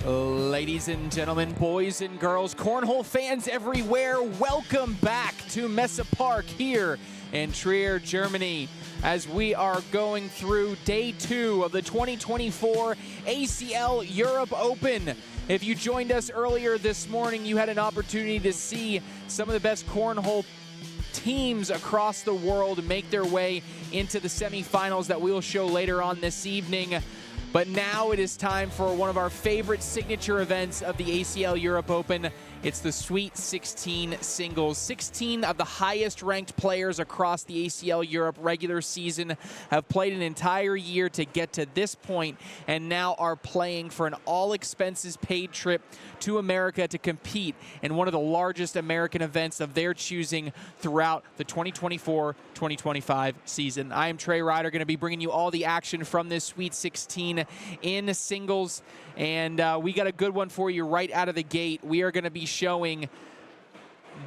Ladies and gentlemen, boys and girls, cornhole fans everywhere, welcome back to Messe Park here in Trier, Germany, as we are going through day 2 of the 2024 ACL Europe Open. If you joined us earlier this morning, you had an opportunity to see some of the best cornhole teams across the world make their way into the semifinals that we will show later on this evening. But now it is time for one of our favorite signature events of the ACL Europe Open. It's the Sweet 16 singles. 16 of the highest ranked players across the ACL Europe regular season have played an entire year to get to this point and now are playing for an all expenses paid trip to America to compete in one of the largest American events of their choosing throughout the 2024-2025 season. I am Trey Ryder, going to be bringing you all the action from this Sweet 16 in singles, and we got a good one for you right out of the gate. We are going to be showing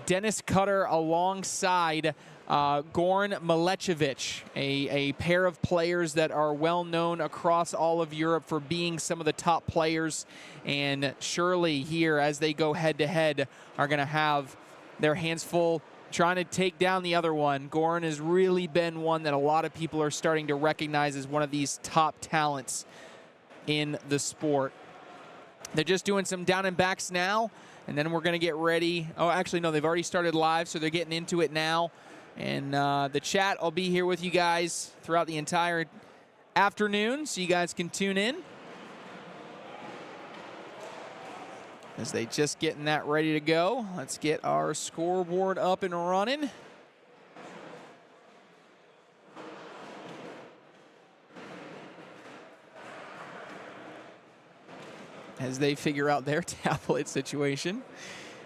Dennis Cutter alongside Goran Milich, a pair of players that are well known across all of Europe for being some of the top players, and surely here as they go head to head are going to have their hands full trying to take down the other one. Goran has really been one that a lot of people are starting to recognize as one of these top talents in the sport. They're just doing some down and backs now, and then we're going to get ready. Oh, actually, no, they've already started live, so they're getting into it now. And the chat, I'll be here with you guys throughout the entire afternoon, so you guys can tune in as they just getting that ready to go. Let's get our scoreboard up and running. As they figure out their tablet situation.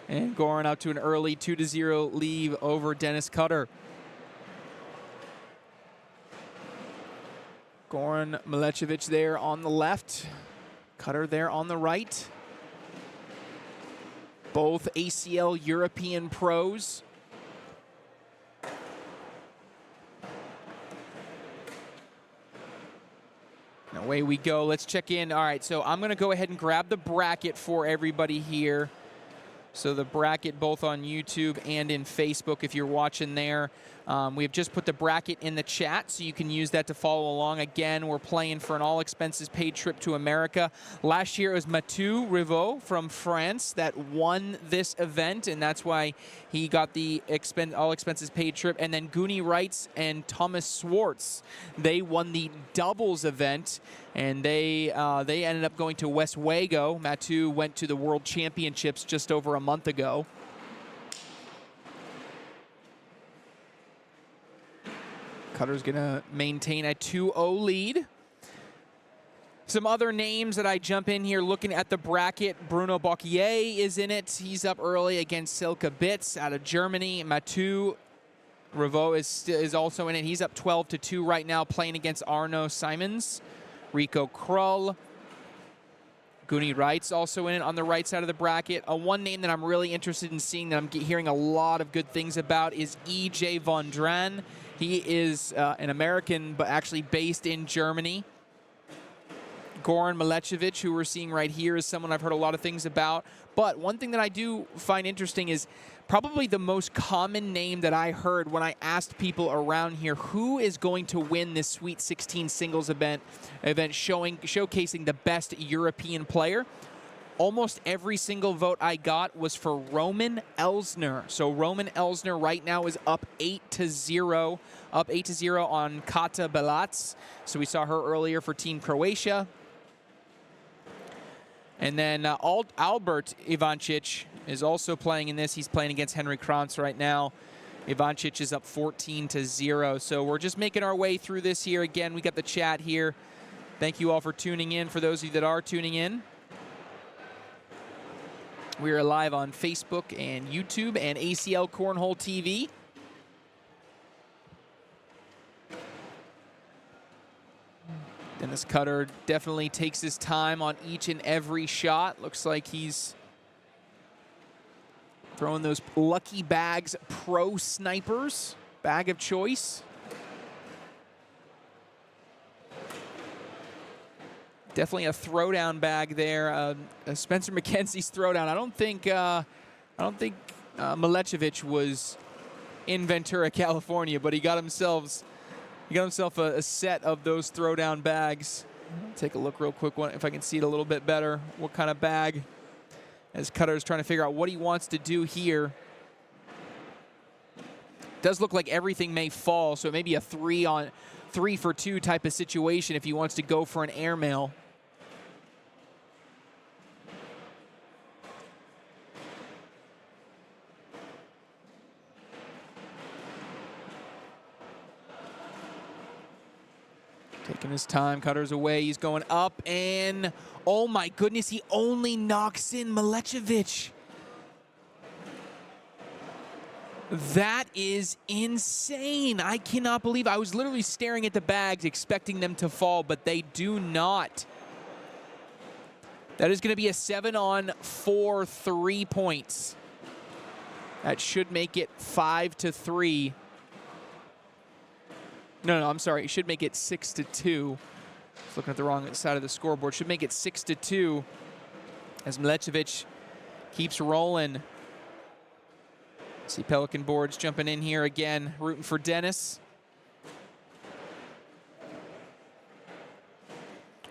And Goran up to an early 2-0 lead over Dennis Cutter. Goran Milich there on the left. Cutter there on the right. Both ACL European pros. And away we go. Let's check in. All right, so I'm going to go ahead and grab the bracket for everybody here. So the bracket both on YouTube and in Facebook if you're watching there. We have just put the bracket in the chat, so you can use that to follow along. Again, we're playing for an all-expenses-paid trip to America. Last year it was Mathieu Rivault from France that won this event, and that's why he got the all-expenses-paid trip. And then Gooni, Rits, and Thomas Schwartz, they won the doubles event, and they ended up going to Westwego. Mathieu went to the World Championships just over a month ago. Cutter's going to maintain a 2-0 lead. Some other names that I jump in here looking at the bracket. Bruno Bocquier is in it. He's up early against Silke Bitz out of Germany. Mathieu Rivault is also in it. He's up 12-2 right now, playing against Arno Simons. Rico Krull. Gooni Rits also in it on the right side of the bracket. One name that I'm really interested in seeing that I'm hearing a lot of good things about is E.J. Vandren. He is an American, but actually based in Germany. Goran Milich, who we're seeing right here, is someone I've heard a lot of things about. But one thing that I do find interesting is probably the most common name that I heard when I asked people around here who is going to win this Sweet 16 singles event showcasing the best European player. Almost every single vote I got was for Roman Ellner. So Roman Ellner right now is up 8-0. Up 8-0 on Kata Belac. So we saw her earlier for Team Croatia. And then Albert Ivancic is also playing in this. He's playing against Henry Krantz right now. Ivancic is up 14-0. So we're just making our way through this here. Again, we got the chat here. Thank you all for tuning in, for those of you that are tuning in. We are live on Facebook and YouTube and ACL Cornhole TV. Dennis Cutter definitely takes his time on each and every shot. Looks like he's throwing those Lucky Bags Pro Snipers, bag of choice. Definitely a throwdown bag there. Spencer McKenzie's throwdown. I don't think Milicevic was in Ventura, California, but he got himself a set of those throwdown bags. Take a look real quick if I can see it a little bit better. What kind of bag? As Cutter's trying to figure out what he wants to do here. Does look like everything may fall, so it may be a 3 for 2 type of situation if he wants to go for an airmail. Taking his time, Cutter's away, he's going up, and oh my goodness, he only knocks in Milicevic. That is insane. I cannot believe I was literally staring at the bags expecting them to fall, but they do not. That is going to be a 7-on-4 3 points. That should make it 5-3. No, I'm sorry. It should make it 6-2. I was looking at the wrong side of the scoreboard. Should make it 6-2 as Milicevic keeps rolling. See Pelican boards jumping in here again, rooting for Dennis.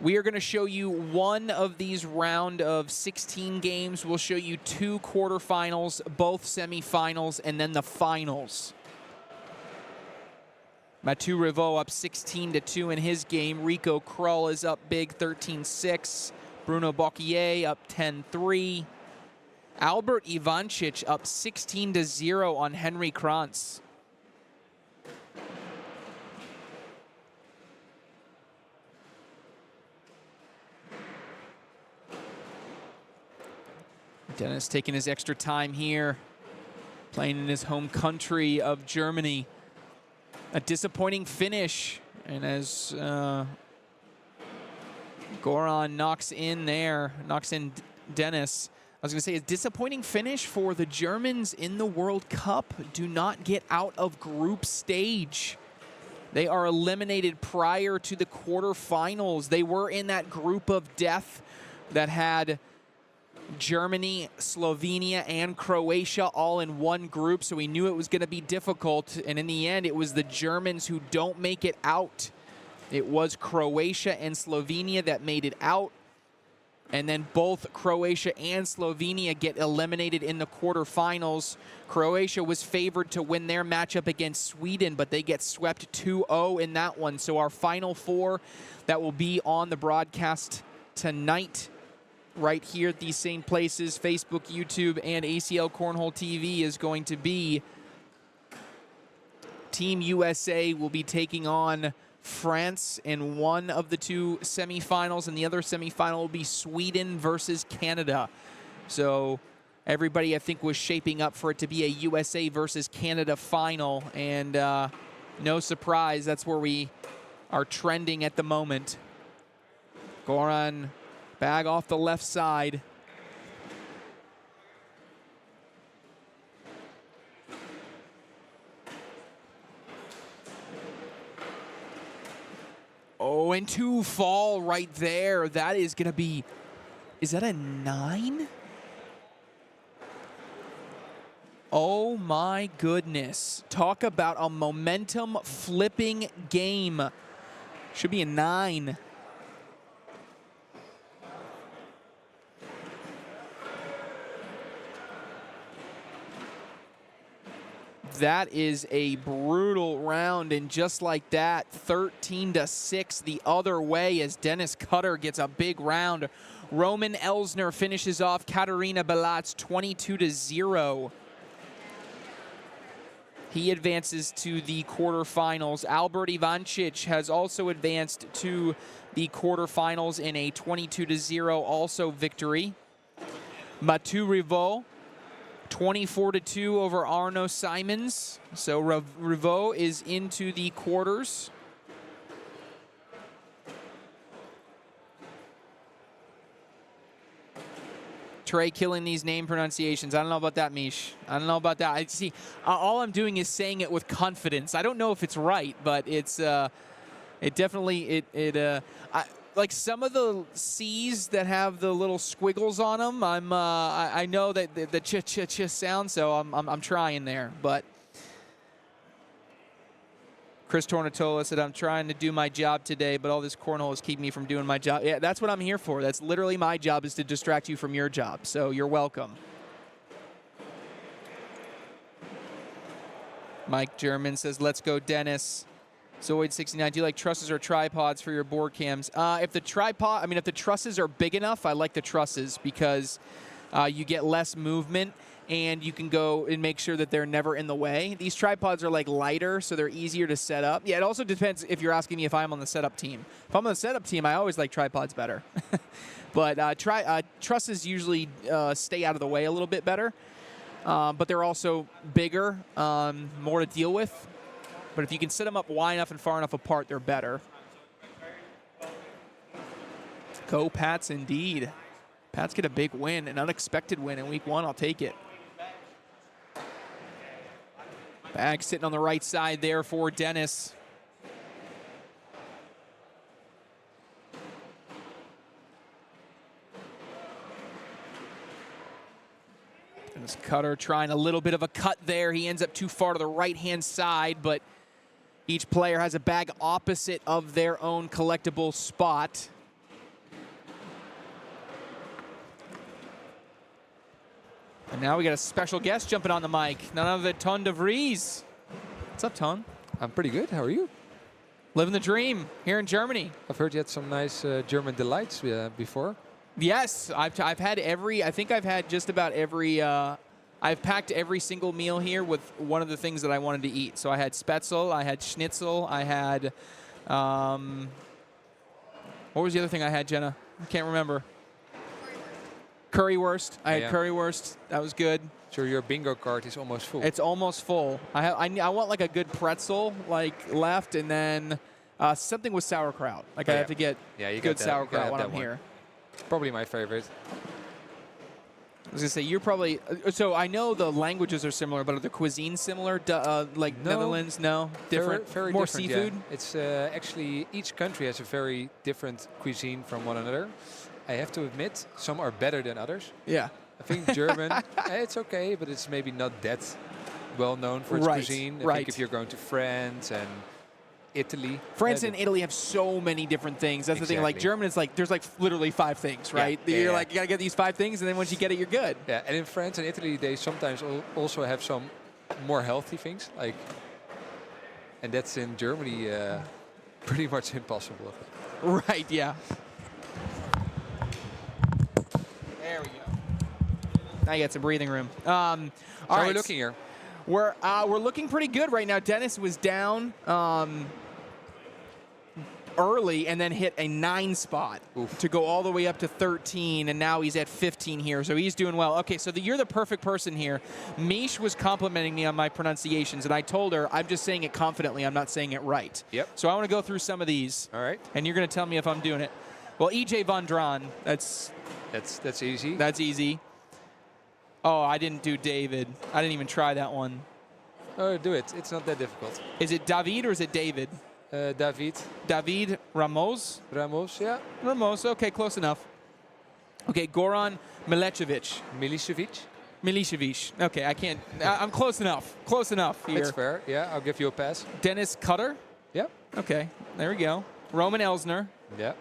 We are going to show you one of these round of 16 games. We'll show you 2 quarterfinals, both semifinals, and then the finals. Mathieu Rivault up 16-2 in his game. Rico Krull is up big, 13-6. Bruno Bocquier up 10-3. Albert Ivancic up 16-0 on Henry Krantz. Dennis taking his extra time here, playing in his home country of Germany. A disappointing finish, and as Goran knocks in Dennis. I was going to say, a disappointing finish for the Germans in the World Cup. Do not get out of group stage. They are eliminated prior to the quarterfinals. They were in that group of death that had Germany, Slovenia, and Croatia all in one group, so we knew it was going to be difficult. And in the end, it was the Germans who don't make it out. It was Croatia and Slovenia that made it out. And then both Croatia and Slovenia get eliminated in the quarterfinals. Croatia was favored to win their matchup against Sweden, but they get swept 2-0 in that one. So our final 4 that will be on the broadcast tonight, right here at these same places, Facebook, YouTube, and ACL Cornhole TV, is going to be Team USA will be taking on France in one of the 2 semifinals, and the other semifinal will be Sweden versus Canada. So everybody, I think, was shaping up for it to be a USA versus Canada final, and no surprise, that's where we are trending at the moment. Goran, bag off the left side. Oh, and 2 fall right there. That is going to be, is that a 9? Oh my goodness. Talk about a momentum flipping game. Should be a 9. That is a brutal round, and just like that, 13-6 the other way as Dennis Cutter gets a big round. Roman Ellner finishes off Katarina Belatz 22-0. He advances to the quarterfinals. Albert Ivancic has also advanced to the quarterfinals in a 22-0 also victory. Mathieu Rivault, 24-2 over Arno Simons. So Rivault is into the quarters. Trey killing these name pronunciations. I don't know about that, Mish. I don't know about that. I see. All I'm doing is saying it with confidence. I don't know if it's right, but it's it definitely like some of the C's that have the little squiggles on them, I know that the ch sound, so I'm trying there. But Chris Tornatola said, I'm trying to do my job today, but all this cornhole is keeping me from doing my job. Yeah, that's what I'm here for. That's literally my job, is to distract you from your job. So you're welcome. Mike German says, let's go, Dennis. Zoid69, do you like trusses or tripods for your board cams? If the trusses are big enough, I like the trusses because you get less movement and you can go and make sure that they're never in the way. These tripods are like lighter, so they're easier to set up. Yeah, it also depends if you're asking me if I'm on the setup team. If I'm on the setup team, I always like tripods better. But trusses usually stay out of the way a little bit better. But they're also bigger, more to deal with. But if you can set them up wide enough and far enough apart, they're better. Go Pats indeed. Pats get a big win, an unexpected win in week 1. I'll take it. Bag sitting on the right side there for Dennis. Dennis Cutter trying a little bit of a cut there. He ends up too far to the right-hand side, but each player has a bag opposite of their own collectible spot. And now we got a special guest jumping on the mic. None other than Ton de Vries. What's up, Ton? I'm pretty good. How are you? Living the dream here in Germany. I've heard you had some nice German delights before. Yes, I've had every. I think I've had just about every. I've packed every single meal here with one of the things that I wanted to eat. So I had Spätzle, I had Schnitzel, I had. What was the other thing I had, Jenna? I can't remember. Currywurst. I had currywurst. That was good. Sure, your bingo card is almost full. It's almost full. I want like a good pretzel left, and then something with sauerkraut. I have to get good sauerkraut when I'm here. Probably my favorite. I was going to say, you're probably... So I know the languages are similar, but are the cuisines similar? Like no. Netherlands? No? Different? Very more different, seafood? Yeah. It's actually, each country has a very different cuisine from one another. I have to admit, some are better than others. Yeah. I think German, it's okay, but it's maybe not that well known for its cuisine. I think if you're going to France and Italy. France and Italy have so many different things. That's the thing. Like German, it's like there's like literally 5 things, right? You're like, you gotta get these 5 things, and then once you get it, you're good. Yeah, and in France and Italy, they sometimes also have some more healthy things, and that's in Germany pretty much impossible. Right. Yeah. There we go. Now you got some breathing room. How are we looking here? We're looking pretty good right now. Dennis was down early and then hit a 9 spot to go all the way up to 13, and now he's at 15 here, so he's doing well. Okay, so you're the perfect person here. Mish was complimenting me on my pronunciations, and I told her I'm just saying it confidently. I'm not saying it right. Yep. So I want to go through some of these. All right. And you're going to tell me if I'm doing it. Well, EJ Vandren, that's easy. That's easy. Oh, I didn't do David. I didn't even try that one. Oh, do it. It's not that difficult. Is it David or is it David? David. David Ramos? Ramos, yeah. Ramos, okay, close enough. Okay, Goran Milicevic. Milicevic. Okay, I can't. I'm close enough. Close enough here. That's fair. Yeah, I'll give you a pass. Dennis Cutter. Yeah. Okay, there we go. Roman Ellner. Yeah.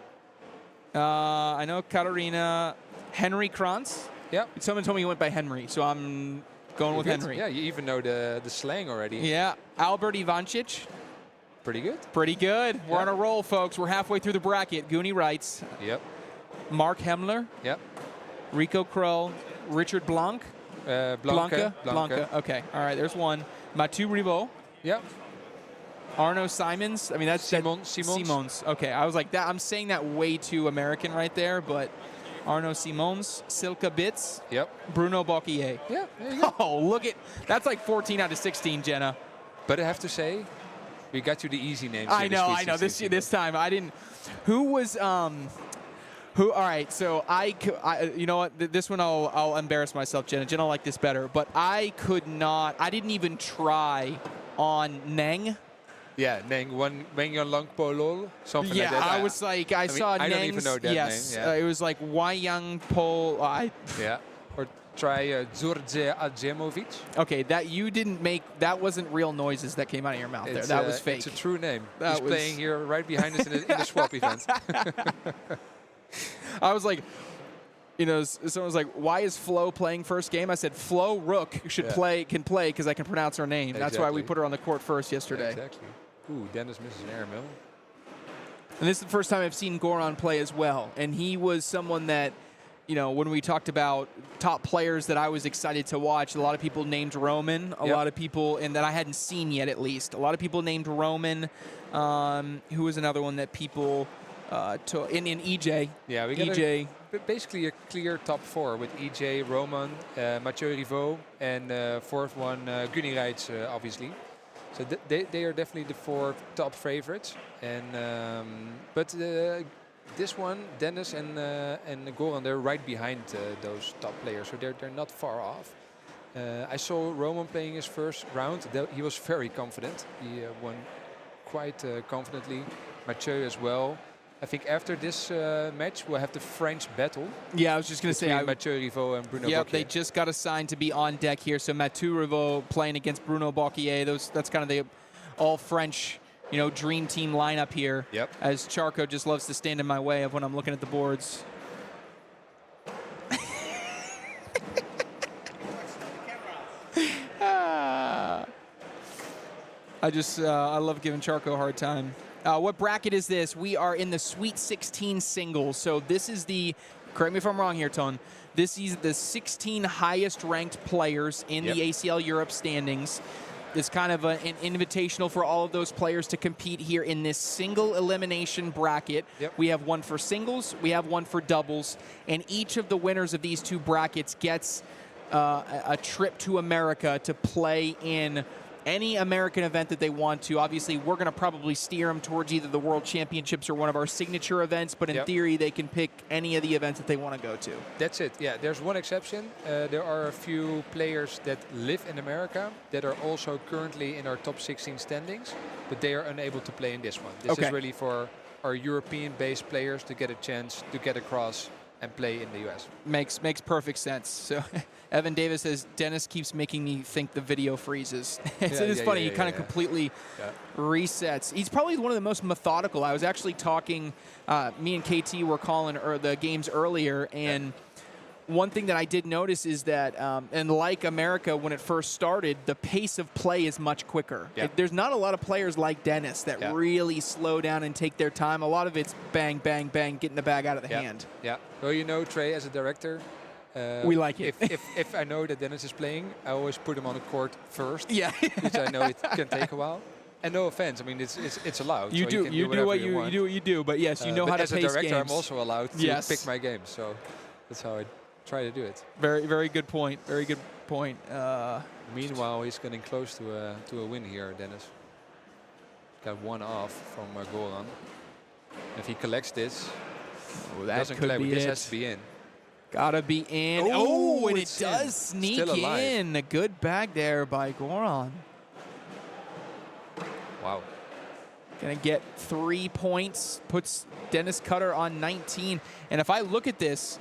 I know Katarina. Henry Krantz. Yeah. Someone told me he went by Henry, so I'm going with Henry. Yeah, you even know the slang already. Yeah. Albert Ivancic. Pretty good. Pretty good. We're on a roll, folks. We're halfway through the bracket. Gooni writes. Yep. Mark Hemmler. Yep. Rico Kroll. Richard Blanke. Blanke. Okay. All right, there's one. Mathieu Rivault. Yep. Arno Simons. I mean, that's Simons. Okay, I was like that. I'm saying that way too American right there, but Arno Simons, Silke Bitz. Yep. Bruno Bocquier. Yeah, there you go. Oh, look at that's like 14 out of 16, Jenna. But I have to say, we got you the easy names. I know. This time I didn't. Who was who? All right, so I you know what? This one I'll embarrass myself, Jenna. Jenna will like this better, but I could not. I didn't even try on Neng. Yeah, Neng Lang Polol, something like that. I was like, I saw I don't even Neng's, know that yes, name. Yeah. it was like Wayang Pol. Yeah. Or try Đorđe Adjemovic. Okay, that you didn't make. That wasn't real noises that came out of your mouth there. That was fake. It's a true name. That He's playing here right behind us in the swap event. I was like, you know, someone was like, "Why is Flo playing first game?" I said, "Flo Rook can play because I can pronounce her name." That's why we put her on the court first yesterday. Exactly. Ooh, Dennis misses an air mill. And this is the first time I've seen Goran play as well. And he was someone that, you know, when we talked about top players that I was excited to watch, a lot of people named Roman. A lot of people, and that I hadn't seen yet at least. A lot of people named Roman. Who was another one that people took? In EJ. Yeah, we got EJ. Basically a clear top 4 with EJ, Roman, Mathieu Rivault, and fourth one, Gooni Rits, obviously. So they are definitely the 4 top favorites. And but this one, Dennis and Goran, they're right behind those top players, so they're not far off. I saw Roman playing his first round. He was very confident. He won quite confidently. Mathieu as well. I think after this match, we'll have the French battle. Yeah, I was just going to say. Mathieu Rivault and Bruno Yep, Bocquier. they just got assigned to be on deck here. So Mathieu Rivault playing against Bruno Bocquier. That's kind of the all-French, you know, dream team lineup here. Yep. As Charco just loves to stand in my way of when I'm looking at the boards. I love giving Charco a hard time. What bracket is this? We are in the Sweet 16 singles. So this is the, correct me if I'm wrong here, Ton. This is the 16 highest ranked players in the ACL Europe standings. It's kind of an invitational for all of those players to compete here in this single elimination bracket. We have one for singles, we have one for doubles, and each of the winners of these 2 brackets gets a trip to America to play in any American event that they want to. Obviously, we're going to probably steer them towards either the World Championships or one of our signature events, but in theory, they can pick any of the events that they want to go to. That's it. Yeah, there's one exception. There are a few players that live in America that are also currently in our top 16 standings, but they are unable to play in this one. This is really for our European-based players to get a chance to get across and play in the US. Makes perfect sense. So Evan Davis says, Dennis keeps making me think the video freezes. It's funny, he kind of completely resets. He's probably one of the most methodical. I was actually talking, me and KT were calling the games earlier, and one thing that I did notice is that, and like America when it first started, the pace of play is much quicker. There's not a lot of players like Dennis that really slow down and take their time. A lot of it's bang, bang, bang, getting the bag out of the hand. Yeah. Well, you know, Trey, as a director, we like it. if I know that Dennis is playing, I always put him on the court first. Which I know it can take a while. And no offense, I mean it's allowed. You do what you do, but yes, you know how to pace games. As a director, I'm also allowed to pick my games, so that's how I try to do it. Very, very good point. Very good point. Meanwhile, he's getting close to a win here, Dennis. Got one off from Goran. If he collects this, that could be this has to be in. Gotta be in. Oh, and it does sneak in. A good bag there by Goran. Wow. Gonna get 3 points. Puts Dennis Cutter on 19. And if I look at this,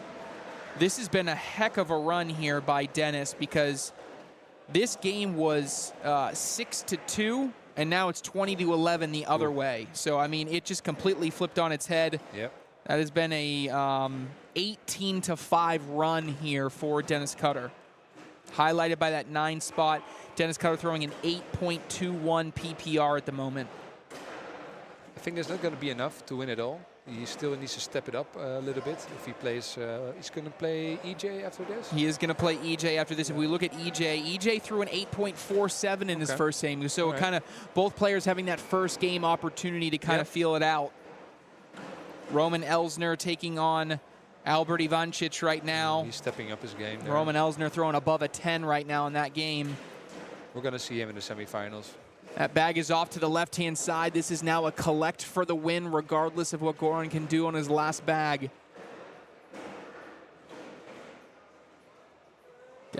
this has been a heck of a run here by Dennis, because this game was 6-2, and now it's 20-11 the other way. So, I mean, it just completely flipped on its head. That has been a 18-5 run here for Dennis Cutter. Highlighted by that 9 spot. Dennis Cutter throwing an 8.21 PPR at the moment. I think there's not going to be enough to win it all. He still needs to step it up a little bit. If he plays, he's going to play EJ after this? He is going to play EJ after this. If we look at EJ threw an 8.47 in his first game. So kind of both players having that first game opportunity to kind of feel it out. Roman Ellner taking on Albert Ivancic right now. He's stepping up his game there. Roman Ellner throwing above a 10 right now in that game. We're going to see him in the semifinals. That bag is off to the left-hand side. This is now a collect for the win, regardless of what Goran can do on his last bag.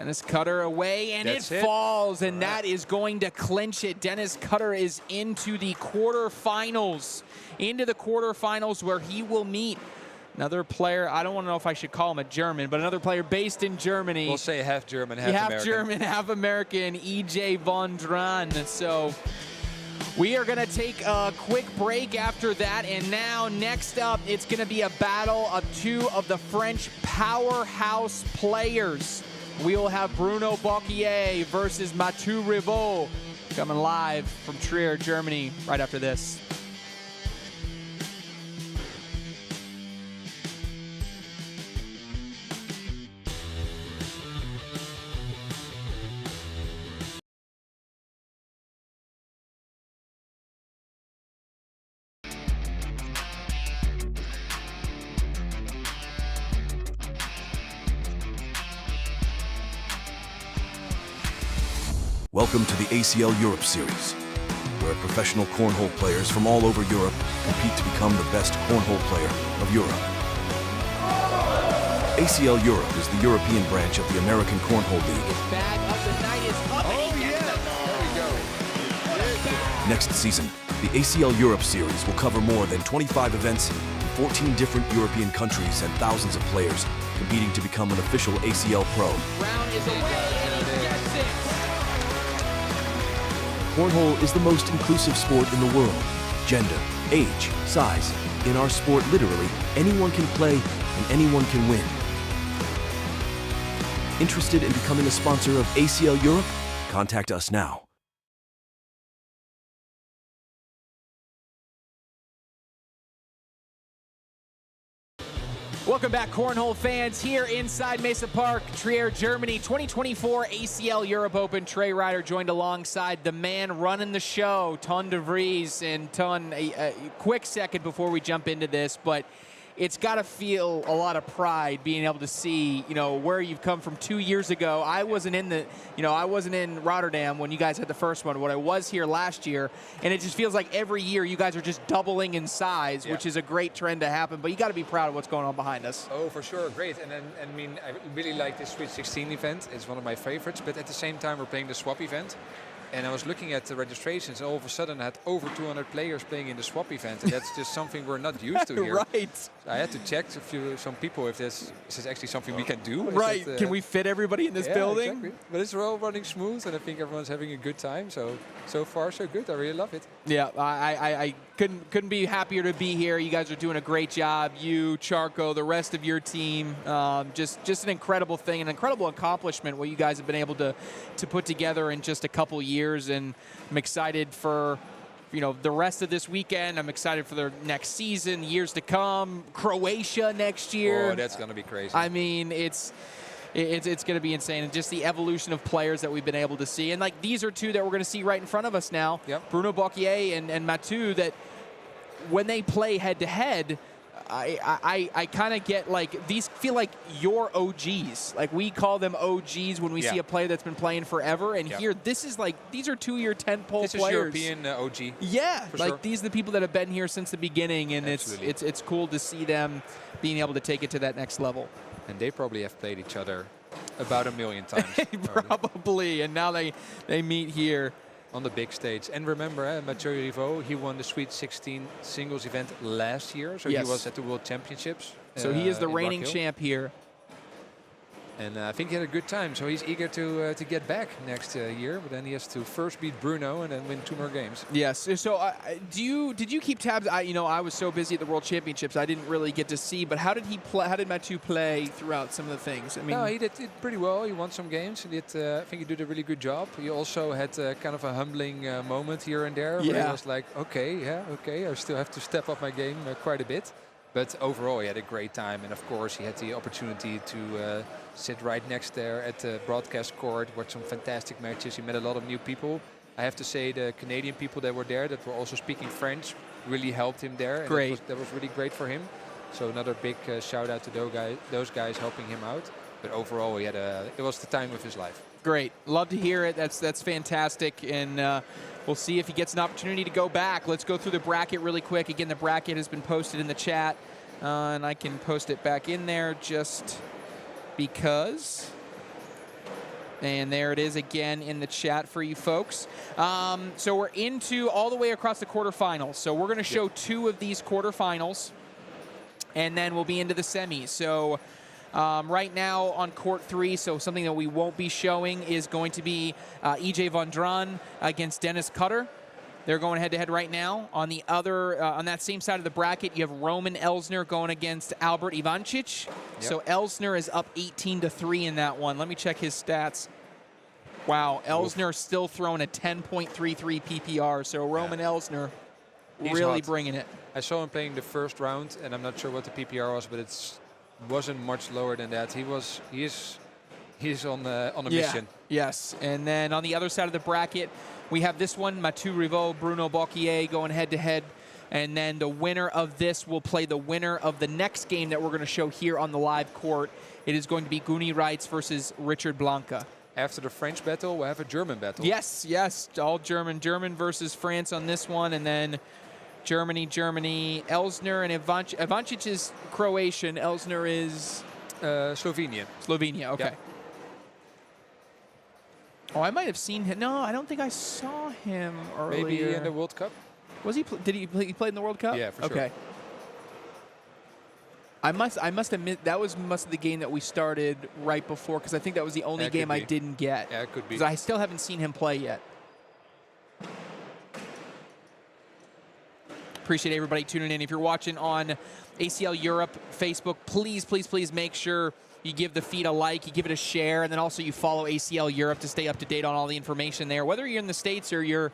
Dennis Cutter away, and it falls, and that is going to clinch it. Dennis Cutter is into the quarterfinals, where he will meet another player. I don't want to know if I should call him a German, but another player based in Germany. We'll say half German, half American. Half German, half American, EJ Vandren. So we are going to take a quick break after that, and now next up, it's going to be a battle of two of the French powerhouse players. We will have Bruno Bocquier versus Mathieu Rivault coming live from Trier, Germany, right after this. Welcome to the ACL Europe Series, where professional cornhole players from all over Europe compete to become the best cornhole player of Europe. ACL Europe is the European branch of the American Cornhole League. His bag of the night is up, and he gets the ball. There we go. Next season, the ACL Europe Series will cover more than 25 events in 14 different European countries and thousands of players competing to become an official ACL pro. Brown is away, and he gets it. Cornhole is the most inclusive sport in the world. Gender, age, size. In our sport, literally, anyone can play and anyone can win. Interested in becoming a sponsor of ACL Europe? Contact us now. Welcome back, Cornhole fans, here inside Mesa Park, Trier, Germany, 2024 ACL Europe Open. Trey Ryder joined alongside the man running the show, Ton de Vries. And Ton, a quick second before we jump into this, but it's got to feel a lot of pride being able to see, you know, where you've come from 2 years ago. I wasn't in Rotterdam when you guys had the first one, but I was here last year, and it just feels like every year you guys are just doubling in size, which is a great trend to happen, but you got to be proud of what's going on behind us. Oh, for sure, great. And I mean, I really like this Sweet 16 event. It's one of my favorites, but at the same time, we're playing the swap event. And I was looking at the registrations, and all of a sudden I had over 200 players playing in the swap event, and that's just something we're not used to here. Right. So I had to check some people if this is actually something we can do. Right. Can we fit everybody in this building? Exactly. But it's all running smooth, and I think everyone's having a good time. So far, so good. I really love it. Yeah, I couldn't be happier to be here. You guys are doing a great job. You, Charco, the rest of your team, just an incredible thing, an incredible accomplishment what you guys have been able to put together in just a couple years. And I'm excited for, you know, the rest of this weekend. I'm excited for the next season, years to come. Croatia next year. Oh, that's gonna be crazy. I mean, it's going to be insane, and just the evolution of players that we've been able to see. And like, these are two that we're going to see right in front of us now. Yep. Bruno Bocquier and Mathieu, that when they play head to head, I kind of get like, these feel like your OGs. Like, we call them OGs when we see a player that's been playing forever. And here, this is like, these are 2-year 10-pole players. This is European OG. Yeah, for like sure. These are the people that have been here since the beginning, and it's cool to see them being able to take it to that next level. And they probably have played each other about 1 million times. Probably, and now they meet here on the big stage. And remember, Mathieu Rivault, he won the Sweet 16 singles event last year, so he was at the World Championships. So he is the reigning champ here. And I think he had a good time, so he's eager to get back next year. But then he has to first beat Bruno and then win 2 more games. Yes. So did you keep tabs? I was so busy at the World Championships, I didn't really get to see. But how did he play? How did Mathieu play throughout some of the things? I mean, no, he did pretty well. He won some games. He did. I think he did a really good job. He also had kind of a humbling moment here and there. Where he was like, okay, I still have to step up my game quite a bit. But overall, he had a great time. And of course, he had the opportunity to sit right next there at the broadcast court, watch some fantastic matches. He met a lot of new people. I have to say the Canadian people that were there that were also speaking French really helped him there. Great. And that was really great for him. So another big shout out to those guys helping him out. But overall, it was the time of his life. Great. Love to hear it. That's fantastic. And we'll see if he gets an opportunity to go back. Let's go through the bracket really quick. Again, the bracket has been posted in the chat. And I can post it back in there just because. And there it is again in the chat for you folks. So we're into all the way across the quarterfinals. So we're going to show 2 of these quarterfinals, and then we'll be into the semis. So right now on court 3, so something that we won't be showing is going to be EJ Vandren against Dennis Cutter. They're going head-to-head right now. On the other, on that same side of the bracket, you have Roman Ellner going against Albert Ivancic. Yep. So Ellner is up 18-3 in that one. Let me check his stats. Wow, Ellner still throwing a 10.33 PPR. So Roman Ellner really bringing it. I saw him playing the first round, and I'm not sure what the PPR was, but it wasn't much lower than that. He's on a mission. Yes, and then on the other side of the bracket, we have this one, Mathieu, Rivault, Bruno, Bocquier going head-to-head. And then the winner of this will play the winner of the next game that we're going to show here on the live court. It is going to be Gooni Rits versus Richard Blanke. After the French battle, we'll have a German battle. Yes, all German. German versus France on this one, and then Germany, Ellner, and Ivancic is Croatian. Ellner is Slovenian. Slovenia, okay. Yep. Oh, I might have seen him. No, I don't think I saw him earlier. Maybe in the World Cup? Was he? Did he play in the World Cup? Yeah, for sure. Okay. I must admit that was the game that we started right before, because I think that was the only game I didn't get. Yeah, it could be. Because I still haven't seen him play yet. Appreciate everybody tuning in. If you're watching on ACL Europe Facebook, please make sure you give the feed a like, you give it a share, and then also you follow ACL Europe to stay up to date on all the information there. Whether you're in the States or you're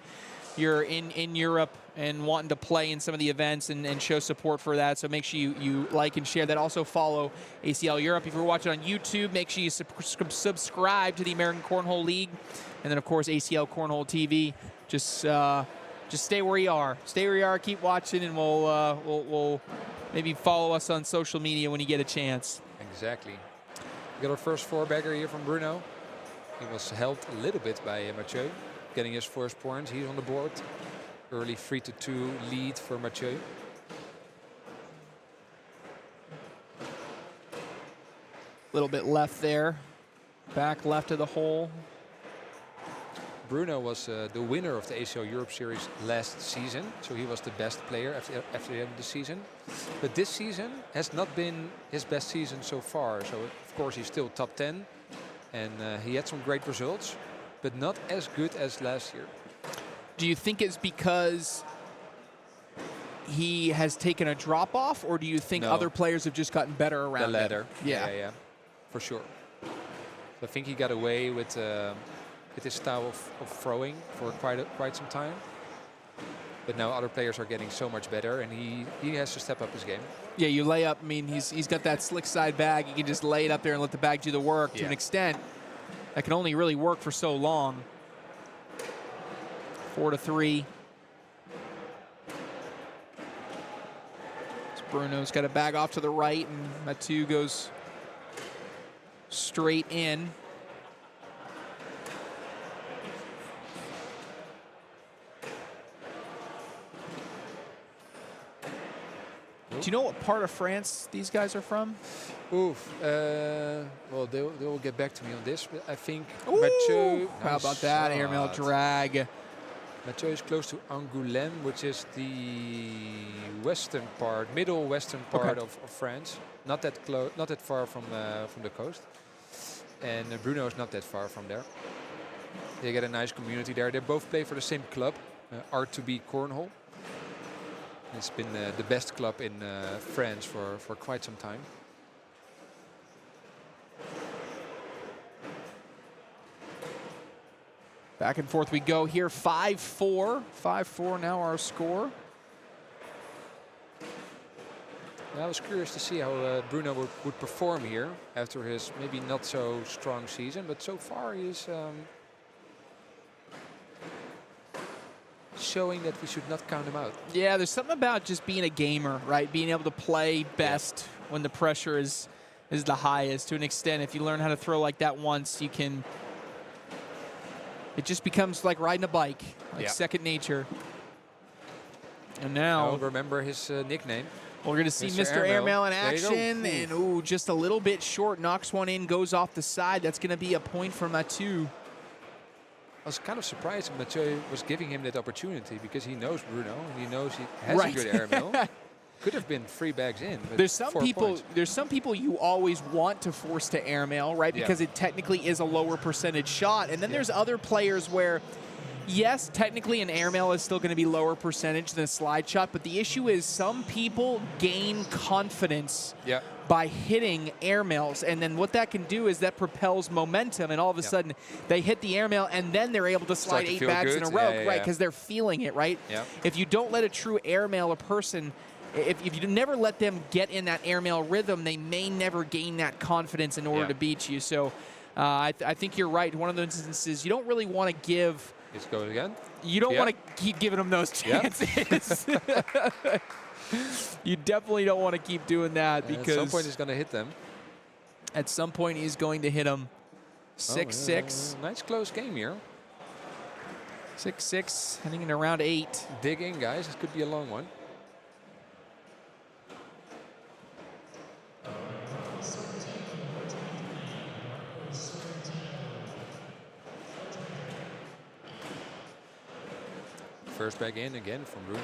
in Europe and wanting to play in some of the events and show support for that, so make sure you like and share that. Also follow ACL Europe. If you're watching on YouTube, make sure you subscribe to the American Cornhole League, and then of course ACL Cornhole TV. Just stay where you are. Stay where you are. Keep watching, and we'll maybe follow us on social media when you get a chance. Exactly. We got our first 4-bagger here from Bruno. He was helped a little bit by Mathieu, getting his first points. He's on the board. Early 3-2 lead for Mathieu. Little bit left there. Back left of the hole. Bruno was the winner of the ACL Europe Series last season, so he was the best player after the end of the season. But this season has not been his best season so far. So of course he's still top 10, and he had some great results, but not as good as last year. Do you think it's because he has taken a drop off, or do you think other players have just gotten better around the latter? Yeah, for sure. So I think he got away with his style of throwing for quite some time. But now other players are getting so much better, and he has to step up his game. Yeah, you lay up. I mean, he's got that slick side bag. You can just lay it up there and let the bag do the work to an extent. That can only really work for so long. 4-3. Bruno's got a bag off to the right, and Mathieu goes straight in. Do you know what part of France these guys are from? Well, they will get back to me on this, but I think Mathieu... How about that airmail drag? Mathieu is close to Angoulême, which is the western part, middle western part of France. Not that close, not that far from the coast. And Bruno is not that far from there. They get a nice community there. They both play for the same club, R2B Cornhole. It's been the best club in France for quite some time. Back and forth we go here, 5-4. 5-4 now our score. I was curious to see how Bruno would perform here after his maybe not so strong season, but so far he's showing that we should not count him out. Yeah, there's something about just being a gamer, right? Being able to play best when the pressure is the highest. To an extent, if you learn how to throw like that once, you can... It just becomes like riding a bike, like second nature. And now... I'll remember his nickname. We're going to see Mr. Mr. Airmail in There you go. action. And, ooh, just a little bit short. Knocks one in, goes off the side. That's going to be a point for Mathieu. I was kind of surprised Mathieu was giving him that opportunity because he knows Bruno and he knows he has Right. a good airmail. Could have been 3 bags in. But There's some 4 people. points. There's some people you always want to force to airmail, right? Yeah. Because it technically is a lower percentage shot. And then there's other players where, yes, technically an airmail is still going to be lower percentage than a slide shot. But the issue is some people gain confidence Yeah. by hitting airmails, and then what that can do is that propels momentum, and all of a sudden they hit the airmail, and then they're able to slide Start to 8 feel bags good. in a row, Yeah, right? Because they're feeling it, right? Yeah. If you don't let a true airmail a person, if you never let them get in that airmail rhythm, they may never gain that confidence in order to beat you. So I think you're right. One of those instances, you don't really want to give. Let's go again. You don't want to keep giving them those chances. You definitely don't want to keep doing that because at some point he's going to hit them. at some point he's going to hit them. 6-6. Nice close game here. 6-6, heading into round 8. Dig in, guys. This could be a long one. First bag in again from Bruno.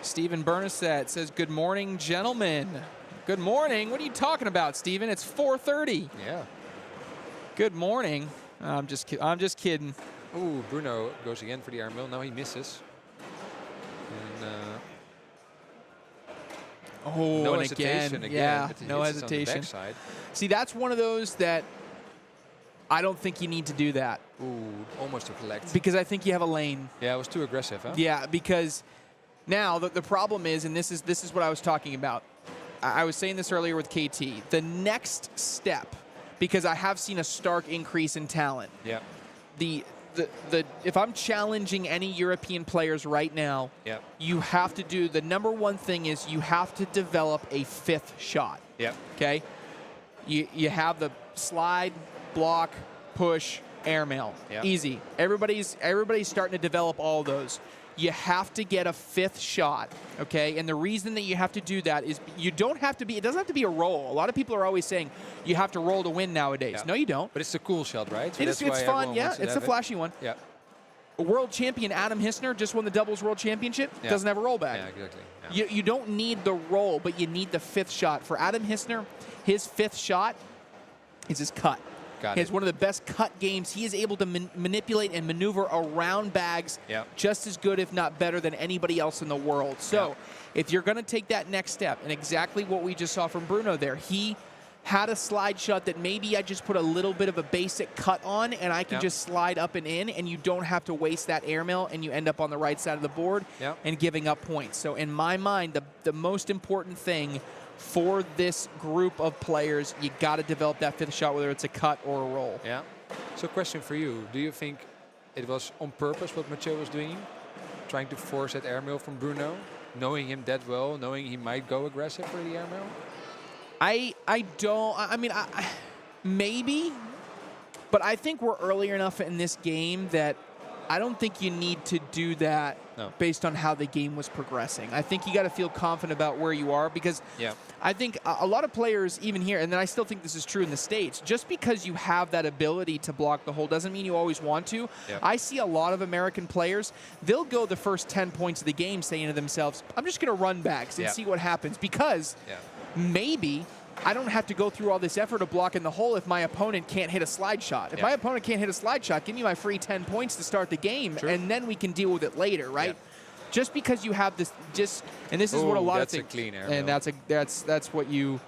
Stephen Bernasset says, "Good morning, gentlemen." Good morning. What are you talking about, Stephen? It's 4:30. Yeah. Good morning. I'm just kidding. Ooh, Bruno goes again for the airmail. Now he misses. And Oh, no and hesitation again. again. Yeah, but he no hits it on the hesitation. backside. See, that's one of those that I don't think you need to do that Ooh, almost a collect. because I think you have a lane. Yeah, it was too aggressive, huh? Yeah, because now the problem is, and this is what I was talking about. I was saying this earlier with KT. The next step, because I have seen a stark increase in talent. Yeah. The if I'm challenging any European players right now, Yeah. you have to do the number one thing is you have to develop a 5th shot. Yeah. Okay? You have the slide, block, push, airmail. Yeah. Easy. Everybody's starting to develop all those. You have to get a 5th shot, okay? And the reason that you have to do that is it doesn't have to be a roll. A lot of people are always saying you have to roll to win nowadays. Yeah. No, you don't. But it's a cool shot, right? So It's that's why fun, everyone yeah. wants to It's have the it. flashy one. Yeah. World champion Adam Hissner just won the doubles world championship. Yeah. Doesn't have a rollback. Yeah, exactly. Yeah. You don't need the roll, but you need the 5th shot. For Adam Hissner, his 5th shot is his cut. Got He has it. one of the best cut games. He is able to manipulate and maneuver around bags Yeah. just as good, if not better, than anybody else in the world. So if you're going to take that next step, and exactly what we just saw from Bruno there, he had a slide shot that maybe I just put a little bit of a basic cut on, and I can just slide up and in, and you don't have to waste that airmail, and you end up on the right side of the board and giving up points. So in my mind, the most important thing for this group of players, you got to develop that 5th shot, whether it's a cut or a roll. Yeah. So question for you. Do you think it was on purpose what Mathieu was doing? Trying to force that airmail from Bruno? Knowing him that well, knowing he might go aggressive for the airmail? I mean, maybe, but I think we're earlier enough in this game that I don't think you need to do that based on how the game was progressing. I think you got to feel confident about where you are because I think a lot of players, even here, and then I still think this is true in the States, just because you have that ability to block the hole doesn't mean you always want to. I see a lot of American players, they'll go the first 10 points of the game saying to themselves, I'm just going to run bags and see what happens because maybe I don't have to go through all this effort of blocking the hole if my opponent can't hit a slide shot. If my opponent can't hit a slide shot, give me my free 10 points to start the game, and then we can deal with it later, right? Just because you have this, and this is what a lot of things. That's a clean air. And that's what you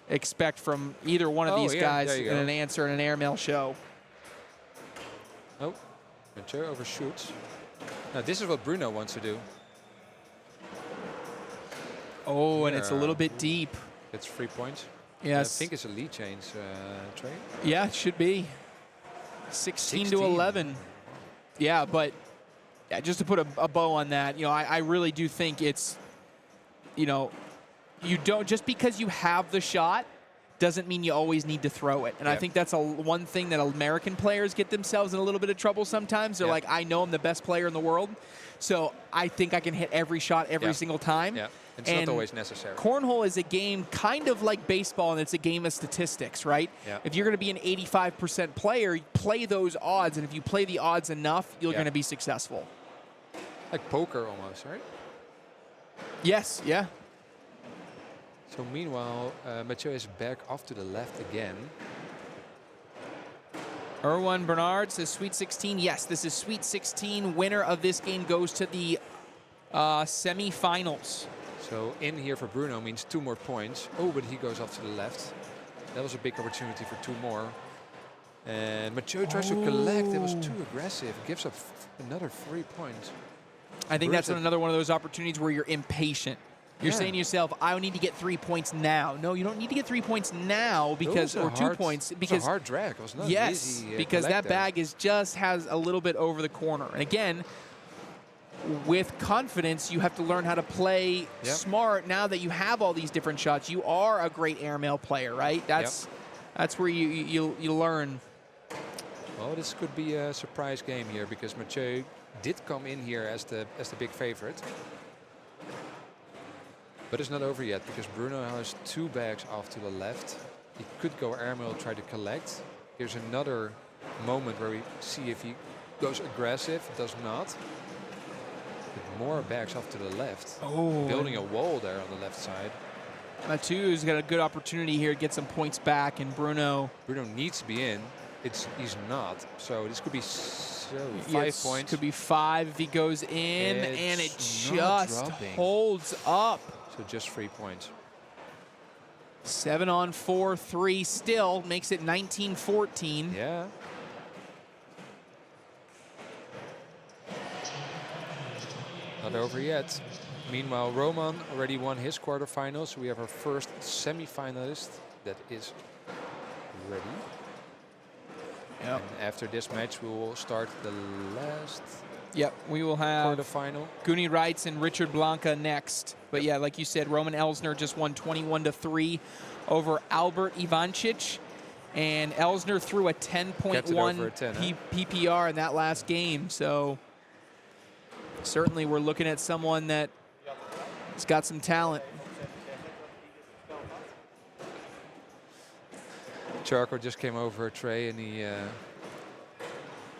expect from either one of these guys in an answer in an airmail show. Oh, Mathieu overshoots. Now this is what Bruno wants to do. Oh, and it's a little bit deep. It's 3 points. Yes. I think it's a lead change trade. Yeah, it should be. 16 to 11. Yeah, but just to put a bow on that, I really do think it's, you don't, just because you have the shot doesn't mean you always need to throw it. And I think that's one thing that American players get themselves in a little bit of trouble sometimes. They're like, I know I'm the best player in the world, so I think I can hit every shot every single time. Yeah, it's not always necessary. Cornhole is a game kind of like baseball, and it's a game of statistics, right? Yeah. If you're going to be an 85% player, play those odds, and if you play the odds enough, you're going to be successful. Like poker almost, right? Yes, yeah. So meanwhile, Mathieu is back off to the left again. Erwan Bernard says Sweet 16. Yes, this is Sweet 16. Winner of this game goes to the semifinals. So in here for Bruno means 2 more points. Oh, but he goes off to the left. That was a big opportunity for 2 more. And Mathieu tries to collect. It was too aggressive. Gives up another 3 points. I think that's another one of those opportunities where you're impatient. You're saying to yourself, I need to get 3 points now. No, you don't need to get 3 points now because, or 2 points. Because it was a hard drag. It was not easy, because that bag is just has a little bit over the corner. And again, with confidence, you have to learn how to play smart now that you have all these different shots. You are a great airmail player, right? That's where you learn. Well, this could be a surprise game here because Mathieu did come in here as the big favorite. But it's not over yet because Bruno has 2 bags off to the left. He could go airmail, try to collect. Here's another moment where we see if he goes aggressive. Does not. With more bags off to the left. Oh. Building a wall there on the left side. Mathieu's got a good opportunity here to get some points back, and Bruno needs to be in. He's not. So this could be 5 points. Could be 5 if he goes in, and it just holds up. So just 3 points. 7 on 4, 3 still makes it 19-14. Yeah. Not over yet. Meanwhile, Roman already won his quarterfinals. So we have our first semi-finalist that is ready. Yep. And after this match, we will start the last we will have quarterfinal. Gooni Rits and Richard Blanke next. But yeah, like you said, Roman Ellner just won 21-3 over Albert Ivancic. And Ellner threw a 10.1 PPR in that last game. So certainly we're looking at someone that has got some talent. Charco just came over Trey and he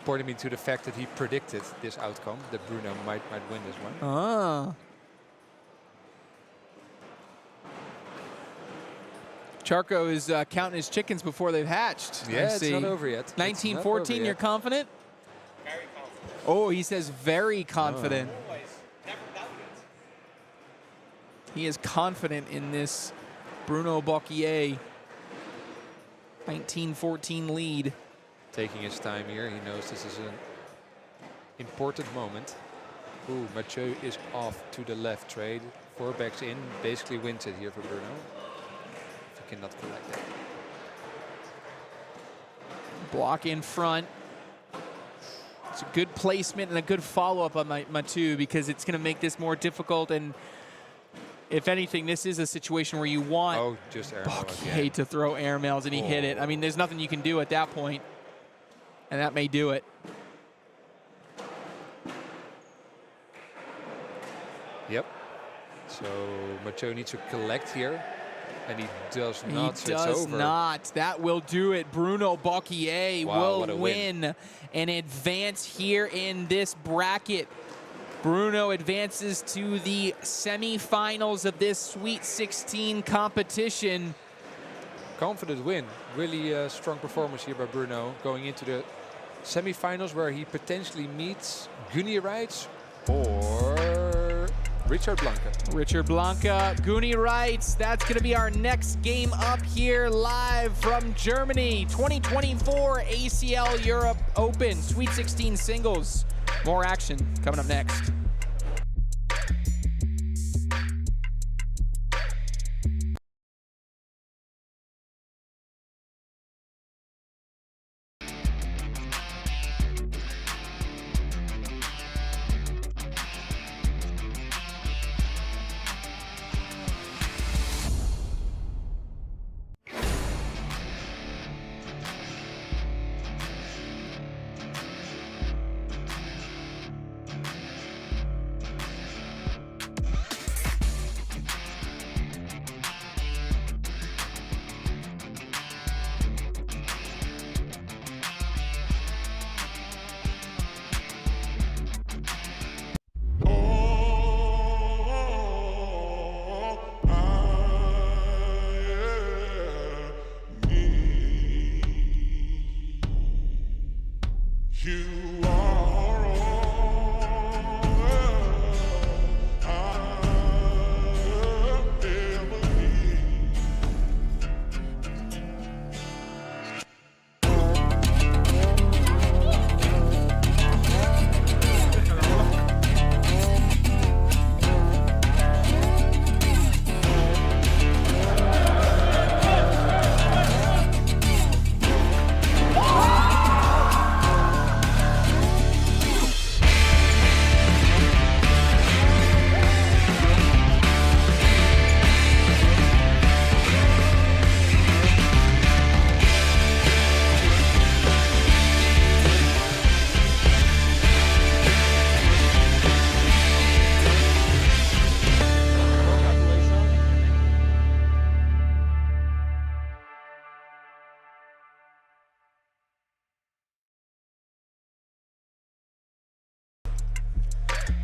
pointed me to the fact that he predicted this outcome, that Bruno might win this one. Ah. Charco is counting his chickens before they've hatched. Yeah, it's not over yet. 19-14, you're confident? Very confident. Oh, he says very confident. Always. Never doubted. He is confident in this Bruno Bocquier 19-14 lead. Taking his time here. He knows this is an important moment. Ooh, Mathieu is off to the left trade. 4 backs in. Basically wins it here for Bruno. If he cannot collect it. Block in front. It's a good placement and a good follow-up on Mathieu because it's going to make this more difficult. And if anything, this is a situation where you want Bocquier to throw airmails, and he hit it. I mean, there's nothing you can do at that point, and that may do it. Yep. So Mathieu needs to collect here, and he does not. He does not. That will do it. Bruno Bocquier will win and advance here in this bracket. Bruno advances to the semifinals of this Sweet 16 competition. Confident win. Really strong performance here by Bruno. Going into the semifinals where he potentially meets Gooni Rits or Richard Blanke. Richard Blanke, Gooni Rits. That's going to be our next game up here live from Germany. 2024 ACL Europe Open Sweet 16 singles. More action coming up next.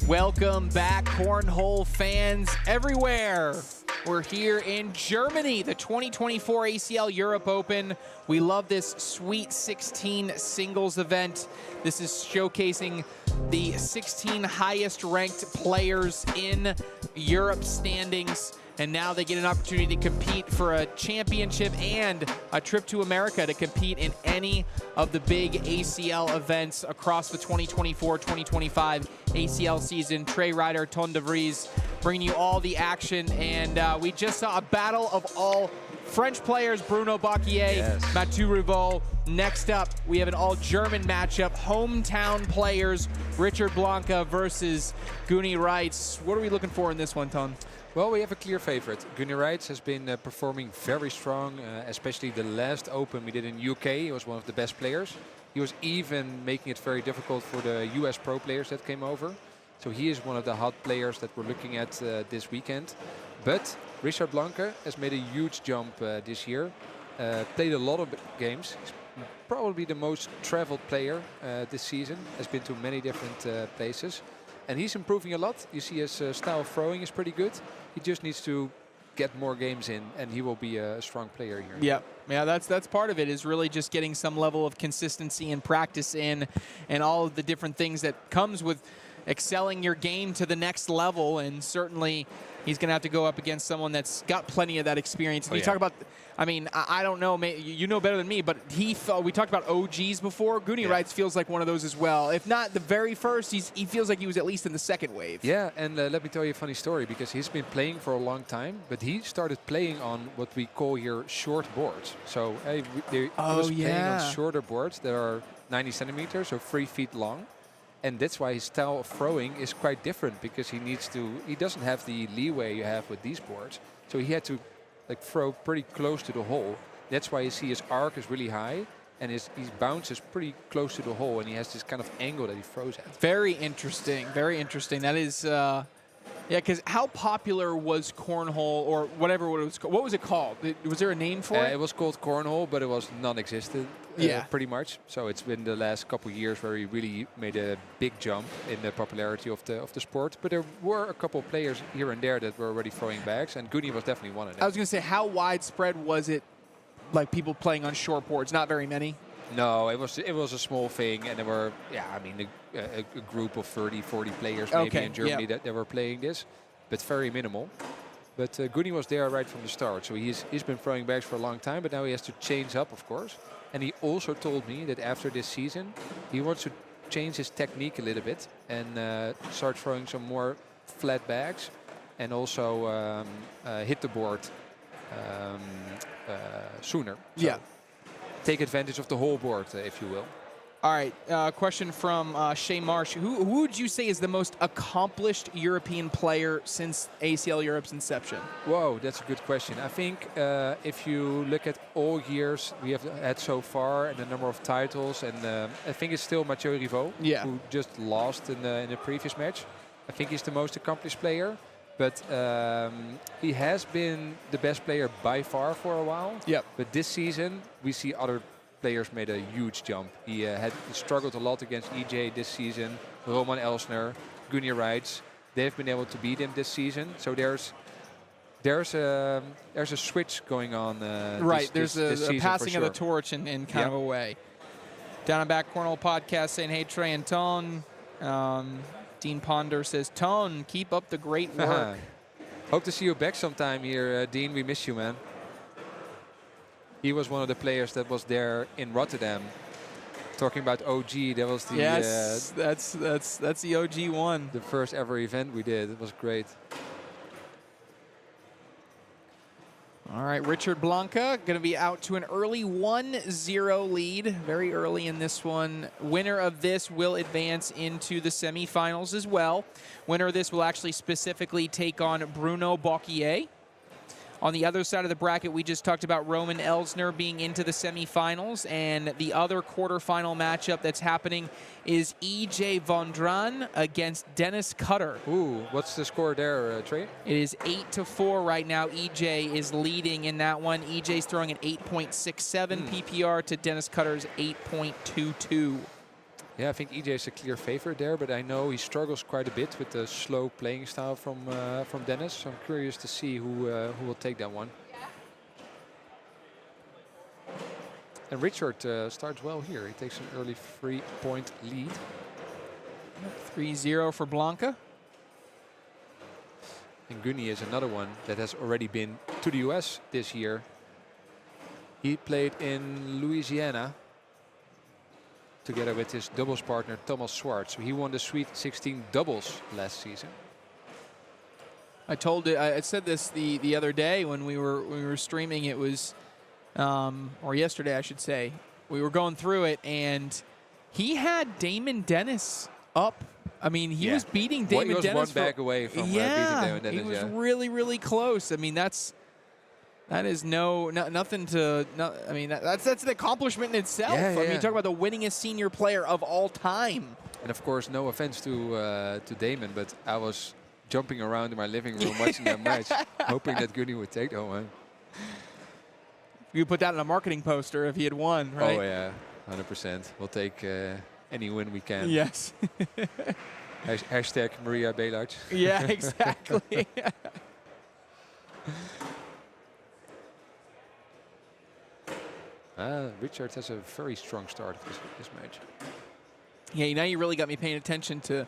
Welcome back, cornhole fans everywhere. We're here in Germany, the 2024 ACL Europe Open. We love this Sweet 16 singles event. This is showcasing the 16 highest ranked players in Europe standings. And now they get an opportunity to compete for a championship and a trip to America to compete in any of the big ACL events across the 2024-2025 ACL season. Trey Ryder, Ton de Vries, bringing you all the action. And we just saw a battle of all French players, Bruno, Bocquier, Mathieu, Rivault. Next up, we have an all-German matchup, hometown players, Richard Blanke versus Gooni Rits. What are we looking for in this one, Ton? Well, we have a clear favorite. Gooni Rits has been performing very strong, especially the last Open we did in UK. He was one of the best players. He was even making it very difficult for the US pro players that came over. So he is one of the hot players that we're looking at this weekend. But Richard Blanke has made a huge jump this year. Played a lot of games. He's probably the most traveled player this season. Has been to many different places. And he's improving a lot. You see his style of throwing is pretty good. He just needs to get more games in, and he will be a strong player here. Yeah, that's part of it, is really just getting some level of consistency and practice in, and all of the different things that comes with excelling your game to the next level. And certainly he's going to have to go up against someone that's got plenty of that experience. And you talk about, I mean, I don't know, you know better than me, but we talked about OGs before. Gooni Rits feels like one of those as well. If not the very first, he feels like he was at least in the second wave. Yeah, and let me tell you a funny story, because he's been playing for a long time, but he started playing on what we call here short boards. So he was playing on shorter boards that are 90 centimeters, so 3 feet long. And that's why his style of throwing is quite different, because he doesn't have the leeway you have with these boards. So he had to throw pretty close to the hole. That's why you see his arc is really high, and his bounce is pretty close to the hole, and he has this kind of angle that he throws at. Very interesting, very interesting. That is, yeah, because how popular was cornhole, or whatever it was called? What was it called? Was there a name for it? It was called cornhole, but it was non-existent, pretty much. So it's been the last couple of years where he really made a big jump in the popularity of the sport. But there were a couple of players here and there that were already throwing bags, and Gooni was definitely one of them. I was going to say, how widespread was it, like people playing on short boards? Not very many? No, it was a small thing, and there were, I mean, a group of 30, 40 players maybe in Germany that were playing this, but very minimal. But Gooni was there right from the start, so he's been throwing bags for a long time, but now he has to change up, of course. And he also told me that after this season, he wants to change his technique a little bit and start throwing some more flat bags, and also hit the board sooner. So take advantage of the whole board, if you will. All right, question from Shay Marsh. Who would you say is the most accomplished European player since ACL Europe's inception? Whoa, that's a good question. I think if you look at all years we have had so far and the number of titles, and I think it's still Mathieu Rivault, who just lost in the previous match. I think he's the most accomplished player. But he has been the best player by far for a while. But this season, we see other players made a huge jump. He struggled a lot against EJ this season. Roman Ellner, Gooni Rits, they've been able to beat him this season. So there's a switch going on. There's a passing of the torch in kind of a way. Down and Back Cornhole podcast saying, hey, Trey and Tone. Dean Ponder says, Tone, keep up the great work. Hope to see you back sometime here, Dean. We miss you, man. He was one of the players that was there in Rotterdam. Talking about OG, that was the that's the OG one. The first ever event we did. It was great. All right, Richard Blanke going to be out to an early 1-0 lead, very early in this one. Winner of this will advance into the semifinals as well. Winner of this will actually specifically take on Bruno Bocquier. On the other side of the bracket, we just talked about Roman Ellner being into the semifinals, and the other quarterfinal matchup that's happening is EJ Vandren against Dennis Cutter. Ooh, what's the score there, Trey? It is 8-4 right now. EJ is leading in that one. EJ's throwing an 8.67 PPR to Dennis Cutter's 8.22. Yeah, I think EJ is a clear favorite there, but I know he struggles quite a bit with the slow playing style from Dennis. So I'm curious to see who will take that one. And Richard starts well here. He takes an early 3-point lead. 3-0 for Blanke. And Gooni is another one that has already been to the US this year. He played in Louisiana together with his doubles partner Thomas Swartz. So he won the Sweet 16 doubles last season. I said this the other day when we were streaming. It was or yesterday I should say. We were going through it and he had Damon Dennis up. I mean, he was beating Damon Dennis. He was one back away from beating Damon Dennis. He was really, really close. I mean, that is nothing to. I mean, that's an accomplishment in itself. I mean, you talk about the winningest senior player of all time. And of course, no offense to Damon, but I was jumping around in my living room watching that match, hoping that Gooni would take that one. You put that on a marketing poster if he had won, right? Oh yeah, 100%. We'll take any win we can. Yes. Hashtag Maria Belart. Yeah, exactly. Richard has a very strong start of this match. Yeah, now you really got me paying attention to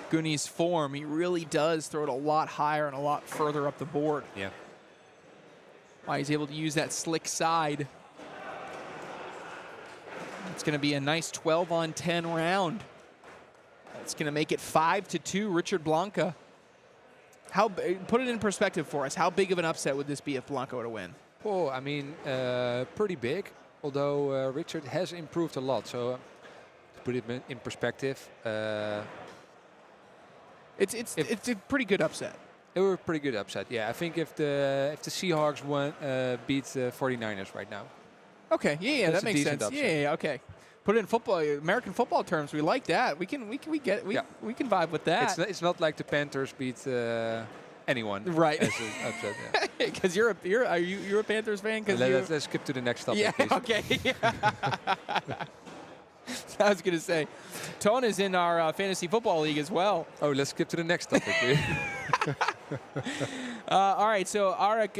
Gooni's form. He really does throw it a lot higher and a lot further up the board. Yeah. Why he's able to use that slick side. It's going to be a nice 12-on-10 round. It's going to make it 5-2, Richard Blanke. Put it in perspective for us. How big of an upset would this be if Blanke were to win? Oh, I mean, pretty big. Although Richard has improved a lot. So to put it in perspective, it's a pretty good upset. It was a pretty good upset. Yeah, I think if the Seahawks beat the 49ers right now. Okay, yeah, that makes sense. Yeah, okay. Put it in football, American football terms. We like that. We can vibe with that. It's not like the Panthers beat anyone. Right. As an upset. Because you're a Panthers fan? Let's skip to the next topic. Yeah. Please. Okay. I was gonna say, Ton is in our fantasy football league as well. Oh, let's skip to the next topic, please. All right, so Eric,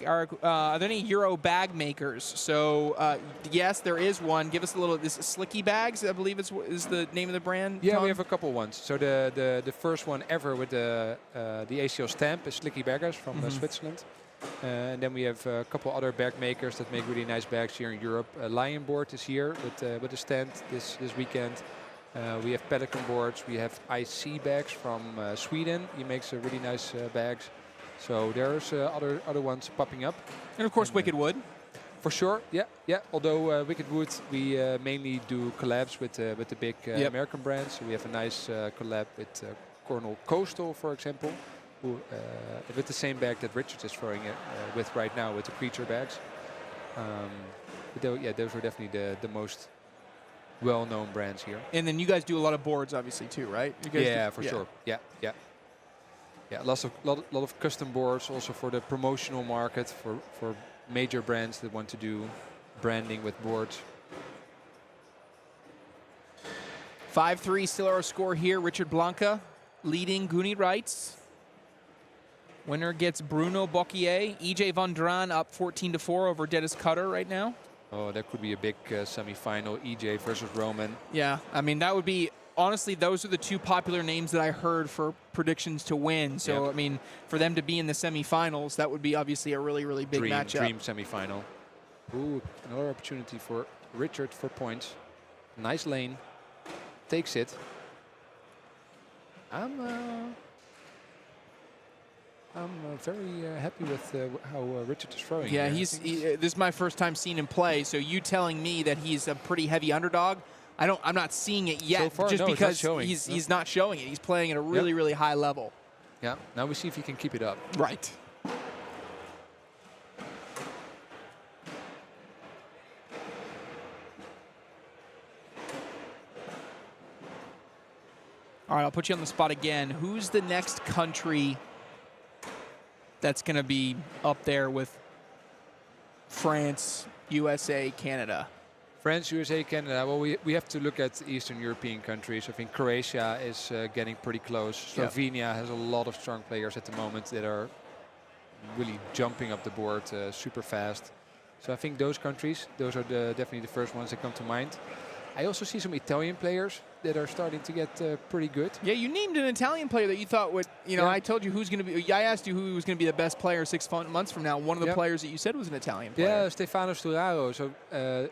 are there any Euro bag makers? So yes, there is one. Give us a little. This Slicky Bags, I believe is the name of the brand. Yeah, Tom? we have a couple ones. So the first one ever with the ACL stamp is Slicky Baggers from Switzerland. And then we have a couple other bag makers that make really nice bags here in Europe. Lion Board is here with a stand this weekend. We have Pelican boards. We have IC bags from Sweden. He makes really nice bags. So there's other ones popping up. And of course, Wicked Wood. For sure, yeah. Although Wicked Wood, we mainly do collabs with the big American brands. So we have a nice collab with Cornell Coastal, for example, who with the same bag that Richard is throwing it with right now with the Creature bags. Those are definitely the most well-known brands here. And then you guys do a lot of boards, obviously, too, right? You guys for sure. Yeah. Lot of custom boards also for the promotional market for major brands that want to do branding with boards. 5-3 still our score here. Richard Blanke leading Gooni Rits. Winner gets Bruno Bocquier. EJ Vandren up 14-4 over Dennis Cutter right now. Oh, that could be a big semi-final. EJ versus Roman. Yeah, I mean, that would be, honestly, those are the two popular names that I heard for predictions to win. So, I mean, for them to be in the semifinals, that would be obviously a really, really big matchup. Dream semifinal. Ooh, another opportunity for Richard for points. Nice lane. Takes it. I'm very happy with how Richard is throwing. Yeah, this is my first time seeing him play. So you telling me that he's a pretty heavy underdog? I'm not seeing it yet, so far, just because he's not showing it. He's playing at a really, really high level. Yeah. Now we see if he can keep it up. Right. All right, I'll put you on the spot again. Who's the next country that's going to be up there with France, USA, Canada? France, USA, Canada. Well, we have to look at Eastern European countries. I think Croatia is getting pretty close. Slovenia has a lot of strong players at the moment that are really jumping up the board super fast. So I think those countries, those are definitely the first ones that come to mind. I also see some Italian players that are starting to get pretty good. Yeah, you named an Italian player that you thought would, you know, Yeah. I told you who's going to be, I asked you who was going to be the best player 6 months from now. One of the players that you said was an Italian player. Yeah, Stefano Sturaro. So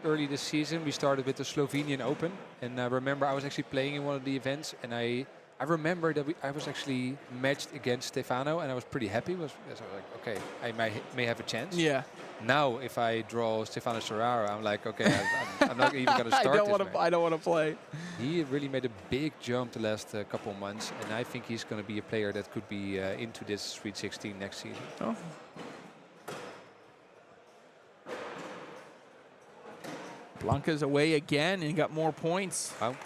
early this season, we started with the Slovenian Open. And I remember I was actually playing in one of the events. And I remember that I was actually matched against Stefano. And I was pretty happy. So I was like, okay, I may have a chance. Yeah. Now, if I draw Stefano Sturaro, I'm like, okay, I'm not even going to start I don't want to play. He really made a big jump the last couple months. And I think he's going to be a player that could be into this Sweet 16 next season. Oh. Blanke's away again and got more points. Wow.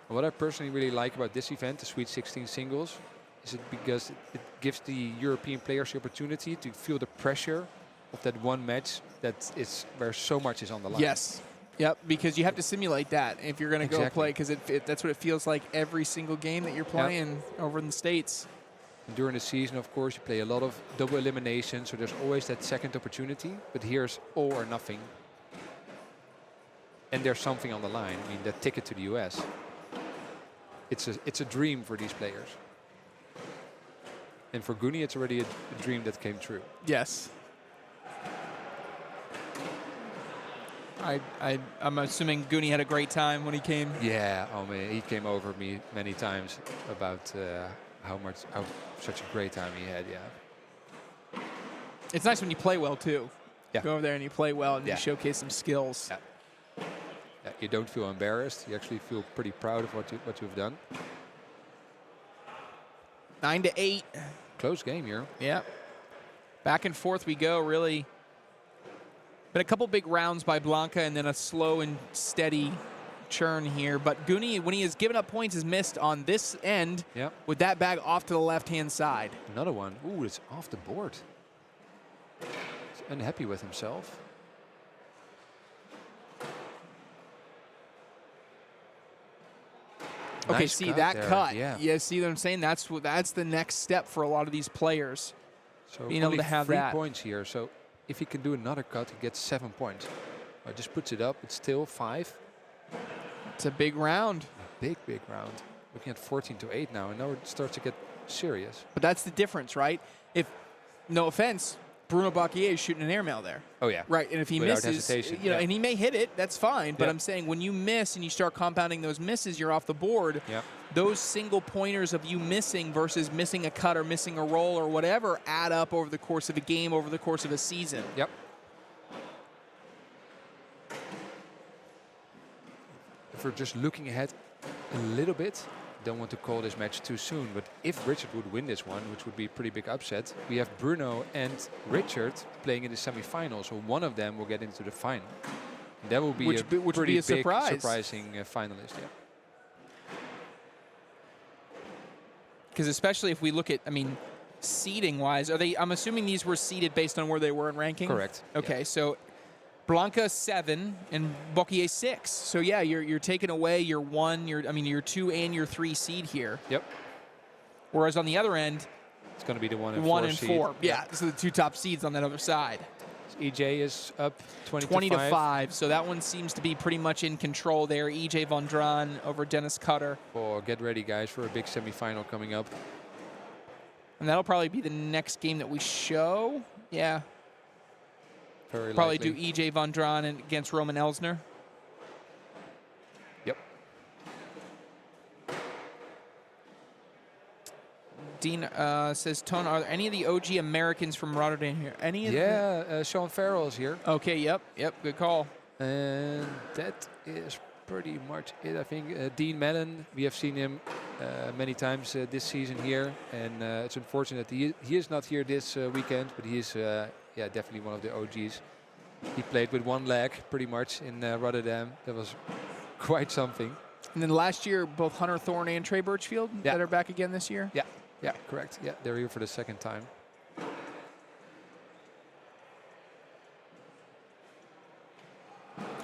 What I personally really like about this event, the Sweet 16 singles, is it because it gives the European players the opportunity to feel the pressure of that one match that is where so much is on the line. Yes. Yep, because you have to simulate that if you're going to go play, because that's what it feels like every single game that you're playing over in the States. And during the season, of course, you play a lot of double elimination, so there's always that second opportunity. But here's all or nothing. And there's something on the line. I mean, that ticket to the US. It's a dream for these players. And for Gooni, it's already a dream that came true. Yes. I'm assuming Gooni had a great time when he came. Yeah, oh man, he came over me many times about how such a great time he had. Yeah. It's nice when you play well too. Yeah. Go over there and you play well and you showcase some skills. Yeah. Yeah, you don't feel embarrassed. You actually feel pretty proud of what you've done. 9-8. Close game here. Yeah. Back and forth we go, really. Been a couple big rounds by Blanke and then a slow and steady churn here. But Gooni, when he has given up points, has missed on this end with that bag off to the left-hand side. Another one. Ooh, it's off the board. He's unhappy with himself. Okay, Nice see cut that there. cut. Yeah. See what I'm saying? That's the next step for a lot of these players. So being able to have 3 that. points here. So if he can do another cut, he gets 7 points. Just puts it up. It's still 5. It's a big round. Big round. Looking at 14-8 now, and now it starts to get serious. But that's the difference, right? If, no offense, Bruno Bocquier is shooting an airmail there. Oh yeah. Right, and if he Without misses, hesitation, you know, and he may hit it, that's fine. But Yeah. I'm saying when you miss and you start compounding those misses, you're off the board. Yeah. Those single pointers of you missing versus missing a cut or missing a roll or whatever add up over the course of a game, over the course of a season. Yep. If we're just looking ahead a little bit, don't want to call this match too soon, but if Richard would win this one, which would be a pretty big upset, we have Bruno and Richard playing in the semifinal, so one of them will get into the final. And that will be Which pretty would be a big, surprise. surprising finalist. Yeah. Because especially if we look at, I mean, seeding-wise, I'm assuming these were seeded based on where they were in ranking? Correct. Okay, Yeah. so Blanke 7 and Bocquier 6. So yeah, you're taking away your 1, your 2 and your 3 seed here. Yep. Whereas on the other end, It's going to be the 1 and 1 4 and seed. 4. Yeah, so the 2 top seeds on that other side. EJ is up 20 to 5. So that one seems to be pretty much in control there. EJ Vandren over Dennis Cutter. Oh, get ready, guys, for a big semifinal coming up. And that'll probably be the next game that we show. Yeah. Very Probably likely. do EJ Vandren against Roman Ellner. Yep. Dean says, Tone, are there any of the OG Americans from Rotterdam here? Any of Yeah, Sean Farrell is here. Okay, yep, good call. And that is pretty much it, I think. Dean Mellon, we have seen him many times this season here. And it's unfortunate that he is not here this weekend, but he is definitely one of the OGs. He played with one leg pretty much in Rotterdam. That was quite something. And then last year, both Hunter Thorne and Trey Birchfield that are back again this year? Yeah, correct. Yeah, they're here for the second time.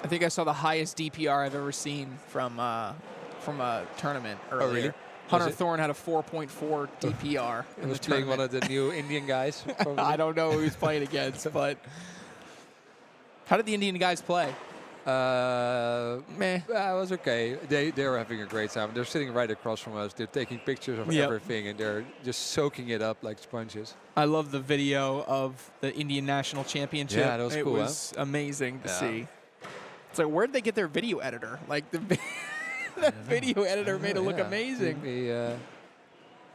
I think I saw the highest DPR I've ever seen from a tournament earlier. Oh, really? Hunter Thorne had a 4.4 DPR. He was playing one of the new Indian guys. Probably. I don't know who he was playing against, but how did the Indian guys play? Meh. It was okay. They were having a great time. They're sitting right across from us. They're taking pictures of everything, and they're just soaking it up like sponges. I love the video of the Indian National Championship. Yeah, that was cool. It was amazing to see. It's like, where did they get their video editor? Like, the video editor made it look amazing. We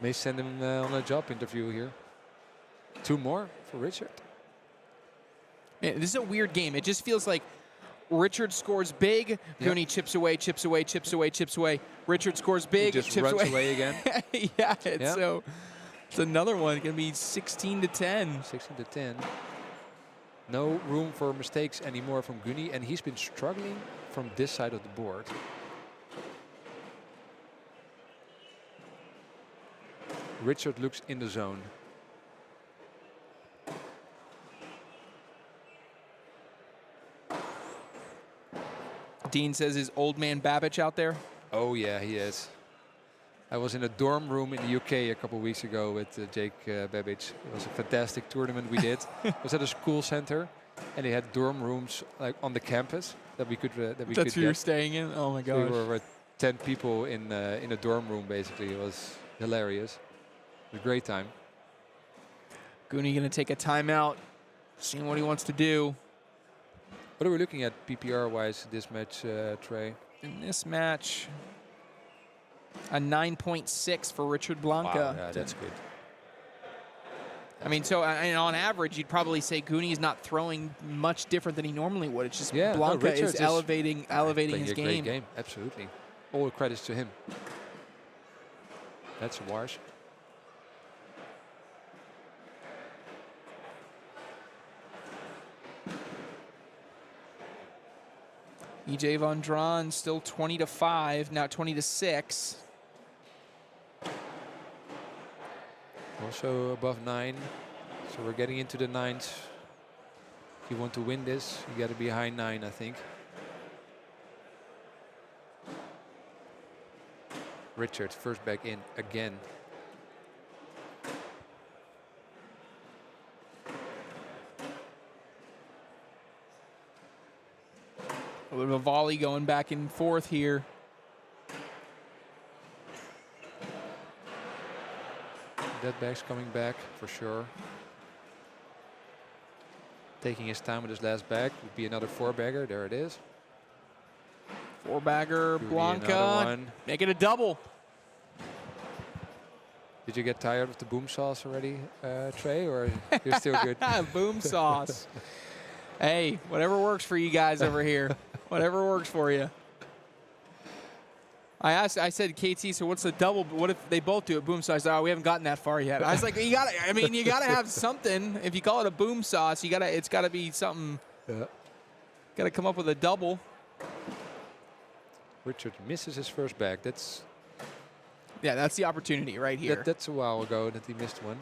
may send him on a job interview here. 2 more for Richard. Man, this is a weird game. It just feels like Richard scores big, Gooni chips away, chips away, chips away, chips away. Richard scores big, just chips runs away again. So it's another one. It's going to be 16-10. 16-10. No room for mistakes anymore from Gooni, and he's been struggling from this side of the board. Richard looks in the zone. Dean says, is old man Babbage out there? Oh yeah, he is. I was in a dorm room in the UK a couple of weeks ago with Jake Babbage. It was a fantastic tournament we did. It was at a school center, and they had dorm rooms like on the campus that we could That's where you're staying in? Oh my gosh. So we were with 10 people in a dorm room basically. It was hilarious. It was a great time. Gooni going to take a timeout, seeing what he wants to do. What are we looking at PPR-wise this match, Trey? In this match, a 9.6 for Richard Blanke. Wow, yeah, that's good. I mean, so on average, you'd probably say Gooni is not throwing much different than he normally would. It's just Blanke is elevating his game. Great game, absolutely. All credits to him. That's a wash. EJ Vandren still 20-5, now 20-6. Also above 9, so we're getting into the 9s. If you want to win this, you got to be high 9, I think. Richard first back in again. A little bit of a volley going back and forth here. That bag's coming back for sure. Taking his time with his last bag. Would be another 4-bagger. There it is. 4-bagger, Blanke. Make it a double. Did you get tired of the boom sauce already, Trey, or you're still good? Boom sauce. Hey, whatever works for you guys over here. Whatever works for you. I said, KT, so what's the double? What if they both do it? Boom sauce. Oh, we haven't gotten that far yet. I was like, you gotta have something. If you call it a boom sauce, it's gotta be something. Yeah. Gotta come up with a double. Richard misses his first bag. That's the opportunity right here. That's a while ago that he missed one.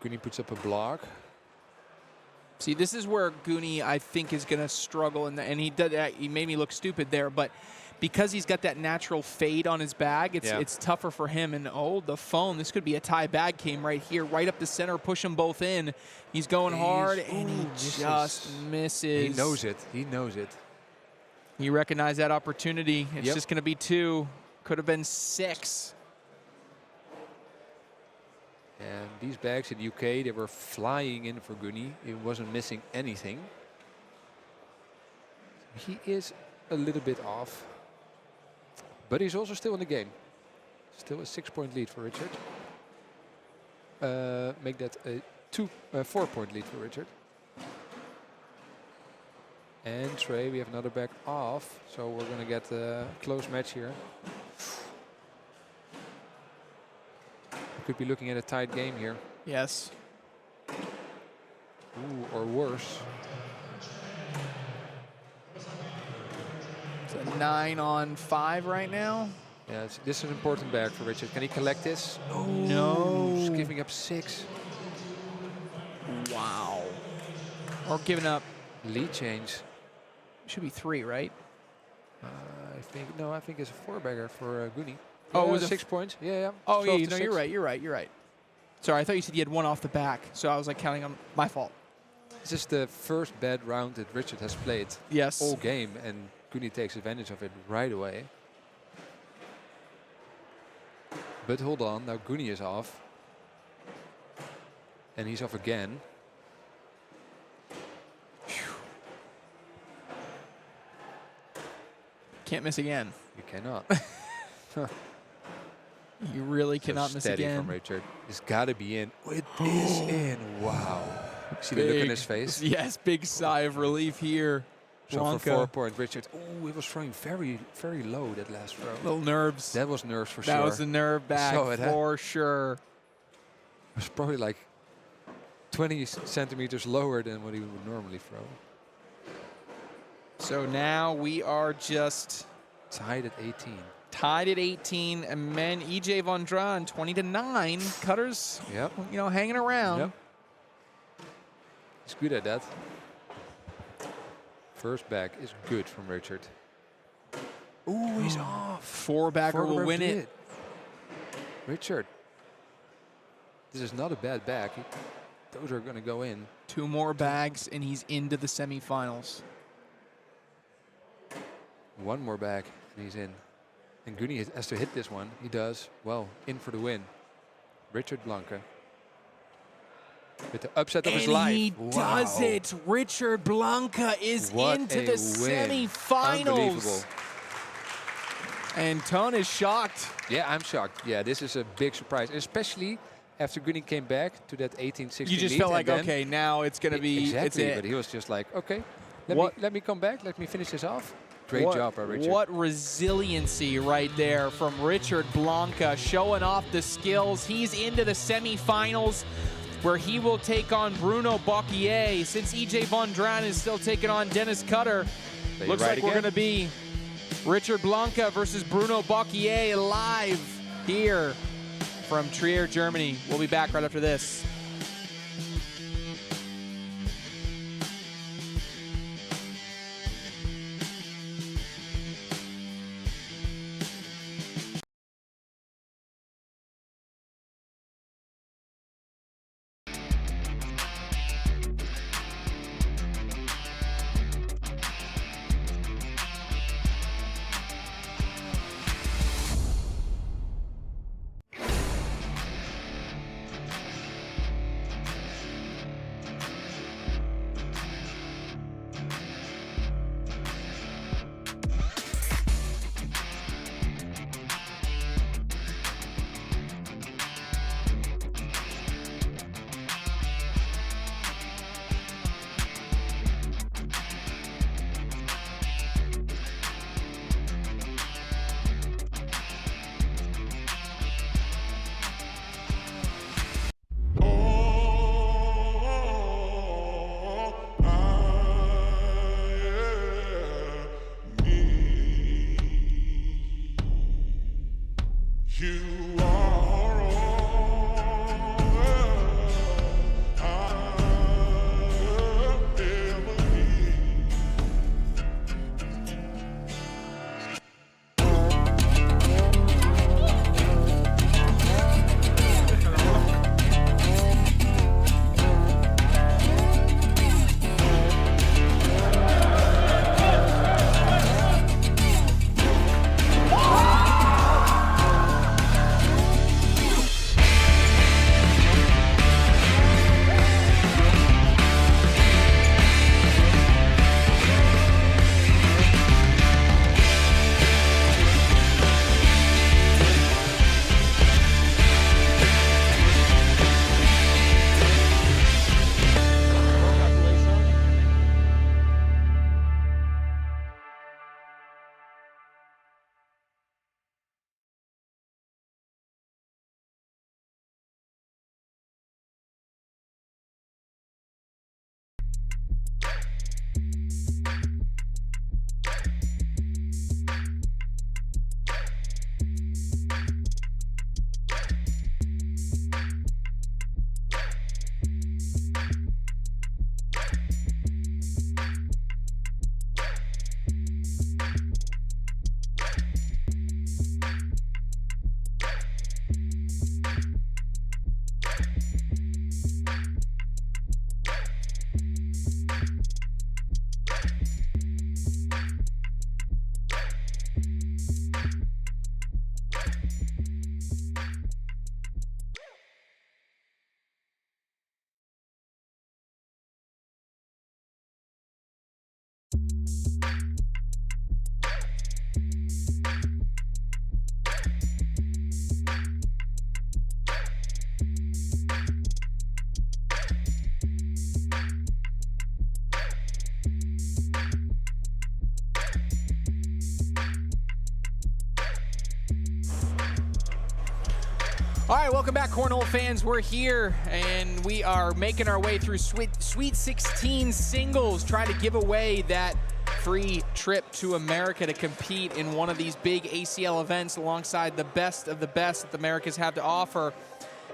Gooni puts up a block. See, this is where Gooni, I think, is going to struggle, and he did that. He made me look stupid there, but because he's got that natural fade on his bag, it's tougher for him. And the phone. This could be a tie bag game right here, right up the center. Push them both in. He's going hard, and he just misses. He knows it. He knows it. You recognize that opportunity. It's just going to be 2. Could have been 6. And these bags in the UK, they were flying in for Gooni. He wasn't missing anything. He is a little bit off. But he's also still in the game. Still a 6-point lead for Richard. Make that a 4-point lead for Richard. And Trey, we have another bag off. So we're going to get a close match here. Could be looking at a tight game here. Yes. Ooh, or worse. It's a 9-on-5 right now. Yeah, this is an important bag for Richard. Can he collect this? Oh, no. He's giving up 6. Wow. Or giving up. Lead change. Should be 3, right? I think it's a 4-bagger for Gooni. Oh, Yeah, it was a 6 points. Yeah. Oh, 12 yeah, to no, 6. you're right. Sorry, I thought you said you had 1 off the back, so I was like counting on my fault. This is the first bad round that Richard has played Yes. all game, and Gooni takes advantage of it right away. But hold on, now Gooni is off. And he's off again. Can't miss again. You cannot. You really So cannot miss steady again. from Richard. It's got to be in. Oh, it is in. Wow. See the look on his face? Yes, big sigh of relief here. So Blanke. for 4 points, Richard. Oh, he was throwing very, very low that last throw. Little nerves. That was nerves for sure. That was a nerve back So it for sure. It was probably like 20 centimeters lower than what he would normally throw. So now we are just Tied at 18. tied at 18, and men EJ Vandren 20-9. Cutters, Yep. hanging around. Yep. He's good at that. First back is good from Richard. Ooh, he's off. 4-bagger will win it. Richard. This is not a bad back. Those are going to go in. 2 more bags, and he's into the semifinals. 1 more back, and he's in. And Gooni has to hit this one. He does. Well, in for the win. Richard Blanke. With the upset of his And life. he does it. Richard Blanke is What into a the win. semifinals. Unbelievable. And Tone is shocked. Yeah, I'm shocked. Yeah, this is a big surprise, especially after Gooni came back to that 18-16 You just lead, felt like, and then okay, now it's going to be exactly. it's it. But he was just like, okay, let me come back. Let me finish this off. Great job by Richard. What resiliency right there from Richard Blanke, showing off the skills. He's into the semifinals, where he will take on Bruno Bocquier. Since EJ Vandren is still taking on Dennis Cutter, looks like we're going to be Richard Blanke versus Bruno Bocquier live here from Trier, Germany. We'll be back right after this. All right, welcome back, Cornhole fans. We're here, and we are making our way through Sweet 16 singles, trying to give away that free trip to America to compete in one of these big ACL events alongside the best of the best that the Americas have to offer.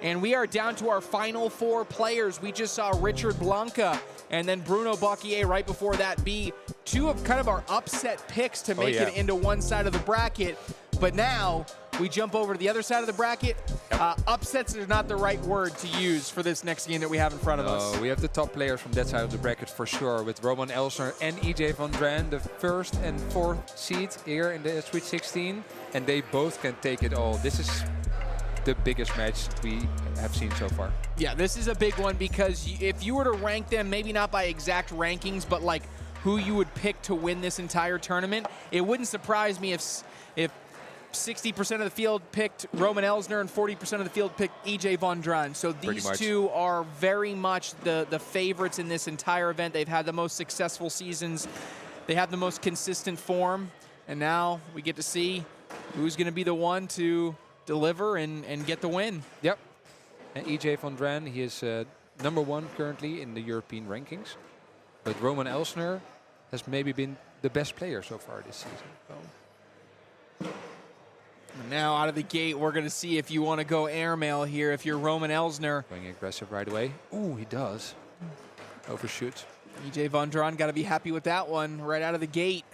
And we are down to our final 4 players. We just saw Richard Blanke and then Bruno Bocquier right before that be 2 of kind of our upset picks to make it into one side of the bracket. But now we jump over to the other side of the bracket. Upsets is not the right word to use for this next game that we have in front of us. We have the top players from that side of the bracket for sure, with Roman Ellner and EJ Vandren, the 1st and 4th seed here in the Sweet 16, and they both can take it all. This is the biggest match we have seen so far. Yeah, this is a big one because if you were to rank them, maybe not by exact rankings, but like who you would pick to win this entire tournament, it wouldn't surprise me if 60% of the field picked Roman Ellner and 40% of the field picked EJ Vandren. So these 2 are very much the favorites in this entire event. They've had the most successful seasons. They have the most consistent form. And now we get to see who's going to be the one to deliver and get the win. Yep. And EJ Vandren, he is #1 currently in the European rankings. But Roman Ellner has maybe been the best player so far this season. So. Now out of the gate, we're going to see if you want to go airmail here. If you're Roman Ellner. Going aggressive right away. Ooh, he does. Overshoot. EJ Vandren got to be happy with that one right out of the gate.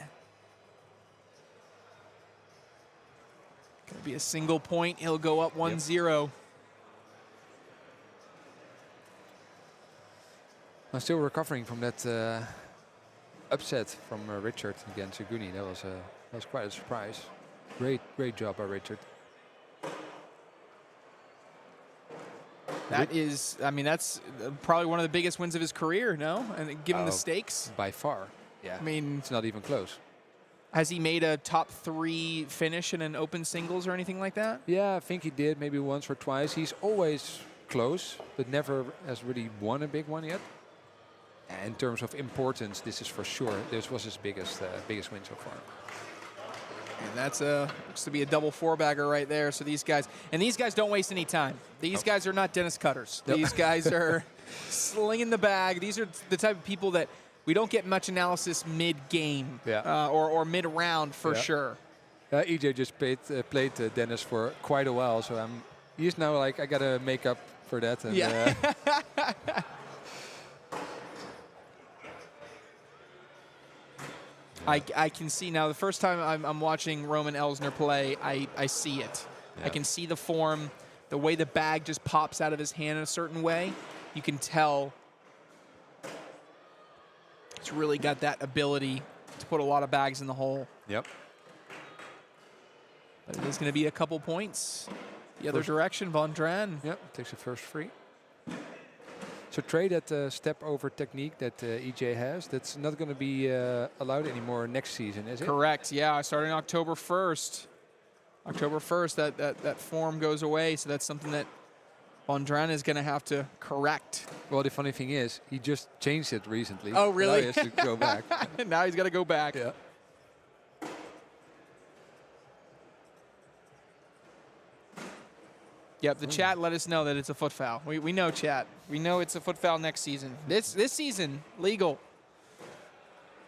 Going to be a single point. He'll go up 1-0. I'm still recovering from that upset from Richard against Gooni. That was quite a surprise. Great job by Richard. That is, I mean, that's probably one of the biggest wins of his career, no? And given the stakes? By far, yeah. I mean, it's not even close. Has he made a top 3 finish in an open singles or anything like that? Yeah, I think he did, maybe once or twice. He's always close, but never has really won a big one yet. And in terms of importance, this is for sure. This was his biggest win so far. And that's looks to be a double 4-bagger right there. So these guys don't waste any time. These guys are not Dennis Cutters. Nope. These guys are slinging the bag. These are the type of people that we don't get much analysis mid-game or mid-round for sure. EJ just played Dennis for quite a while, so he's now like, I gotta make up for that. And, yeah. I can see now, the first time I'm watching Roman Ellner play, I see it. Yeah. I can see the form, the way the bag just pops out of his hand in a certain way. You can tell he's really got that ability to put a lot of bags in the hole. Yep. But it is going to be a couple points the other direction. Vandren. Yep, takes the first free. So Trey, that step over technique that EJ has, that's not going to be allowed anymore next season, is it? Correct. Yeah, starting October 1st. October 1st, that form goes away. So that's something that Vandren is going to have to correct. Well, the funny thing is, he just changed it recently. Oh, really? Now he has to go back. Now he's got to go back. Yeah. Yep, the chat let us know that it's a foot foul. We know, chat. We know it's a foot foul next season. This season, legal.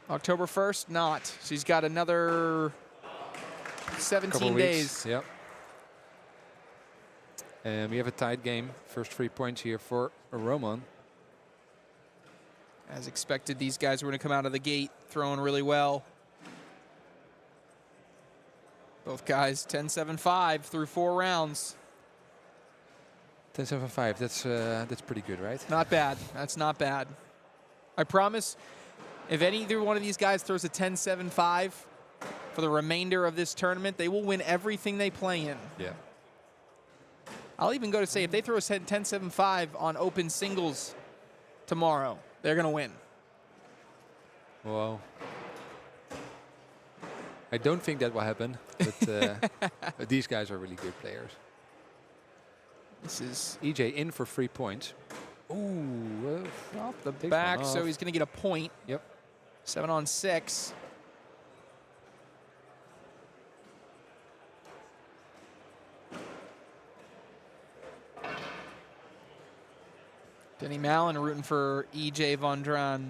October 1st, not. So he's got another 17 days. Yep. And we have a tight game. First 3 points here for Roman. As expected, these guys were going to come out of the gate throwing really well. Both guys 10-7-5 through 4 rounds. 10-7-5, that's pretty good, right? Not bad. That's not bad. I promise, if either one of these guys throws a 10-7-5 for the remainder of this tournament, they will win everything they play in. Yeah. I'll even go to say if they throw a 10-7-5 on open singles tomorrow, they're going to win. Well, I don't think that will happen, but these guys are really good players. This is EJ in for 3 points. Ooh, off the back, so he's going to get a point. Yep. 7-on-6. Denny Mallon rooting for EJ Vandren.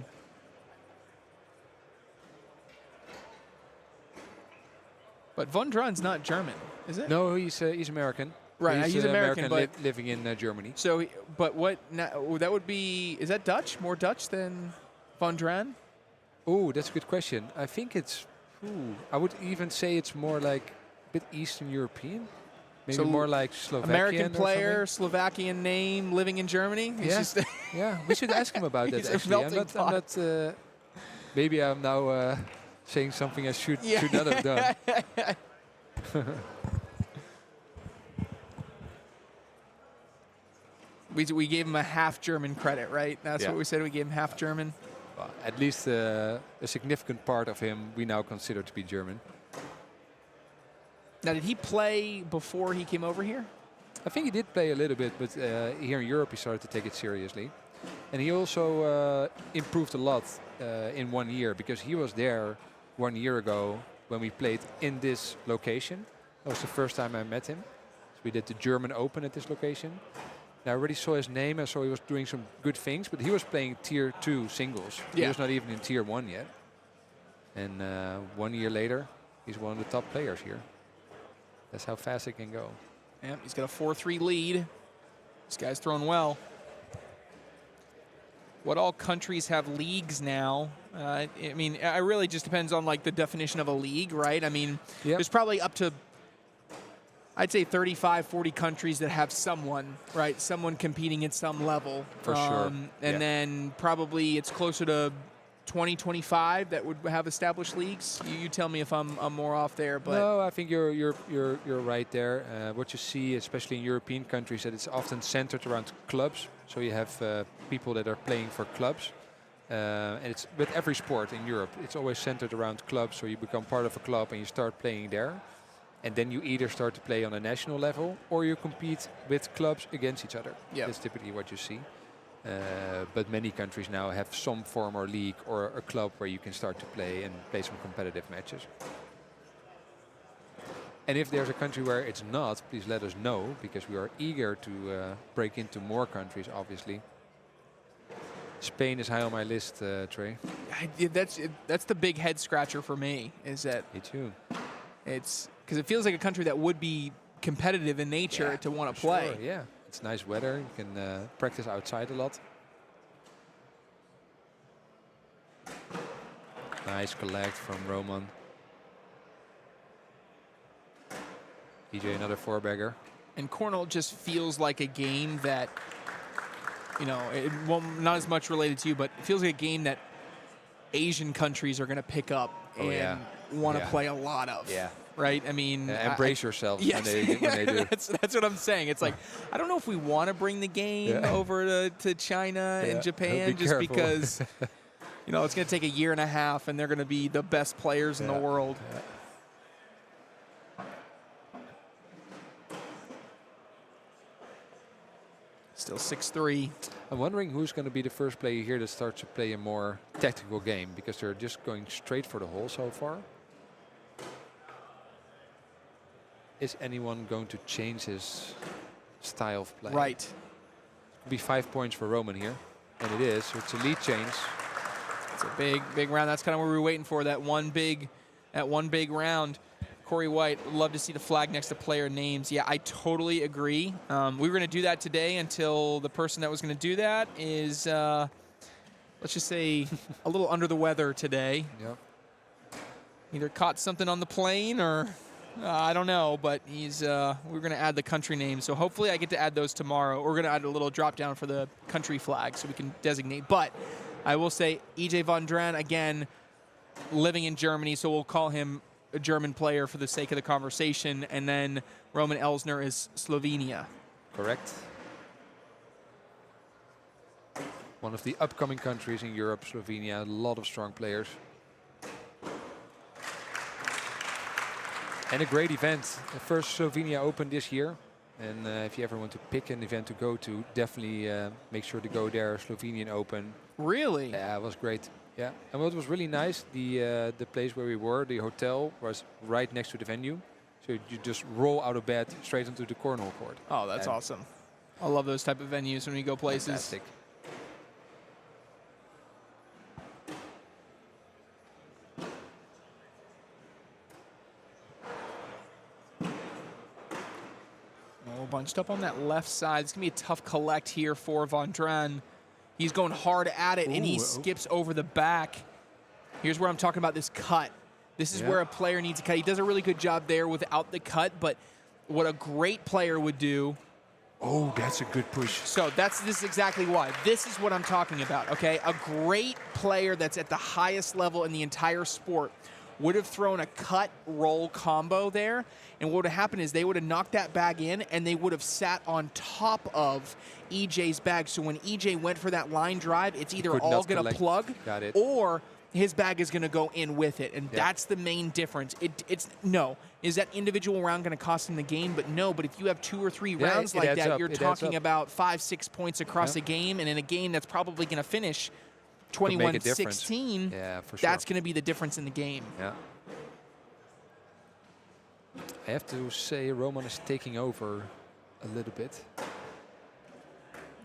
But Vandren's not German, is it? No, he's American. Right, he's American, but living in Germany. So, but what? That would be. Is that Dutch? More Dutch than Vandren? Oh, that's a good question. I think it's. I would even say it's more like a bit Eastern European. Maybe So more like Slovakian. American or player, Slovakian name, living in Germany. He's Yeah. just Yeah, we should ask him about that. He's a Actually, melting I'm not. Maybe I'm now saying something I should not have done. we gave him a half German credit, right? That's Yeah. what we said. We gave him half German. Well, at least a significant part of him we now consider to be German. Now, did he play before he came over here? I think he did play a little bit, but here in Europe he started to take it seriously. And he also improved a lot in 1 year, because he was there 1 year ago when we played in this location. That was the first time I met him. So we did the German Open at this location. And I already saw his name. I saw he was doing some good things, but he was playing Tier 2 singles. He Yeah. was not even in Tier 1 yet. And 1 year later, he's one of the top players here. That's how fast it can go. Yeah, he's got a 4-3 lead. This guy's throwing well. What all countries have leagues now? I mean, it really just depends on like the definition of a league, right? I mean, Yep. there's probably up to, I'd say 35, 40 countries that have someone, right? Someone competing at some level. For sure. And Yeah. then probably it's closer to 20, 25 that would have established leagues. You tell me if I'm more off there, but No, I think you're right there. What you see, especially in European countries, that it's often centered around clubs. So you have people that are playing for clubs, and it's with every sport in Europe. It's always centered around clubs. So you become part of a club and you start playing there, and then you either start to play on a national level or you compete with clubs against each other. Yep. That's typically what you see. But many countries now have some form or league or a club where you can start to play and play some competitive matches. And if there's a country where it's not, please let us know, because we are eager to break into more countries, obviously. Spain is high on my list, Trey. that's the big head scratcher for me, is that Me too. it's because it feels like a country that would be competitive in nature Yeah, to want to for play. sure, yeah, it's nice weather. You can practice outside a lot. Nice collect from Roman. EJ another four-bagger. And Cornhole just feels like a game that, you know, not as much related to you, but it feels like a game that Asian countries are going to pick up and want to play a lot of. Yeah. Right? I mean, Embrace yourselves yes. when they do. that's what I'm saying. It's like, I don't know if we want to bring the game over to China and Japan Be just careful. because, you know, it's going to take a year and a half and they're going to be the best players in the world. Yeah. Still 6-3. I'm wondering who's going to be the first player here that starts to play a more tactical game, because they're just going straight for the hole so far. Is anyone going to change his style of play? Right. Could be 5 points for Roman here, and it is. So it's a lead change. It's a big round. That's kind of what we were waiting for, that one big round. Corey White, would love to see the flag next to player names. Yeah, I totally agree. We were going to do that today until the person that was going to do that is, let's just say, a little under the weather today. Yep. Either caught something on the plane or I don't know, but we're going to add the country names. So hopefully I get to add those tomorrow. We're going to add a little drop down for the country flag so we can designate. But I will say EJ Vandren, again, living in Germany, so we'll call him a German player for the sake of the conversation, and then Roman Ellner is Slovenia. Correct. One of the upcoming countries in Europe, Slovenia, a lot of strong players. And a great event. The first Slovenia Open this year. And if you ever want to pick an event to go to, definitely make sure to go there. Slovenian Open. Really? Yeah, it was great. Yeah, and what was really nice, the place where we were, the hotel, was right next to the venue. So you just roll out of bed straight into the cornhole court. Oh, that's And awesome. I love those type of venues when we go places. Fantastic. bunched up on that left side. It's going to be a tough collect here for Vandren. He's going hard at it, and he skips over the back. Here's where I'm talking about this cut. This is where a player needs to cut. He does a really good job there without the cut, but what a great player would do. Oh, that's a good push. So this is exactly why. This is what I'm talking about, okay? A great player that's at the highest level in the entire sport would have thrown a cut roll combo there, and what would have happened is they would have knocked that bag in, and they would have sat on top of EJ's bag. So when EJ went for that line drive, it's either all going to plug or his bag is going to go in with it, and that's the main difference. Is that individual round going to cost him the game? But no, but if you have 2 or 3 rounds like that, you're talking about 5-6 points across a game, and in a game that's probably going to finish 21-16, for sure. That's going to be the difference in the game. Yeah. I have to say Roman is taking over a little bit.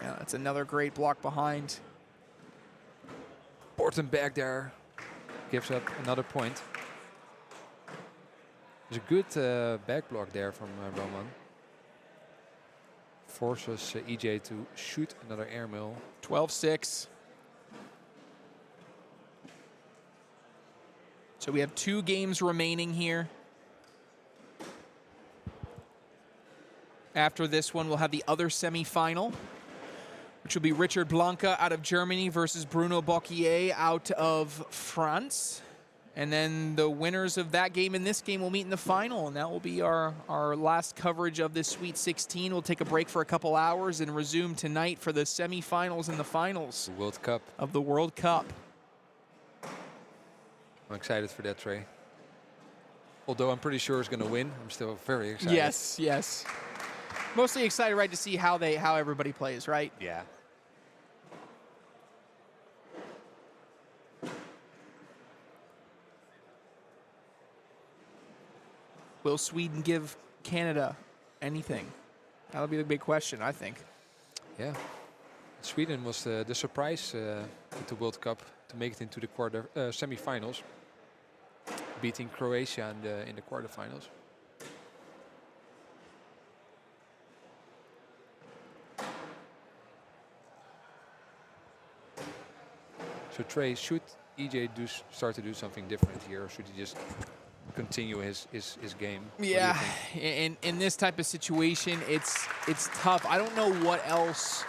Yeah, that's another great block behind. Important back there. Gives up another point. There's a good back block there from Roman. Forces EJ to shoot another airmail. 12-6. So we have 2 games remaining here. After this one, we'll have the other semifinal, which will be Richard Blanke out of Germany versus Bruno Bocquier out of France. And then the winners of that game and this game will meet in the final, and that will be our last coverage of this Sweet 16. We'll take a break for a couple hours and resume tonight for the semifinals and the finals World Cup. of the World Cup. I'm excited for that, Trey. Although I'm pretty sure he's going to win, I'm still very excited. Yes, yes. Mostly excited, right, to see how everybody plays, right? Yeah. Will Sweden give Canada anything? That'll be the big question, I think. Yeah. Sweden was the surprise at the World Cup to make it into the semifinals, beating Croatia in the quarterfinals. So Trey, should EJ start to do something different here, or should he just continue his game? Yeah, in this type of situation, it's tough. I don't know what else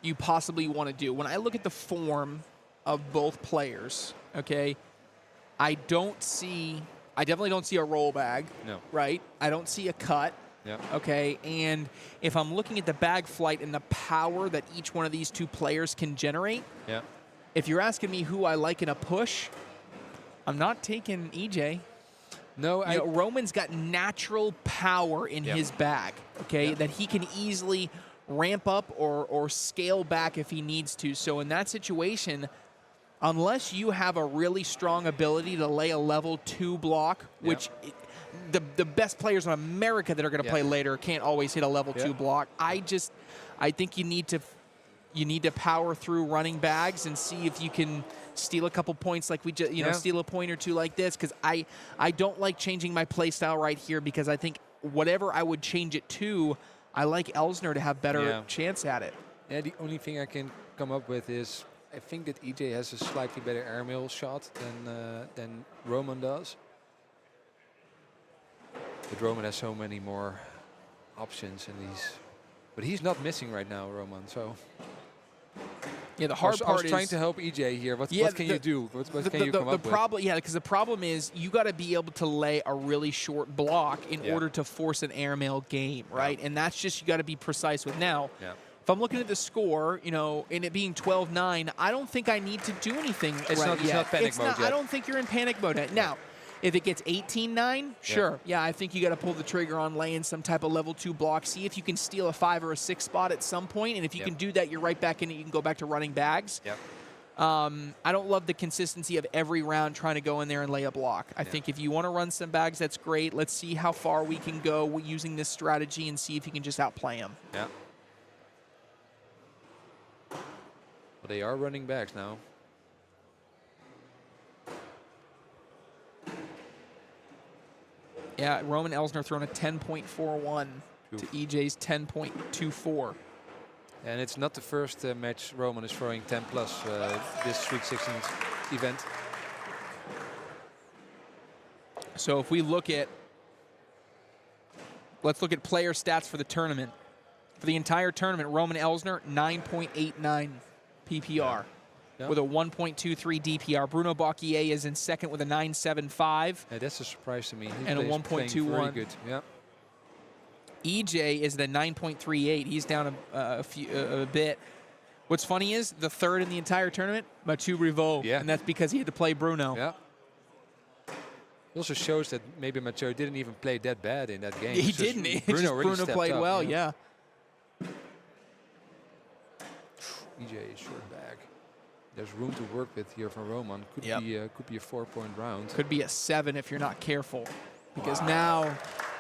you possibly want to do. When I look at the form of both players, okay, I definitely don't see a roll bag. No. Right? I don't see a cut. Yeah. Okay, and if I'm looking at the bag flight and the power that each one of these 2 players can generate, yeah. If you're asking me who I like in a push, I'm not taking EJ. No, Roman's got natural power in his bag, okay, that he can easily ramp up or scale back if he needs to. So in that situation, unless you have a really strong ability to lay a level 2 block, which the best players in America that are going to play later can't always hit a level 2 block. I think you need to power through running bags and see if you can steal a couple points like we just, steal a point or 2 like this, because I don't like changing my play style right here, because I think whatever I would change it to, I like Ellner to have better chance at it. Yeah, the only thing I can come up with is I think that EJ has a slightly better airmail shot than Roman does. But Roman has so many more options, but he's not missing right now, Roman. So yeah, the hard part is I was trying to help EJ here. What can you do? What can you come up with? Yeah, because the problem is you got to be able to lay a really short block in order to force an airmail game, right? And that's just, you got to be precise with. Now, if I'm looking at the score, and it being 12-9, I don't think I need to do anything it's right not, yet. It's not panic mode yet. I don't think you're in panic mode yet. Now, if it gets 18-9, sure. Yeah, I think you got to pull the trigger on laying some type of level 2 block. See if you can steal a 5 or a 6 spot at some point, and if you can do that, you're right back in it. You can go back to running bags. I don't love the consistency of every round trying to go in there and lay a block. I think if you want to run some bags, that's great. Let's see how far we can go using this strategy and see if you can just outplay them. Yeah. Well, they are running bags now. Yeah, Roman Ellner throwing a 10.41. to EJ's 10.24. And it's not the first match Roman is throwing 10 plus this Sweet 16 event. So if we look at, let's look at player stats for the tournament. For the entire tournament, Roman Ellner, 9.89 PPR with a 1.23 DPR. Bruno Bocquier is in second with a 9.75. Yeah, that's a surprise to me. And a 1.21. Very good. Yeah. EJ is the 9.38. He's down a bit. What's funny is the third in the entire tournament, Mathieu Rivault, and that's because he had to play Bruno. Yeah. It also shows that maybe Mathieu didn't even play that bad in that game. He didn't. Bruno played up, well, yeah. EJ is short back. There's room to work with here for Roman. Could be a 4-point round. Could be a 7 if you're not careful, because now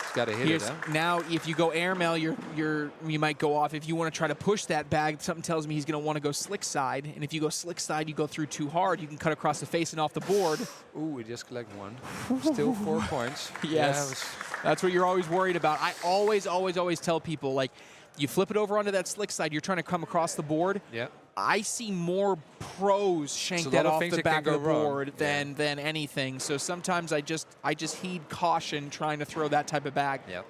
he's got to hit it. Huh? Now, if you go airmail, you might go off. If you want to try to push that bag, something tells me he's going to want to go slick side. And if you go slick side, you go through too hard. You can cut across the face and off the board. Ooh, we just collect one. Still 4 points. Yes, that's what you're always worried about. I always tell people, like, you flip it over onto that slick side, you're trying to come across the board. Yeah. I see more pros shank that off the back of the board than anything. So sometimes I just heed caution trying to throw that type of bag. Yeah.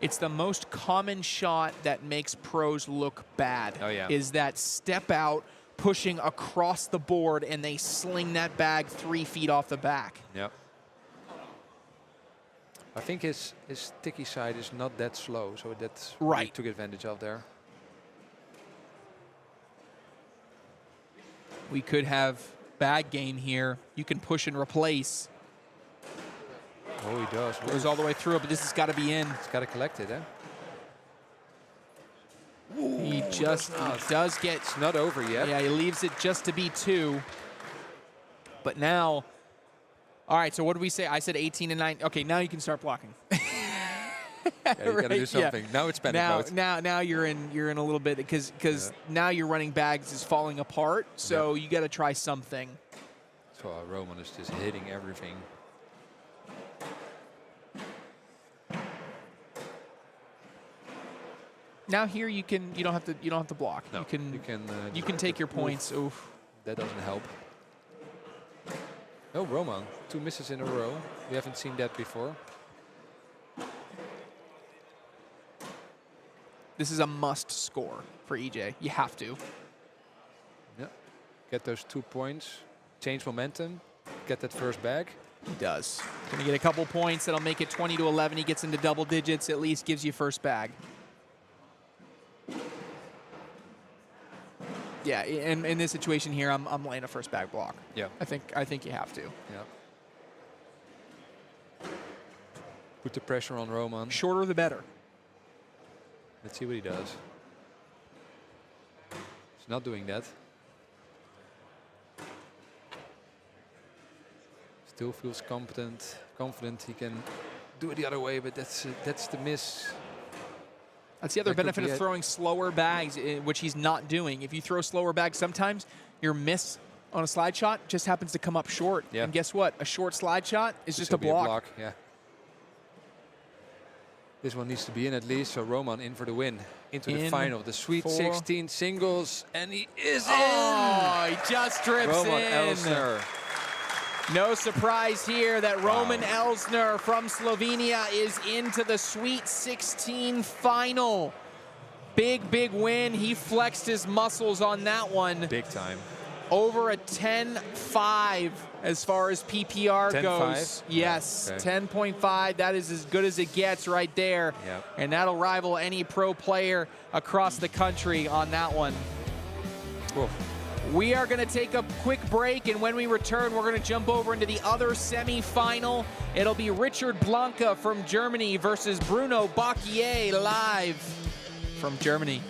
It's the most common shot that makes pros look bad. Oh, yeah. Is that step out, pushing across the board, and they sling that bag 3 feet off the back. Yep. I think his sticky side is not that slow, so that's what he took advantage of there. We could have bag game here. You can push and replace. Oh, he does. Goes all the way through, but this has got to be in. It's got to collect it, eh? He just does get... It's not over yet. Yeah, he leaves it just to be 2. But now... All right, so what did we say? I said 18 and 9. Okay, now you can start blocking. Yeah, you got to do something. Now it's panic mode. Now you're in a little bit because now your running bags is falling apart. So you got to try something. So Roman is just hitting everything. Now here you don't have to block. No, you can take your points. Oof. That doesn't help. Oh, Roman, 2 misses in a row. We haven't seen that before. This is a must score for EJ. You have to. Yeah. Get those 2 points, change momentum, get that first bag. He does. Going to get a couple points. That'll make it 20 to 11. He gets into double digits. At least gives you first bag. Yeah, and in this situation here, I'm laying a first bag block. Yeah. I think you have to. Yeah. Put the pressure on Roman. Shorter the better. Let's see what he does. He's not doing that. Still feels confident he can do it the other way, but that's the miss. That's the other benefit of throwing slower bags, which he's not doing. If you throw slower bags, sometimes your miss on a slide shot just happens to come up short. Yeah. And guess what? A short slide shot is just a block. Yeah. This one needs to be in at least, so Roman in for the win. Into the final, the Sweet 16 singles, and he is in! Oh, he just drips Roman in. Ellner. No surprise here that Roman Ellner from Slovenia is into the Sweet 16 final. Big win. He flexed his muscles on that one. Big time. Over a 10.5 as far as PPR 10.5? goes. Yes, okay. 10.5. That is as good as it gets right there. Yep. And that'll rival any pro player across the country on that one. Cool. We are going to take a quick break, and when we return, we're going to jump over into the other semi-final. It'll be Richard Blanke from Germany versus Bruno Bocquier live from Germany.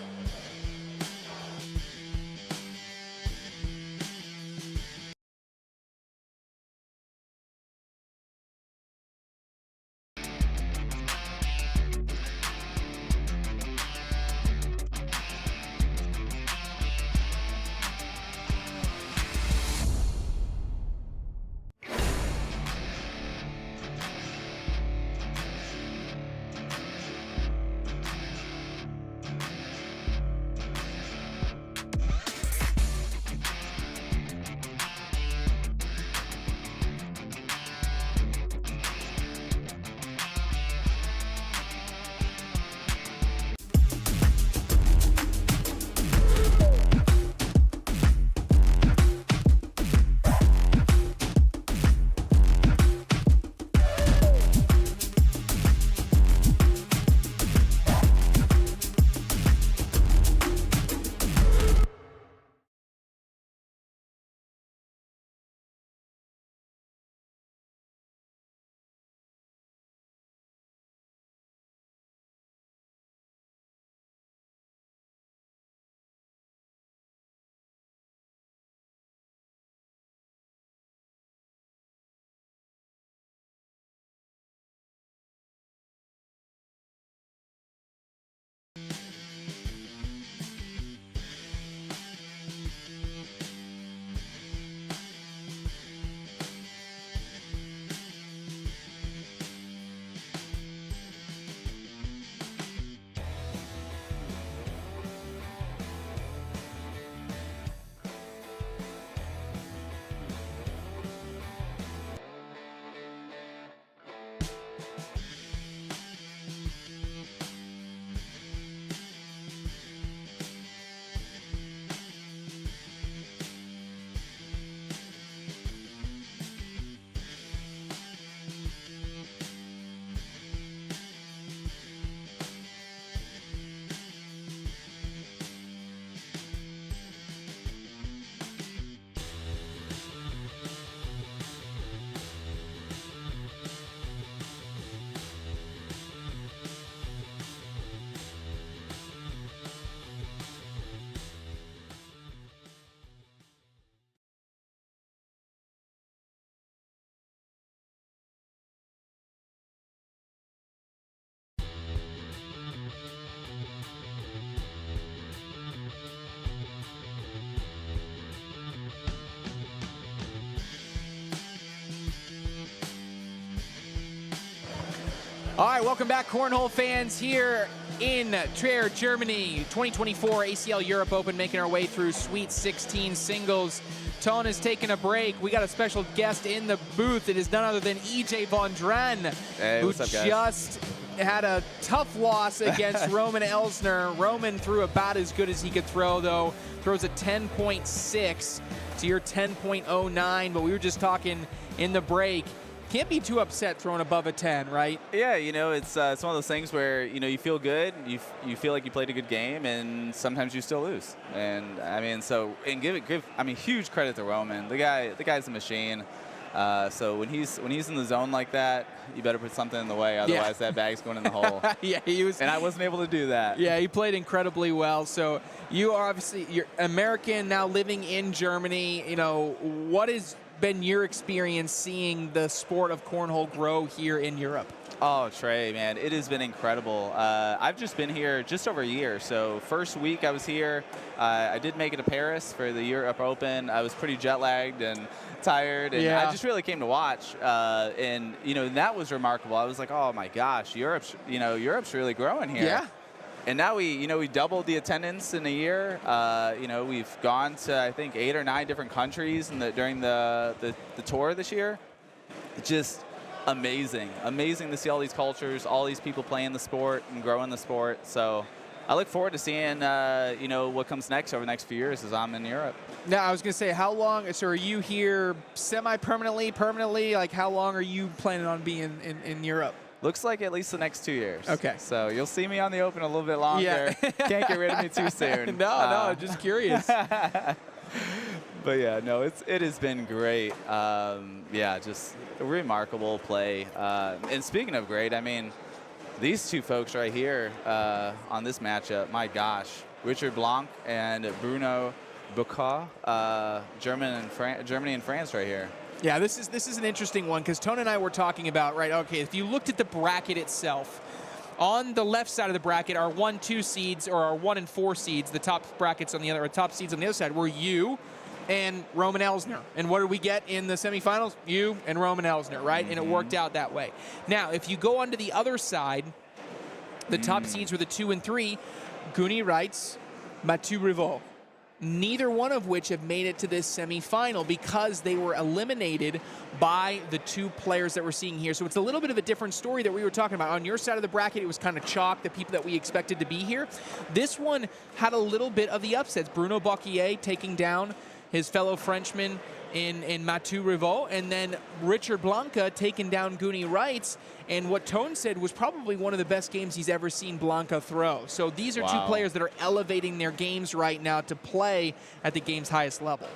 All right, welcome back, Cornhole fans, here in Trier, Germany. 2024 ACL Europe Open, making our way through Sweet 16 singles. Tone is taking a break. We got a special guest in the booth. It is none other than EJ Vandren, Hey, who what's up, guys? just had a tough loss against Roman Ellner. Roman threw about as good as he could throw, though. Throws a 10.6 to your 10.09, but we were just talking in the break. Can't be too upset throwing above a 10, right? Yeah, you know, it's one of those things where, you know, you feel good, you feel like you played a good game, and sometimes you still lose. And I mean, so and give huge credit to Roman. The guy's a machine. So when he's in the zone like that, you better put something in the way, otherwise that bag's going in the hole. Yeah, he was. And I wasn't able to do that. Yeah, he played incredibly well. So you are obviously, you're American now living in Germany. You know, what has been your experience seeing the sport of cornhole grow here in Europe? Oh, Trey, man, it has been incredible. I've just been here just over a year. So first week I was here, I did make it to Paris for the Europe Open. I was pretty jet lagged and tired, and I just really came to watch. And you know, that was remarkable. I was like, oh my gosh, Europe's really growing here. Yeah. And now we doubled the attendance in a year. You know, we've gone to I think 8 or 9 different countries during the tour this year. Just amazing to see all these cultures, all these people playing the sport and growing the sport. So I look forward to seeing you know, what comes next over the next few years as I'm in Europe. Now, I was going to say, how long, so are you here semi-permanently, permanently? Like, how long are you planning on being in Europe? Looks like at least the next 2 years. Okay. So you'll see me on the Open a little bit longer. Yeah. Can't get rid of me too soon. No, just curious. But yeah, no, it has been great. Yeah, just a remarkable play. And speaking of great, I mean, these two folks right here on this matchup, my gosh, Richard Blanke and Bruno Bocquier, Germany and France right here. Yeah, this is an interesting one because Tone and I were talking about, right, okay, if you looked at the bracket itself, on the left side of the bracket are 1-2 seeds, or our 1 and 4 seeds. The top brackets on the other, or top seeds on the other side were you and Roman Ellner. And what did we get in the semifinals? You and Roman Ellner, right? And it worked out that way. Now, if you go onto the other side, the top seeds were the 2 and 3, Gooni, Rits, Mathieu, Rivault. Neither one of which have made it to this semifinal because they were eliminated by the 2 players that we're seeing here. So it's a little bit of a different story that we were talking about. On your side of the bracket, it was kind of chalk, the people that we expected to be here. This one had a little bit of the upsets. Bruno Bocquier taking down his fellow Frenchman in Mathieu Rivault, and then Richard Blanke taking down Gooni Rits, and what Tone said was probably one of the best games he's ever seen Blanke throw. So these are 2 players that are elevating their games right now to play at the game's highest level.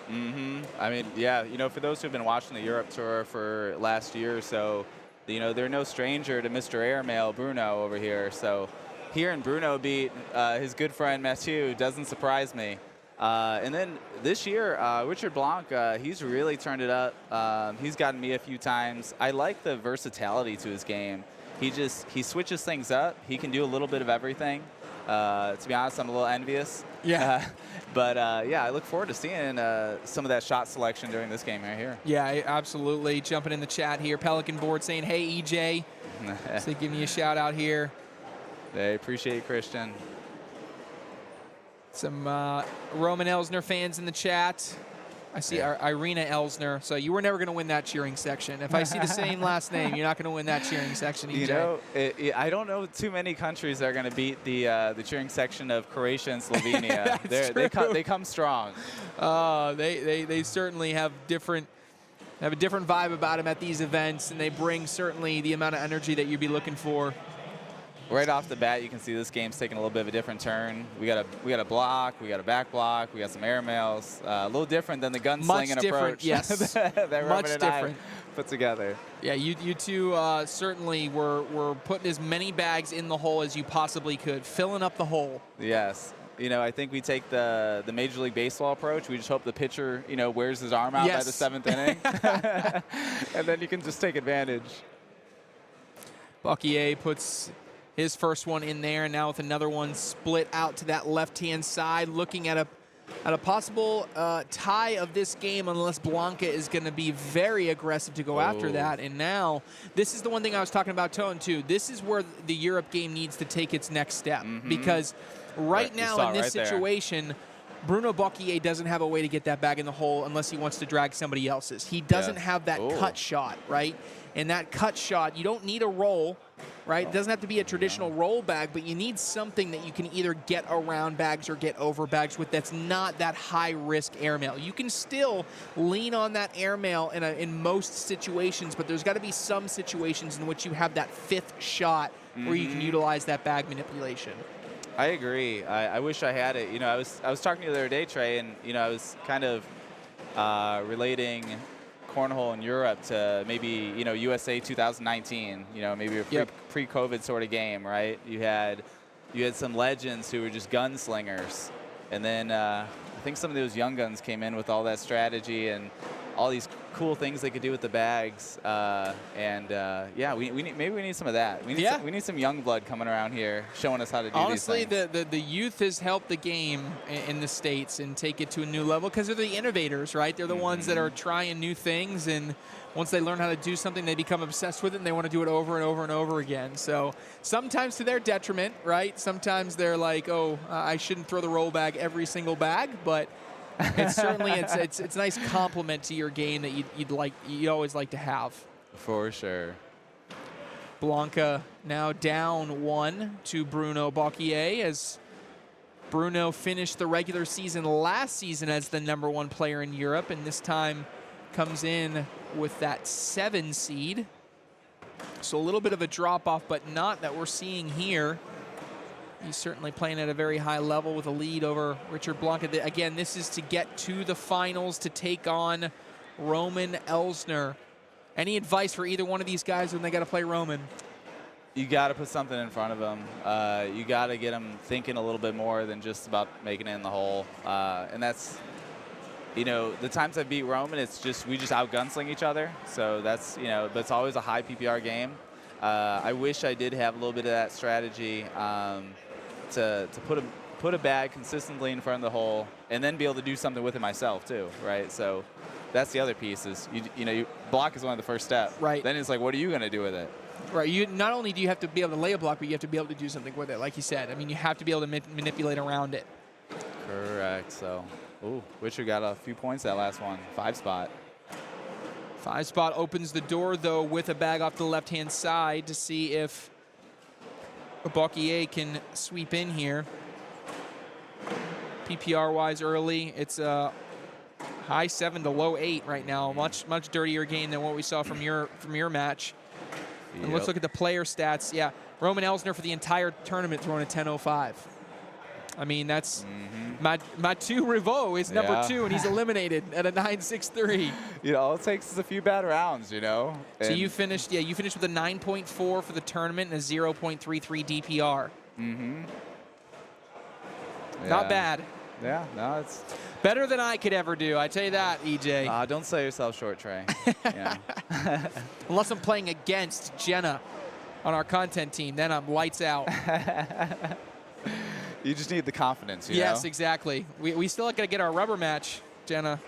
I mean, yeah, you know, for those who've been watching the Europe Tour for last year or so, you know, they're no stranger to Mr. Airmail Bruno over here. So hearing Bruno beat his good friend Mathieu doesn't surprise me. And then this year, Richard Blanke, he's really turned it up. He's gotten me a few times. I like the versatility to his game. He switches things up. He can do a little bit of everything. To be honest, I'm a little envious. Yeah. But yeah, I look forward to seeing some of that shot selection during this game right here. Yeah, absolutely. Jumping in the chat here, Pelican Board saying, hey, EJ. So giving you a shout out here. They appreciate it, Christian. Some Roman Ellner fans in the chat. I see Irina Ellner. So you were never going to win that cheering section. If I see the same last name, you're not going to win that cheering section, EJ. You know, I don't know too many countries that are going to beat the cheering section of Croatia and Slovenia. They come strong. They certainly have a different vibe about them at these events, and they bring certainly the amount of energy that you'd be looking for. Right off the bat, you can see this game's taking a little bit of a different turn. We got a block, we got a back block, we got some airmails. A little different than the gunslinging approach. Yes. that Much Roman and different. I put together. Yeah, you two certainly were putting as many bags in the hole as you possibly could, filling up the hole. Yes. You know, I think we take the Major League Baseball approach. We just hope the pitcher, you know, wears his arm out by the 7th inning. And then you can just take advantage. Bocquier puts his first one in there, and now with another one split out to that left-hand side, looking at at a possible tie of this game unless Blanke is going to be very aggressive to go after that. And now, this is the one thing I was talking about, Tone, too. This is where the Europe game needs to take its next step. Because right now in this situation, Bruno Bocquier doesn't have a way to get that bag in the hole unless he wants to drag somebody else's. He doesn't have that cut shot, right? And that cut shot, you don't need a roll, right? It doesn't have to be a traditional roll bag, but you need something that you can either get around bags or get over bags with that's not that high-risk airmail. You can still lean on that airmail in most situations, but there's got to be some situations in which you have that fifth shot where you can utilize that bag manipulation. I agree. I wish I had it. You know, I was talking to you the other day, Trey, and you know, I was kind of relating cornhole in Europe to maybe, you know, USA 2019. You know, maybe a pre-COVID sort of game, right? You had some legends who were just gunslingers, and then I think some of those young guns came in with all that strategy and all these cool things they could do with the bags, yeah, maybe we need some of that. We need some young blood coming around here showing us how to do Honestly, these things. the youth has helped the game in the States and take it to a new level because they're the innovators, right? They're the ones that are trying new things, and once they learn how to do something, they become obsessed with it, and they want to do it over and over and over again. So sometimes to their detriment, right? Sometimes they're like, oh, I shouldn't throw the roll bag every single bag, but it's certainly it's a nice compliment to your game that you'd always like to have. For sure. Blanke now down 1 to Bruno Bocquier as Bruno finished the regular season last season as the #1 player in Europe, and this time comes in with that 7 seed. So a little bit of a drop off, but not that we're seeing here. He's certainly playing at a very high level with a lead over Richard Blanke. Again, this is to get to the finals to take on Roman Ellner. Any advice for either one of these guys when they got to play Roman? You got to put something in front of them. You got to get them thinking a little bit more than just about making it in the hole. And that's, you know, the times I beat Roman, it's just we just out gunsling each other. So that's, you know, that's always a high PPR game. I wish I did have a little bit of that strategy. To put a bag consistently in front of the hole and then be able to do something with it myself too, right? So that's the other piece is, you know, block is one of the first steps. Right. Then it's like, what are you going to do with it? Right. You not only do you have to be able to lay a block, but you have to be able to do something with it, like you said. I mean, you have to be able to manipulate around it. Correct. So, Richard got a few points that last one. 5 spot. 5 spot opens the door, though, with a bag off the left-hand side to see if Bocquier can sweep in here. PPR-wise early, it's a high 7 to low 8 right now. Much dirtier game than what we saw from your match. And let's look at the player stats. Yeah, Roman Ellner for the entire tournament throwing a 10.05. I mean, that's Mathieu Rivault is number 2, and he's eliminated at a 9.63. You know, all it takes is a few bad rounds, you know. So you finished with a 9.4 for the tournament and a 0.33 DPR. Not bad. Yeah, no, it's better than I could ever do. I tell you that, EJ. Don't sell yourself short, Trey. Yeah. Unless I'm playing against Jenna on our content team, then I'm lights out. You just need the confidence, you know? Yes, exactly. We still got to get our rubber match, Jenna.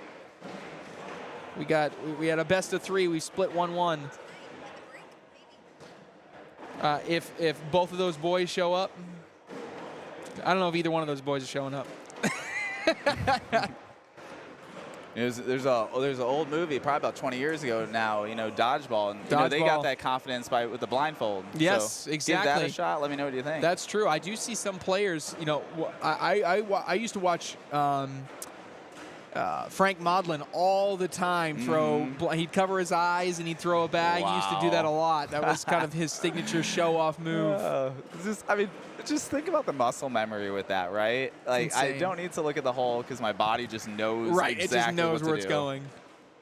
We had a best of 3. We split 1-1. If both of those boys show up, I don't know if either one of those boys are showing up. There's an old movie, probably about 20 years ago now, you know, Dodgeball. And you know, they got that confidence with the blindfold. Yes, so exactly. Give that a shot. Let me know what you think. That's true. I do see some players, you know, I used to watch Frank Modlin all the time throw. He'd cover his eyes and he'd throw a bag. Wow. He used to do that a lot. That was kind of his signature show-off move. Just think about the muscle memory with that, right? Like, I don't need to look at the hole because my body just knows right, exactly it just knows what where to it's do. going.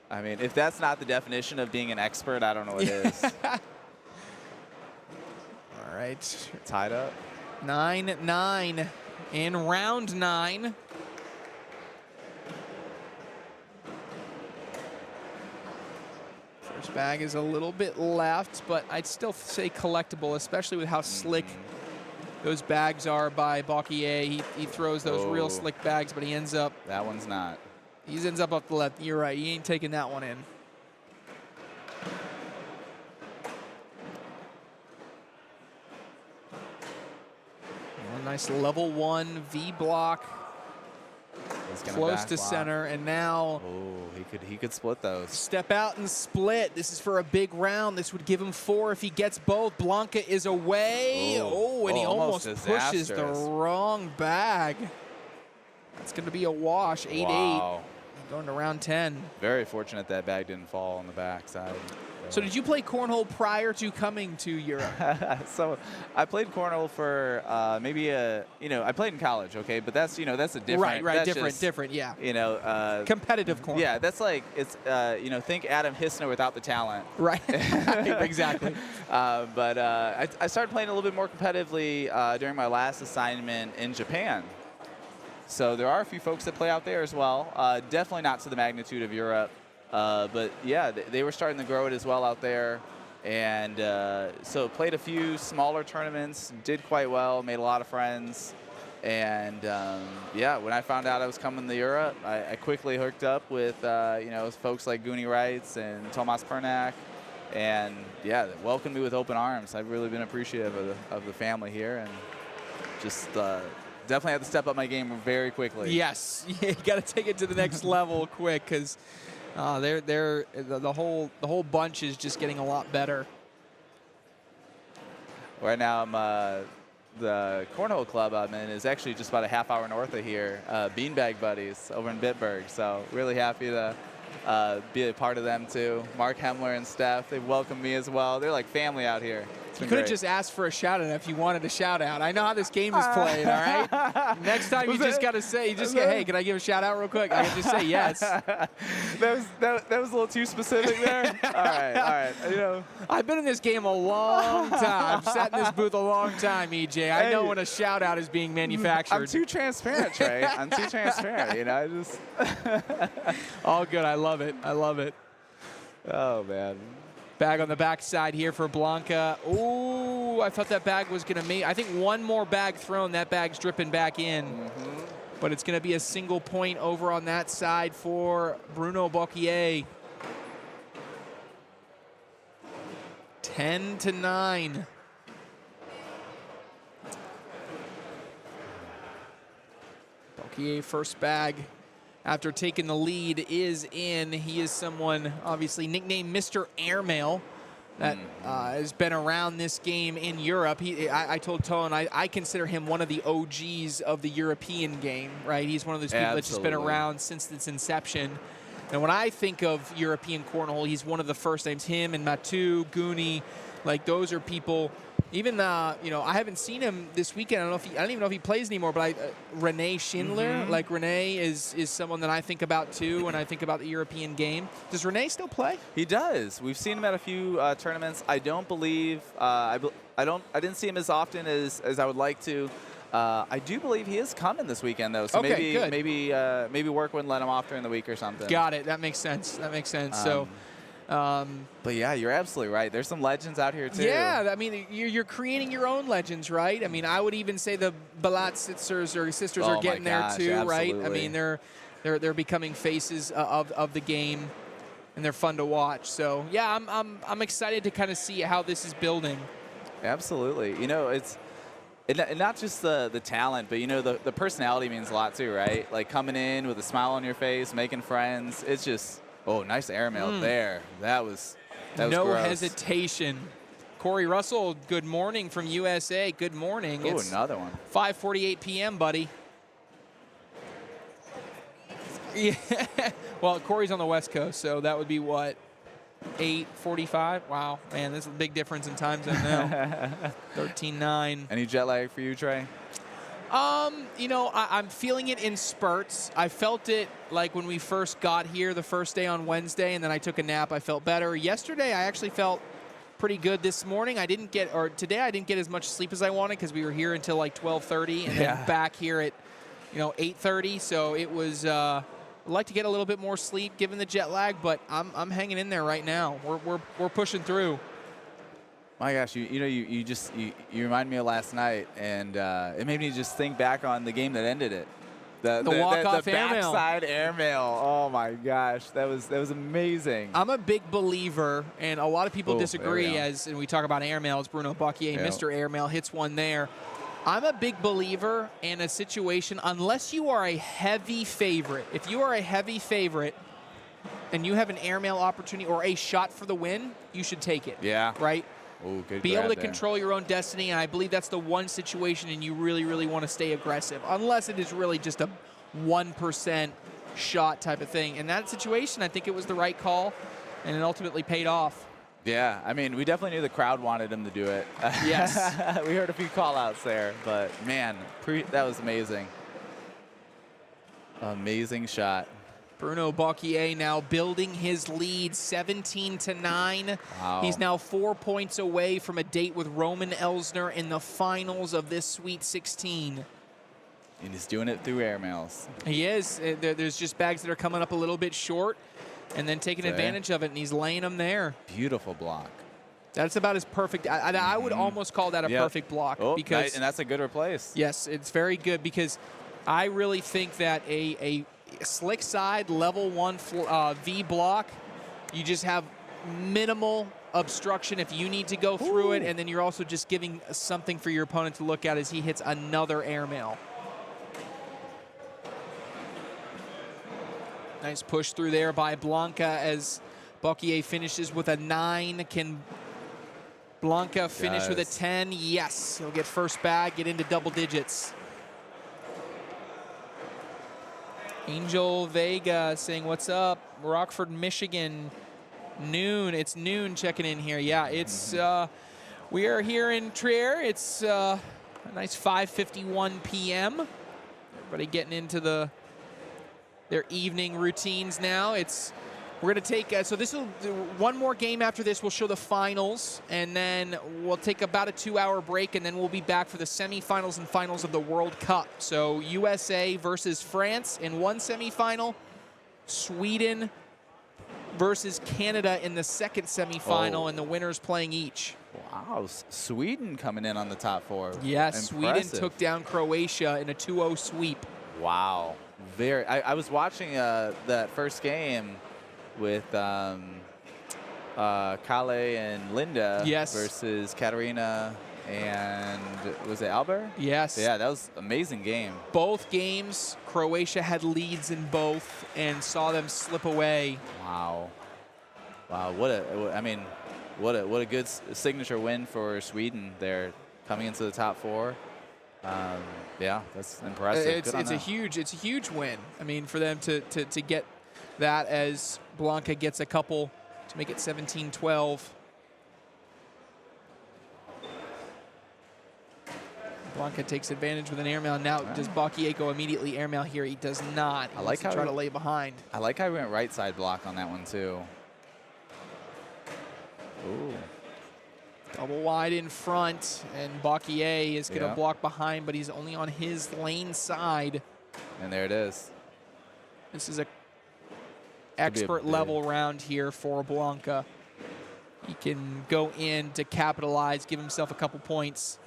I mean, if that's not the definition of being an expert, I don't know what is. All right. Tied up. 9-9 in round 9. First bag is a little bit left, but I'd still say collectible, especially with how slick those bags are by Bocquier. He throws those real slick bags, but he ends up. That one's not. He ends up off the left. You're right. He ain't taking that one in. A nice level 1 V block. Close to center, and now he could split those. Step out and split. This is for a big round. This would give him 4 if he gets both. Blanke is away. And he almost pushes the wrong bag. That's going to be a wash. 8-8. Wow. Going to round 10. Very fortunate that bag didn't fall on the backside. So did you play cornhole prior to coming to Europe? So I played cornhole for maybe I played in college, okay, but that's that's a different. Right, that's different, yeah. Competitive cornhole. Yeah, that's like it's think Adam Hissner without the talent. Right. Exactly. But I started playing a little bit more competitively during my last assignment in Japan. So there are a few folks that play out there as well. Definitely not to the magnitude of Europe. But yeah, they were starting to grow it as well out there. And so played a few smaller tournaments, did quite well, made a lot of friends. And yeah, when I found out I was coming to Europe, I quickly hooked up with folks like Gooni Rits and Tomas Pernak. And yeah, they welcomed me with open arms. I've really been appreciative of the family here, and just definitely had to step up my game very quickly. Yes, you got to take it to the next level quick, because the whole bunch is just getting a lot better. Right now, I'm the cornhole club I'm in is actually just about a half hour north of here. Beanbag Buddies over in Bitburg. So really happy to be a part of them too. Mark Hemler and Steph, they've welcomed me as well. They're like family out here. You could have just asked for a shout out if you wanted a shout out. I know how this game is played, all right? Next time you just got to say, hey, can I give a shout out real quick? I can just say yes. that was a little too specific there. All right. I've been in this game a long time. I've sat in this booth a long time, EJ. I know when a shout out is being manufactured. I'm too transparent, Trey. I'm too transparent. I just. All good. I love it. Oh man. Bag on the backside here for Blanke. Ooh, I thought that bag was going to make. I think one more bag thrown, that bag's dripping back in. But it's going to be a single point over on that side for Bruno Bocquier. 10-9. Bocquier first bag after taking the lead is in. He is someone obviously nicknamed Mr. Airmail that has been around this game in Europe. I told Tone I consider him one of the OGs of the European game, right? He's one of those people that's just been around since its inception. And when I think of European cornhole, he's one of the first names. Him and Mathieu, Gooni, like those are people. Even I haven't seen him this weekend. I don't even know if he plays anymore. But Rene Schindler, like Rene is someone that I think about too when I think about the European game. Does Rene still play? He does. We've seen him at a few tournaments. I don't believe I didn't see him as often as I would like to. I do believe he is coming this weekend though. So okay, maybe work wouldn't let him off during the week or something. Got it. That makes sense. But yeah, you're absolutely right. There's some legends out here too. Yeah, I mean, you're creating your own legends, right? I mean, I would even say the Balat sisters are getting there too, absolutely. Right? I mean, they're becoming faces of the game, and they're fun to watch. So yeah, I'm excited to kind of see how this is building. Absolutely. It's and not just the talent, but the personality means a lot too, right? Like coming in with a smile on your face, making friends. It's just. Oh, nice airmail there. That was no gross. Hesitation. Corey Russell, good morning from USA. Good morning. Oh, another one. 5:48 p.m., buddy. Yeah. Well, Corey's on the West Coast, so that would be what? 8:45? Wow, man, there's a big difference in time zone now. 13-9. Any jet lag for you, Trey? I'm feeling it in spurts. I felt it like when we first got here the first day on Wednesday, and then I took a nap. I felt better. Yesterday, I actually felt pretty good. This morning, today I didn't get as much sleep as I wanted because we were here until like 12:30, and then back here at, 8:30. So it was. I'd like to get a little bit more sleep given the jet lag, but I'm hanging in there right now. We're pushing through. My gosh, you remind me of last night, and it made me just think back on the game that ended it. The walk-off airmail. backside airmail. Oh my gosh, that was amazing. I'm a big believer, and a lot of people Oh, disagree airmail. and we talk about airmails. Bruno Bocquier, Yeah. Mr. Airmail, hits one there. I'm a big believer in a situation, unless you are a heavy favorite. If you are a heavy favorite and you have an airmail opportunity or a shot for the win, you should take it. Yeah. Right? Oh, good Be grab able to there. control your own destiny, and I believe that's the one situation, and you really, really want to stay aggressive, unless it is really just a 1% shot type of thing. In that situation, I think it was the right call, and it ultimately paid off. Yeah, I mean, we definitely knew the crowd wanted him to do it. Yes. We heard a few call-outs there, but man, that was amazing. Amazing shot. Bruno Bocquier now building his lead 17-9. Wow. He's now 4 points away from a date with Roman Ellner in the finals of this Sweet 16. And he's doing it through airmails. He is. There's just bags that are coming up a little bit short and then taking advantage of it, and he's laying them there. Beautiful block. That's about as perfect. I would almost call that a perfect block. Oh, because and that's a good replace. yes, it's very good, because I really think that a slick side level 1 V block, you just have minimal obstruction if you need to go through it, and then you're also just giving something for your opponent to look at as he hits another airmail. Nice push through there by Blanke as Bocquier finishes with a 9. Can Blanke finish with a 10? Yes. He'll get first bag, get into double digits. Angel Vega saying, what's up? Rockford, Michigan. Noon. It's noon checking in here. Yeah, it's we are here in Trier. It's a nice 5:51 p.m. Everybody getting into their evening routines now. We're going to take, so this will, one more game after this, we'll show the finals, and then we'll take about a 2-hour break, and then we'll be back for the semifinals and finals of the World Cup. So USA versus France in one semifinal, Sweden versus Canada in the second semifinal, and the winners playing each. Wow, Sweden coming in on the top 4. Yes, Sweden Impressive. took down Croatia in a 2-0 sweep. Wow. I was watching that first game with Kale and Linda versus Katarina and was it Albert? Yes. Yeah, that was an amazing game. Both games, Croatia had leads in both and saw them slip away. Wow. Wow, what a good signature win for Sweden there, coming into the top 4. Yeah, that's impressive. It's a huge win. I mean, for them to get that as Blanke gets a couple to make it 17-12. Blanke takes advantage with an airmail. Now, does Bocquier go immediately airmail here? He does not. He wants to try to lay behind. I like how he went right side block on that one too. Ooh. Double wide in front, and Bocquier is going to block behind, but he's only on his lane side. And there it is. This is a expert level round here for Blanke. He can go in to capitalize, give himself a couple points.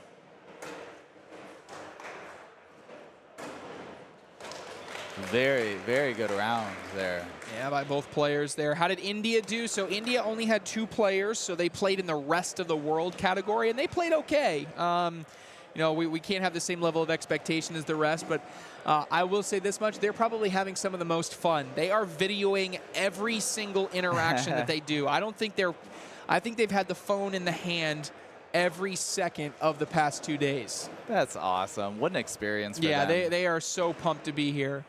Very, very good round there. Yeah, by both players there. How did India do? So India only had 2 players, so they played in the rest of the world category, and they played okay. You know, we can't have the same level of expectation as the rest, but I will say this much. They're probably having some of the most fun. They are videoing every single interaction that they do. I think they've had the phone in the hand every second of the past 2 days. That's awesome. What an experience for them. Yeah, they are so pumped to be here.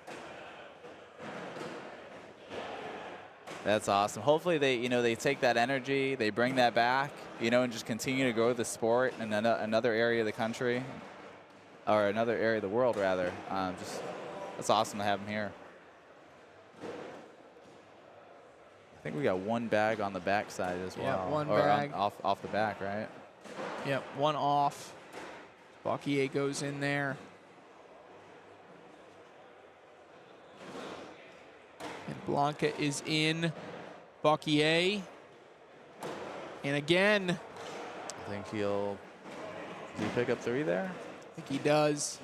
That's awesome. Hopefully they take that energy, they bring that back, and just continue to grow the sport in another area of the country, or another area of the world rather. That's awesome to have them here. I think we got 1 bag on the back side as well. Yeah, 1 or bag. Off the back, right? Yep, 1 off. Bocquier goes in there. And Blanke is in. Bocquier. And again, think he'll... Does he pick up 3 there? I think he does.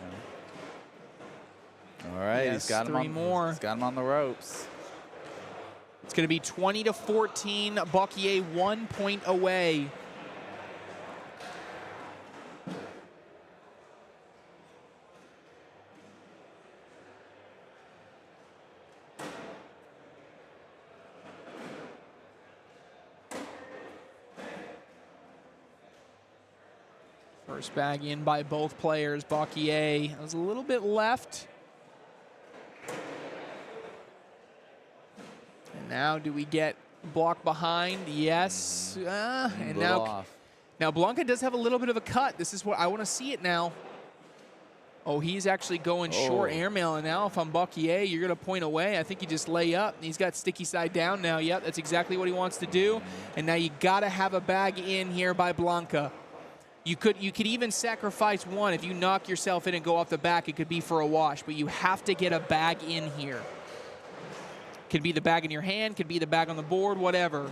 Yeah. All right, Yes, he's got him 3 on, more. He's got him on the ropes. It's going to be 20-14. Bocquier 1 point away. First bag in by both players. Bocquier was a little bit left. And now do we get block behind? Yes. And now Blanke does have a little bit of a cut. This is what I want to see it now. Oh, he's actually going short airmail. And now if I'm Bocquier, you're going to point away. I think you just lay up. He's got sticky side down now. Yep, that's exactly what he wants to do. And now you got to have a bag in here by Blanke. You could even sacrifice one. If you knock yourself in and go off the back, it could be for a wash. But you have to get a bag in here. Could be the bag in your hand, could be the bag on the board, whatever.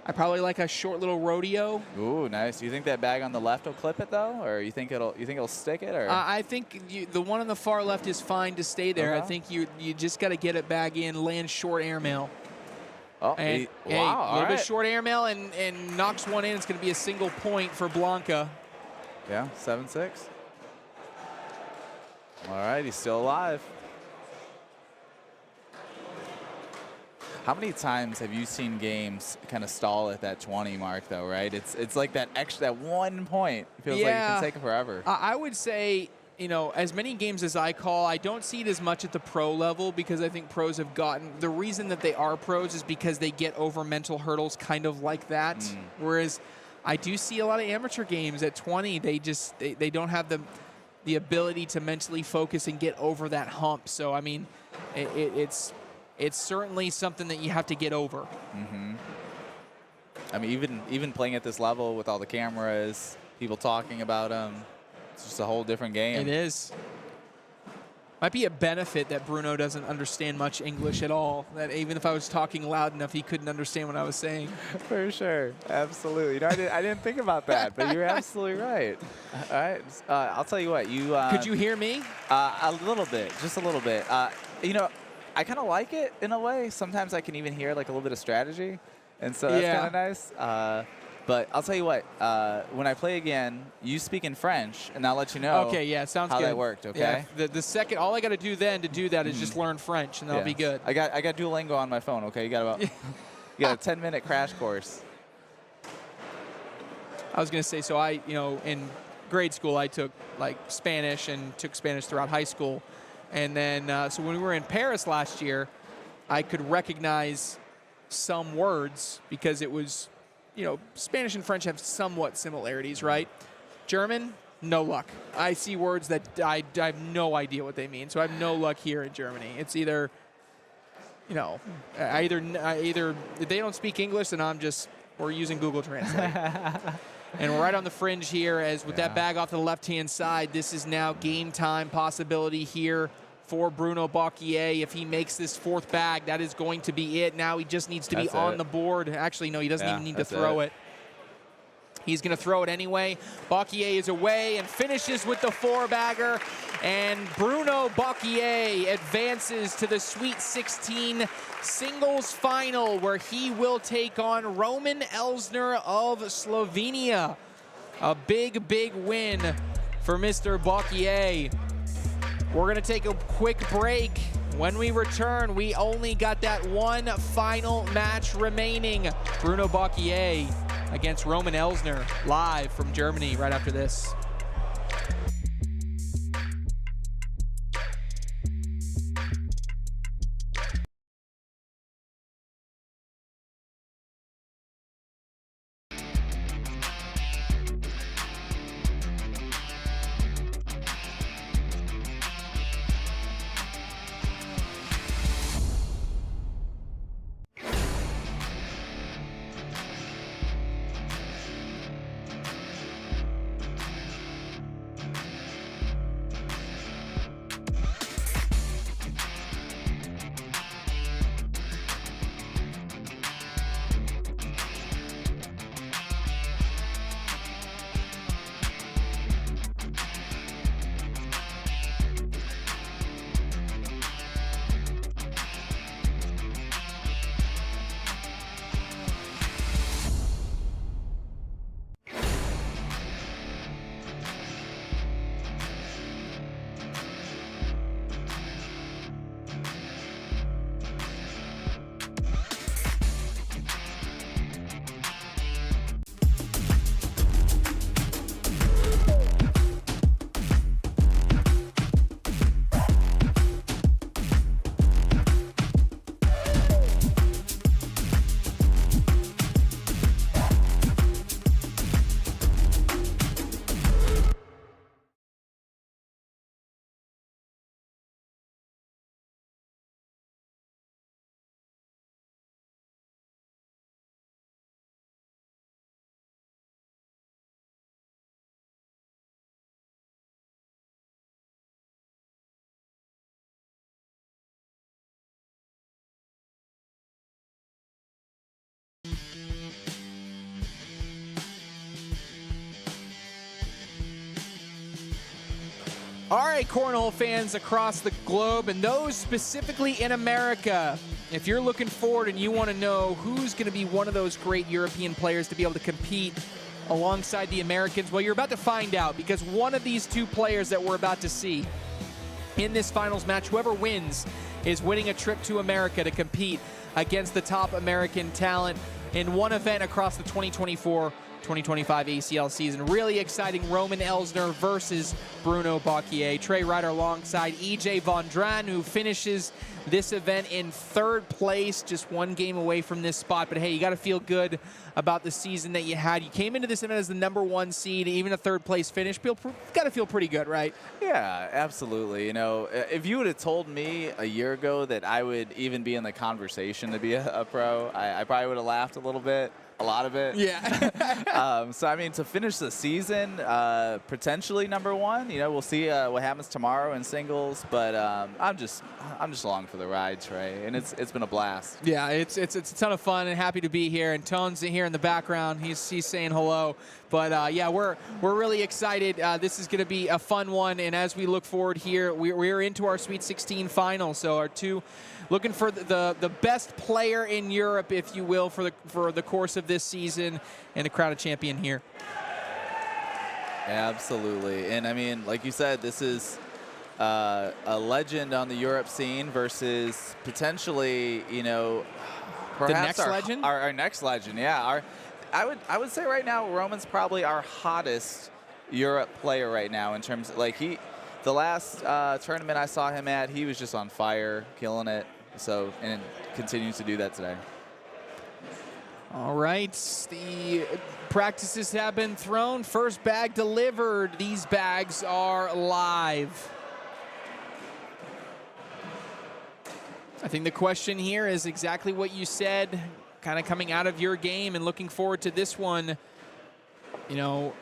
I probably like a short little rodeo. Ooh, nice. Do you think that bag on the left will clip it though, or you think it'll stick it, or? I think the one on the far left is fine to stay there. I think you just got to get it back in, land short airmail. Oh, and, wow! A little bit short airmail and knocks one in. It's going to be a single point for Blanke. Yeah, 7-6. All right, he's still alive. How many times have you seen games kind of stall at that 20 mark, though, right? It's like that 1 point. It feels like it can take forever. I would say, you know, as many games as I call, I don't see it as much at the pro level because I think pros have gotten, the reason that they are pros is because they get over mental hurdles kind of like that. Whereas I do see a lot of amateur games at 20, they don't have the ability to mentally focus and get over that hump. So, I mean, it's certainly something that you have to get over. I mean, even playing at this level with all the cameras, people talking about them, it's just a whole different game. It is. Might be a benefit that Bruno doesn't understand much English at all. That even if I was talking loud enough, he couldn't understand what I was saying. For sure, absolutely. You know, I didn't think about that, but you're absolutely right. All right, I'll tell you what. Could you hear me? A little bit, just a little bit. You know, I kind of like it in a way. Sometimes I can even hear like a little bit of strategy, and so that's kind of nice. But I'll tell you what, when I play again, you speak in French, and I'll let you know sounds how good. that worked, okay? Yeah, the second, all I got to do then to do that is just learn French, and that'll be good. I got Duolingo on my phone, okay? You got you got a 10-minute crash course. I was going to say, so in grade school, I took like Spanish and took Spanish throughout high school. And then, so when we were in Paris last year, I could recognize some words because it was, you know, Spanish and French have somewhat similarities, right? German, no luck. I see words that I have no idea what they mean, so I have no luck here in Germany. It's either, you know, either they don't speak English and we're using Google Translate. And we're right on the fringe here as with that bag off to the left-hand side, this is now game time possibility here for Bruno Bocquier. If he makes this fourth bag, that is going to be it. Now he just needs to be on the board. Actually, no, he doesn't even need to throw it. He's going to throw it anyway. Bocquier is away and finishes with the 4-bagger. And Bruno Bocquier advances to the Sweet 16 singles final where he will take on Roman Ellner of Slovenia. A big, big win for Mr. Bocquier. We're going to take a quick break. When we return, we only got that one final match remaining. Bruno Bocquier against Roman Ellner, live from Germany right after this. All right, cornhole fans across the globe, and those specifically in America, if you're looking forward and you want to know who's going to be one of those great European players to be able to compete alongside the Americans, well, you're about to find out, because one of these two players that we're about to see in this finals match, whoever wins is winning a trip to America to compete against the top American talent in one event across the 2024-2025 ACL season. Really exciting. Roman Ellner versus Bruno Bocquier. Trey Ryder alongside EJ Vandren, who finishes this event in 3rd place, just one game away from this spot. But hey, you got to feel good about the season that you had. You came into this event as the #1 seed, even a 3rd place finish. Got to feel pretty good, right? Yeah, absolutely. You know, if you would have told me a year ago that I would even be in the conversation to be a pro, I probably would have laughed a little bit. A lot of it. Yeah. So, I mean, to finish the season, potentially #1, you know, we'll see what happens tomorrow in singles, but I'm just along for the ride, Trey, and it's been a blast. Yeah, it's a ton of fun, and happy to be here. And Tone's here in the background. He's saying hello. But yeah, we're really excited. This is going to be a fun one, and as we look forward here, we're into our Sweet 16 final. So our two, looking for the best player in Europe, if you will, for the course of this season, and a crown a champion here. Absolutely, and I mean, like you said, this is a legend on the Europe scene versus potentially, you know, perhaps the next legend. Our next legend, yeah. I would say right now, Roman's probably our hottest Europe player right now in terms of, like, the last tournament I saw him at, he was just on fire, killing it. So, and continues to do that today. All right, the practices have been thrown. First bag delivered. These bags are live. I think the question here is exactly what you said, kind of coming out of your game and looking forward to this one. You know,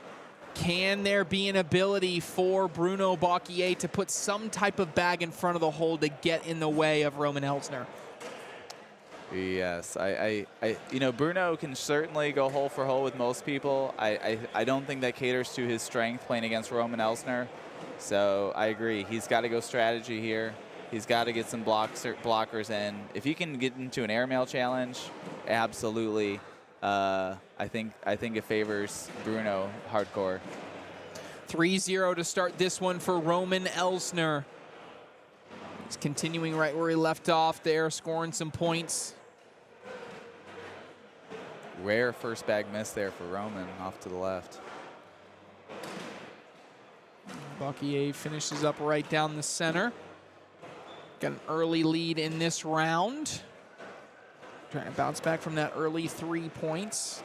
can there be an ability for Bruno Bocquier to put some type of bag in front of the hole to get in the way of Roman Ellner? Yes, you know, Bruno can certainly go hole for hole with most people. I don't think that caters to his strength playing against Roman Ellner. So I agree. He's got to go strategy here. He's got to get some blockers in. If he can get into an airmail challenge, absolutely. I think it favors Bruno hardcore. 3-0 to start this one for Roman Ellner. He's continuing right where he left off there, scoring some points. Rare first bag miss there for Roman, off to the left. Bocquier finishes up right down the center. Got an early lead in this round. Trying to bounce back from that early 3 points.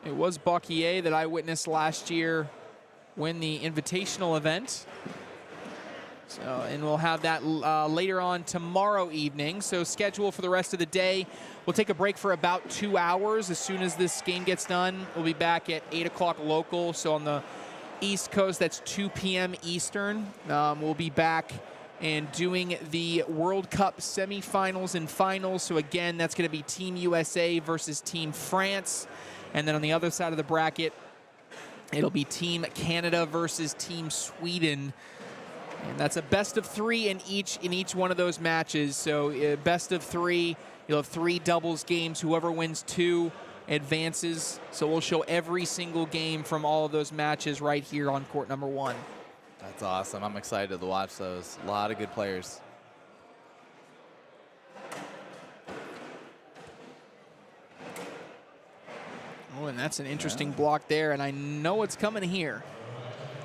It was Bocquier that I witnessed last year win the invitational event. So, and we'll have that later on tomorrow evening. So schedule for the rest of the day. We'll take a break for about 2 hours. As soon as this game gets done, we'll be back at 8 o'clock local. So on the East Coast, that's 2 p.m. Eastern. We'll be back and doing the World Cup semifinals and finals. So again, that's going to be Team USA versus Team France. And then on the other side of the bracket, it'll be Team Canada versus Team Sweden. And that's a best of 3 in each one of those matches. So best of 3, you'll have 3 doubles games. Whoever wins 2 advances. So we'll show every single game from all of those matches right here on court #1. That's awesome. I'm excited to watch those. A lot of good players. Oh, and that's an interesting block there, and I know what's coming here.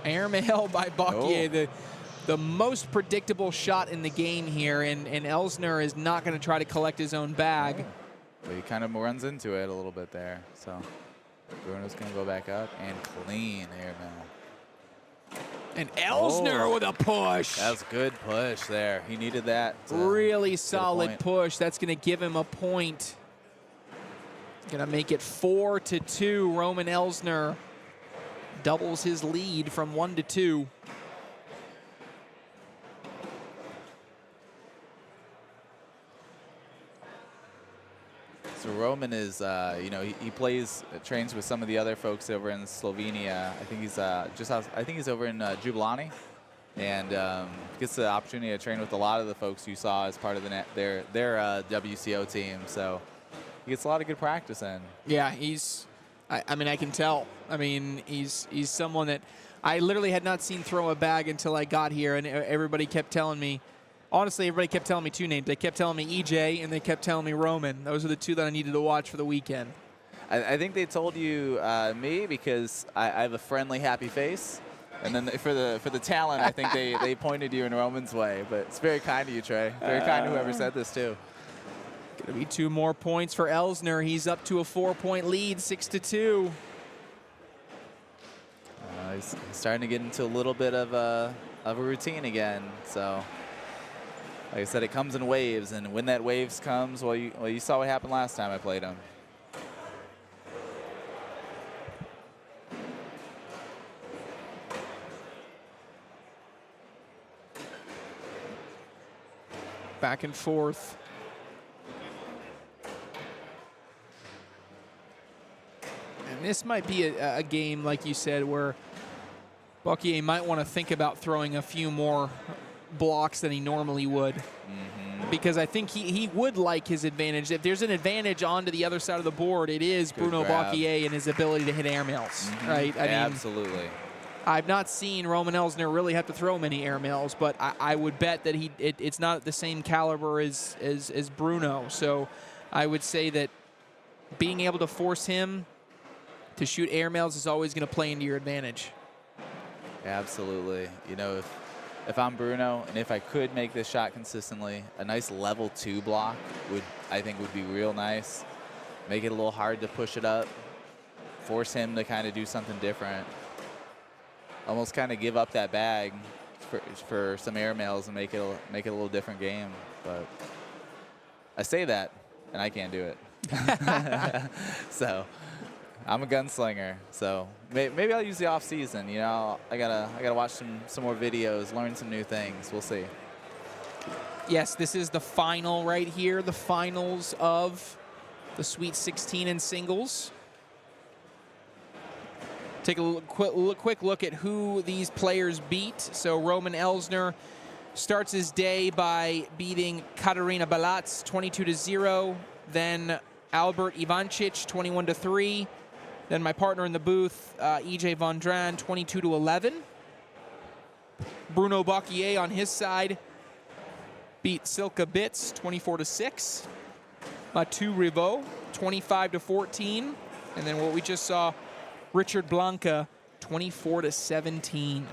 Airmail by Bocquier, the most predictable shot in the game here, and Ellner is not going to try to collect his own bag. But he kind of runs into it a little bit there. So Bruno's going to go back up and clean airmail. And Ellner with a push. That's a good push there. He needed that. Really solid push. That's going to give him a point. Going to make it 4-2. Roman Ellner doubles his lead from 1-2. So Roman is, you know, he trains with some of the other folks over in Slovenia. I think he's I think he's over in Ljubljana, and gets the opportunity to train with a lot of the folks you saw as part of their WCO team. So he gets a lot of good practice in. Yeah, I mean, I can tell. I mean, he's someone that I literally had not seen throw a bag until I got here, and everybody kept telling me. Honestly, everybody kept telling me two names. They kept telling me EJ, and they kept telling me Roman. Those are the two that I needed to watch for the weekend. I think they told you me because I have a friendly, happy face. And then for the talent, I think they pointed you in Roman's way. But it's very kind of you, Trey. Very kind of whoever said this, too. Going to be 2 more points for Ellner. He's up to a 4-point lead, 6-2. He's starting to get into a little bit of a routine again. So, like I said, it comes in waves. And when that waves comes, well, you saw what happened last time I played him. Back and forth. And this might be a game, like you said, where Bocquier might want to think about throwing a few more blocks than he normally would. Because I think he would like his advantage. If there's an advantage onto the other side of the board, it is Good Bruno grab. Bocquier and his ability to hit airmails, right? I mean, Absolutely. I've not seen Roman Ellner really have to throw many airmails, but I would bet that it's not the same caliber as Bruno. So I would say that being able to force him to shoot airmails is always going to play into your advantage. Absolutely. You know, if I'm Bruno and if I could make this shot consistently, a nice level 2 block I think would be real nice. Make it a little hard to push it up. Force him to kind of do something different. Almost kind of give up that bag for some airmails and make it a little different game. But I say that, and I can't do it. So I'm a gunslinger. So maybe I'll use the off season. You know, I gotta watch some more videos, learn some new things. We'll see. Yes, this is the final right here, the finals of the Sweet 16 in singles. Take a quick look at who these players beat. So Roman Ellner starts his day by beating Katarina Balatz 22-0. Then Albert Ivancic 21-3. Then my partner in the booth, EJ Vandren 22-11. Bruno Bocquier on his side beat Silke Bits 24-6. Mathieu Rivault 25-14. And then what we just saw, Richard Blanke, 24-17.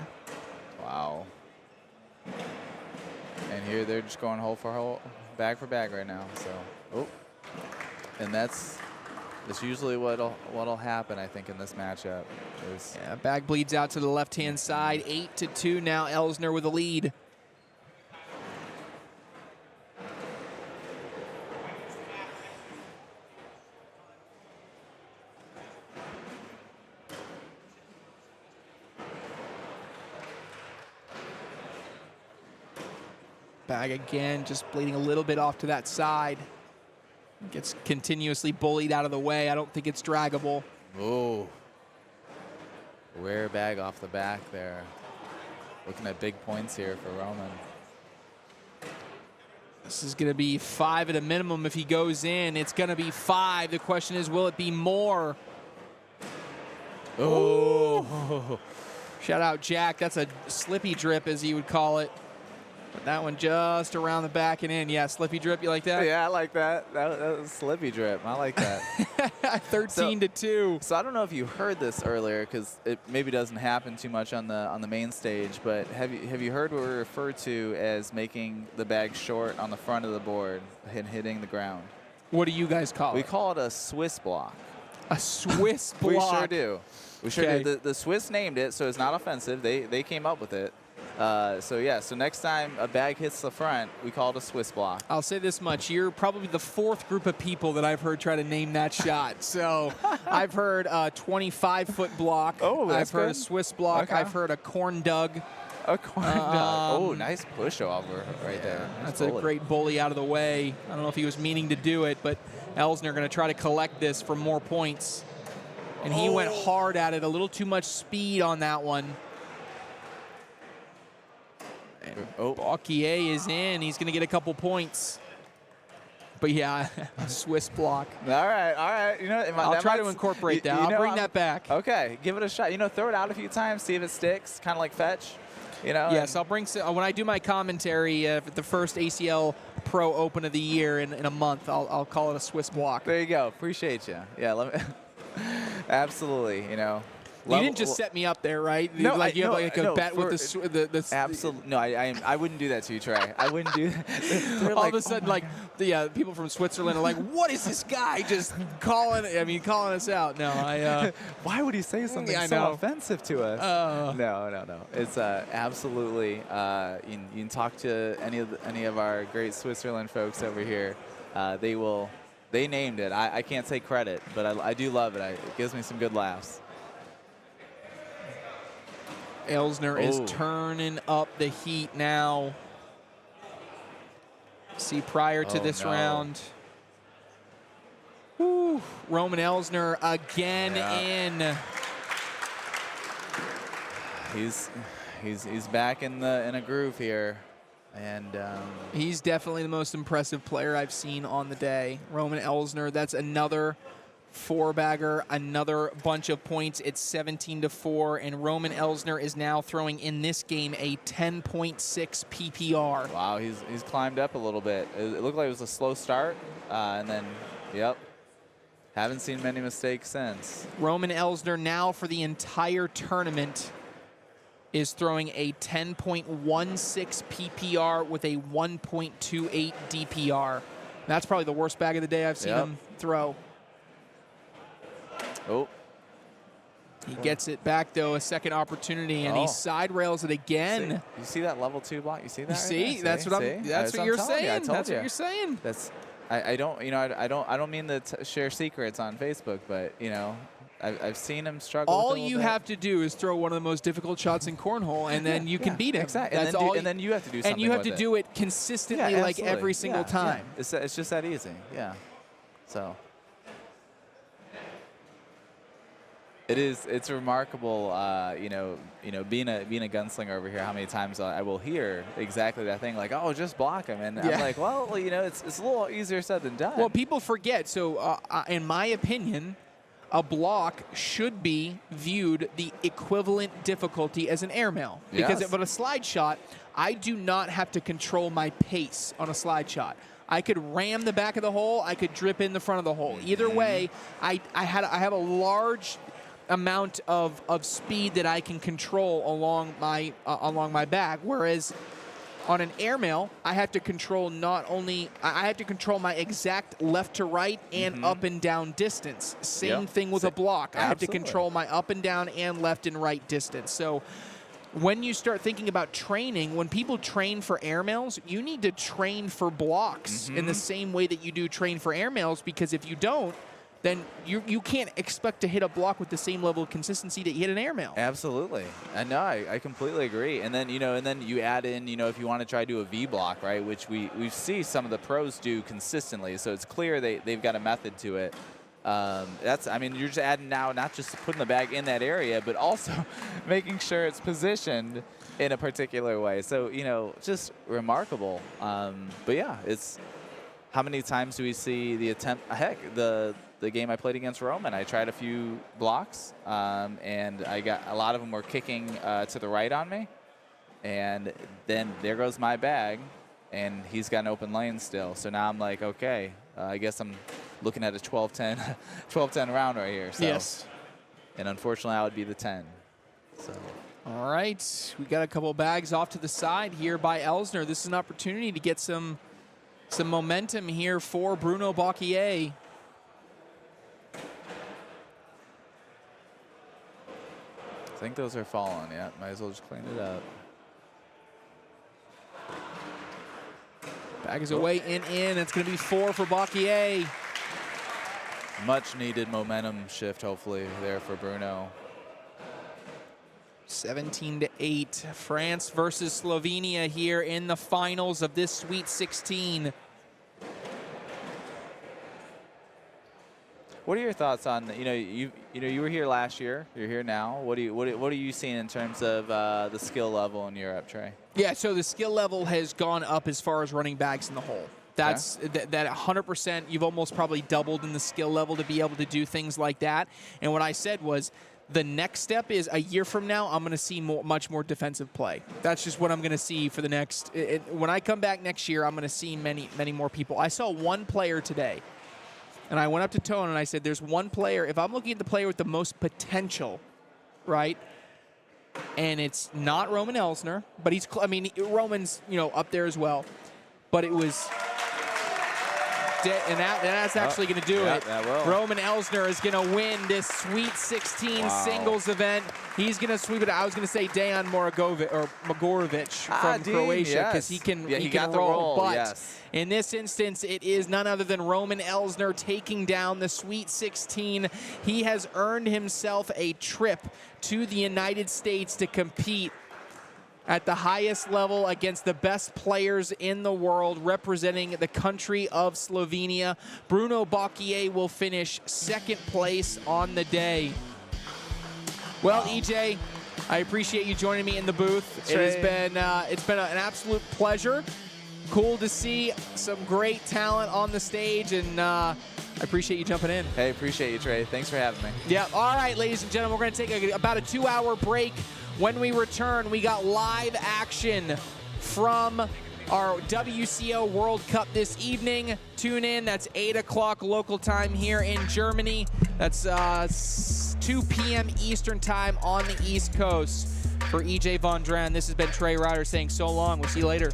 Wow. And here they're just going hole for hole, bag for bag right now. So, and that's usually what'll happen, I think, in this matchup. Yeah, bag bleeds out to the left-hand side, 8-2 now. Ellner with the lead. Bag again, just bleeding a little bit off to that side. Gets continuously bullied out of the way. I don't think it's draggable. Oh. Rare bag off the back there. Looking at big points here for Roman. This is going to be 5 at a minimum if he goes in. It's going to be 5. The question is, will it be more? Oh. Shout out Jack. That's a slippy drip, as he would call it. But that one just around the back and in. Yeah, slippy drip. You like that? Yeah, I like that. That was slippy drip. I like that. 13-2. So I don't know if you heard this earlier, because it maybe doesn't happen too much on the main stage. But have you heard what we refer to as making the bag short on the front of the board and hitting the ground? What do you guys call it? We call it a Swiss block. A Swiss block. We sure do. We sure do. The Swiss named it, so it's not offensive. They came up with it. So next time a bag hits the front, we call it a Swiss block. I'll say this much. You're probably the 4th group of people that I've heard try to name that shot. So I've heard a 25-foot block. Oh, that's I've heard good. a Swiss block. Okay. I've heard a corn dug. A corn dog. Oh, nice pushover right there. Nice That's bully. a great bully out of the way. I don't know if he was meaning to do it, but Ellner going to try to collect this for more points. And he went hard at it, a little too much speed on that one. And Bocquier is in. He's going to get a couple points. But yeah, a Swiss block. All right. You know, I'll try to incorporate that. I'll bring that back. Okay, give it a shot. You know, throw it out a few times, see if it sticks, kind of like fetch. You know. Yes, I'll bring when I do my commentary for the first ACL Pro Open of the year in a month. I'll call it a Swiss block. There you go. Appreciate you. Yeah, let me. Absolutely. You know. You didn't just set me up there, right? No, like you have like a bet with the absolutely. No, I wouldn't do that to you, Trey. I wouldn't do that. All of a sudden, like the people from Switzerland are like, "What is this guy just calling us out?" No, why would he say something so offensive to us? No. It's absolutely. You can talk to any of our great Switzerland folks over here. They named it. I can't take credit, but I do love it. It gives me some good laughs. Ellner is turning up the heat now. See, prior to this round, Roman Ellner again in. He's back in a groove here, and he's definitely the most impressive player I've seen on the day. Roman Ellner. That's another four-bagger, another bunch of points. It's 17-4, and Roman Ellner is now throwing in this game a 10.6 PPR. Wow, he's climbed up a little bit. It looked like it was a slow start, and then, haven't seen many mistakes since. Roman Ellner now for the entire tournament is throwing a 10.16 PPR with a 1.28 DPR. That's probably the worst bag of the day I've seen him throw. Oh. He gets it back, though, a second opportunity, and he side rails it again. You see that level 2 block? You see that? You see? That's what you're saying. That's what you're saying. I don't mean to share secrets on Facebook, but you know, I've seen him struggle. All you have to do is throw one of the most difficult shots in cornhole, and then you can beat him. Exactly. And then you have to do something. And you have to do it consistently, like every single time. Yeah. It's just that easy. Yeah. So. It's remarkable, you know, being a gunslinger over here. How many times I will hear exactly that thing, like, "Oh, just block him," and I'm like, "Well, you know, it's a little easier said than done." Well, people forget. So, in my opinion, a block should be viewed the equivalent difficulty as an airmail, because with a slide shot, I do not have to control my pace on a slide shot. I could ram the back of the hole. I could drip in the front of the hole. Either way, I have a large amount of speed that I can control along my bag, whereas on an airmail I have to control I have to control my exact left to right and up and down distance. Same thing with a block. I have to control my up and down and left and right distance. So when you start thinking about training, when people train for airmails, you need to train for blocks in the same way that you do train for airmails, because if you don't, then you can't expect to hit a block with the same level of consistency that you hit an airmail. Absolutely. And no, I completely agree. And then, you add in, if you want to try to do a V block, right, which we see some of the pros do consistently. So it's clear they've got a method to it. You're just adding now, not just putting the bag in that area, but also making sure it's positioned in a particular way. So, just remarkable. But yeah, it's how many times do we see the attempt? Heck, the game I played against Roman, I tried a few blocks, and I got a lot of them were kicking to the right on me, and then there goes my bag, and he's got an open lane still. So now I'm like, okay, I guess I'm looking at a 12-10 round right here. So. Yes. And unfortunately, I would be the 10. So. All right, we got a couple bags off to the side here by Ellner. This is an opportunity to get some momentum here for Bruno Bocquier. I think those are falling, yeah. Might as well just clean it up. Bag is away, in. It's going to be 4 for Bocquier. Much needed momentum shift, hopefully, there for Bruno. 17-8. France versus Slovenia here in the finals of this Sweet 16. What are your thoughts on, you were here last year, you're here now. What are you seeing in terms of the skill level in Europe, Trey? Yeah, so the skill level has gone up as far as running backs in the hole. That's that 100%. You've almost probably doubled in the skill level to be able to do things like that. And what I said was, the next step is a year from now, I'm going to see much more defensive play. That's just what I'm going to see for the next. When I come back next year, I'm going to see many more people. I saw one player today. And I went up to Tone and I said, there's one player, if I'm looking at the player with the most potential, right? And it's not Roman Ellner, but Roman's, up there as well. But it was, and that's actually going to do it. Roman Ellner is going to win this Sweet 16 singles event. He's going to sweep it. I was going to say Dejan Mogorovic from Croatia because he can roll. But in this instance, it is none other than Roman Ellner taking down the Sweet 16. He has earned himself a trip to the United States to compete at the highest level against the best players in the world representing the country of Slovenia. Bruno Bocquier will finish second place on the day. Well, EJ, I appreciate you joining me in the booth. It's been an absolute pleasure. Cool to see some great talent on the stage, and I appreciate you jumping in. Hey, appreciate you, Trey. Thanks for having me. Yeah, all right, ladies and gentlemen, we're going to take about a 2-hour break. When we return, we got live action from our WCO World Cup this evening. Tune in. That's 8 o'clock local time here in Germany. That's 2 p.m. Eastern time on the East Coast. For EJ Vandren, this has been Trey Ryder saying so long. We'll see you later.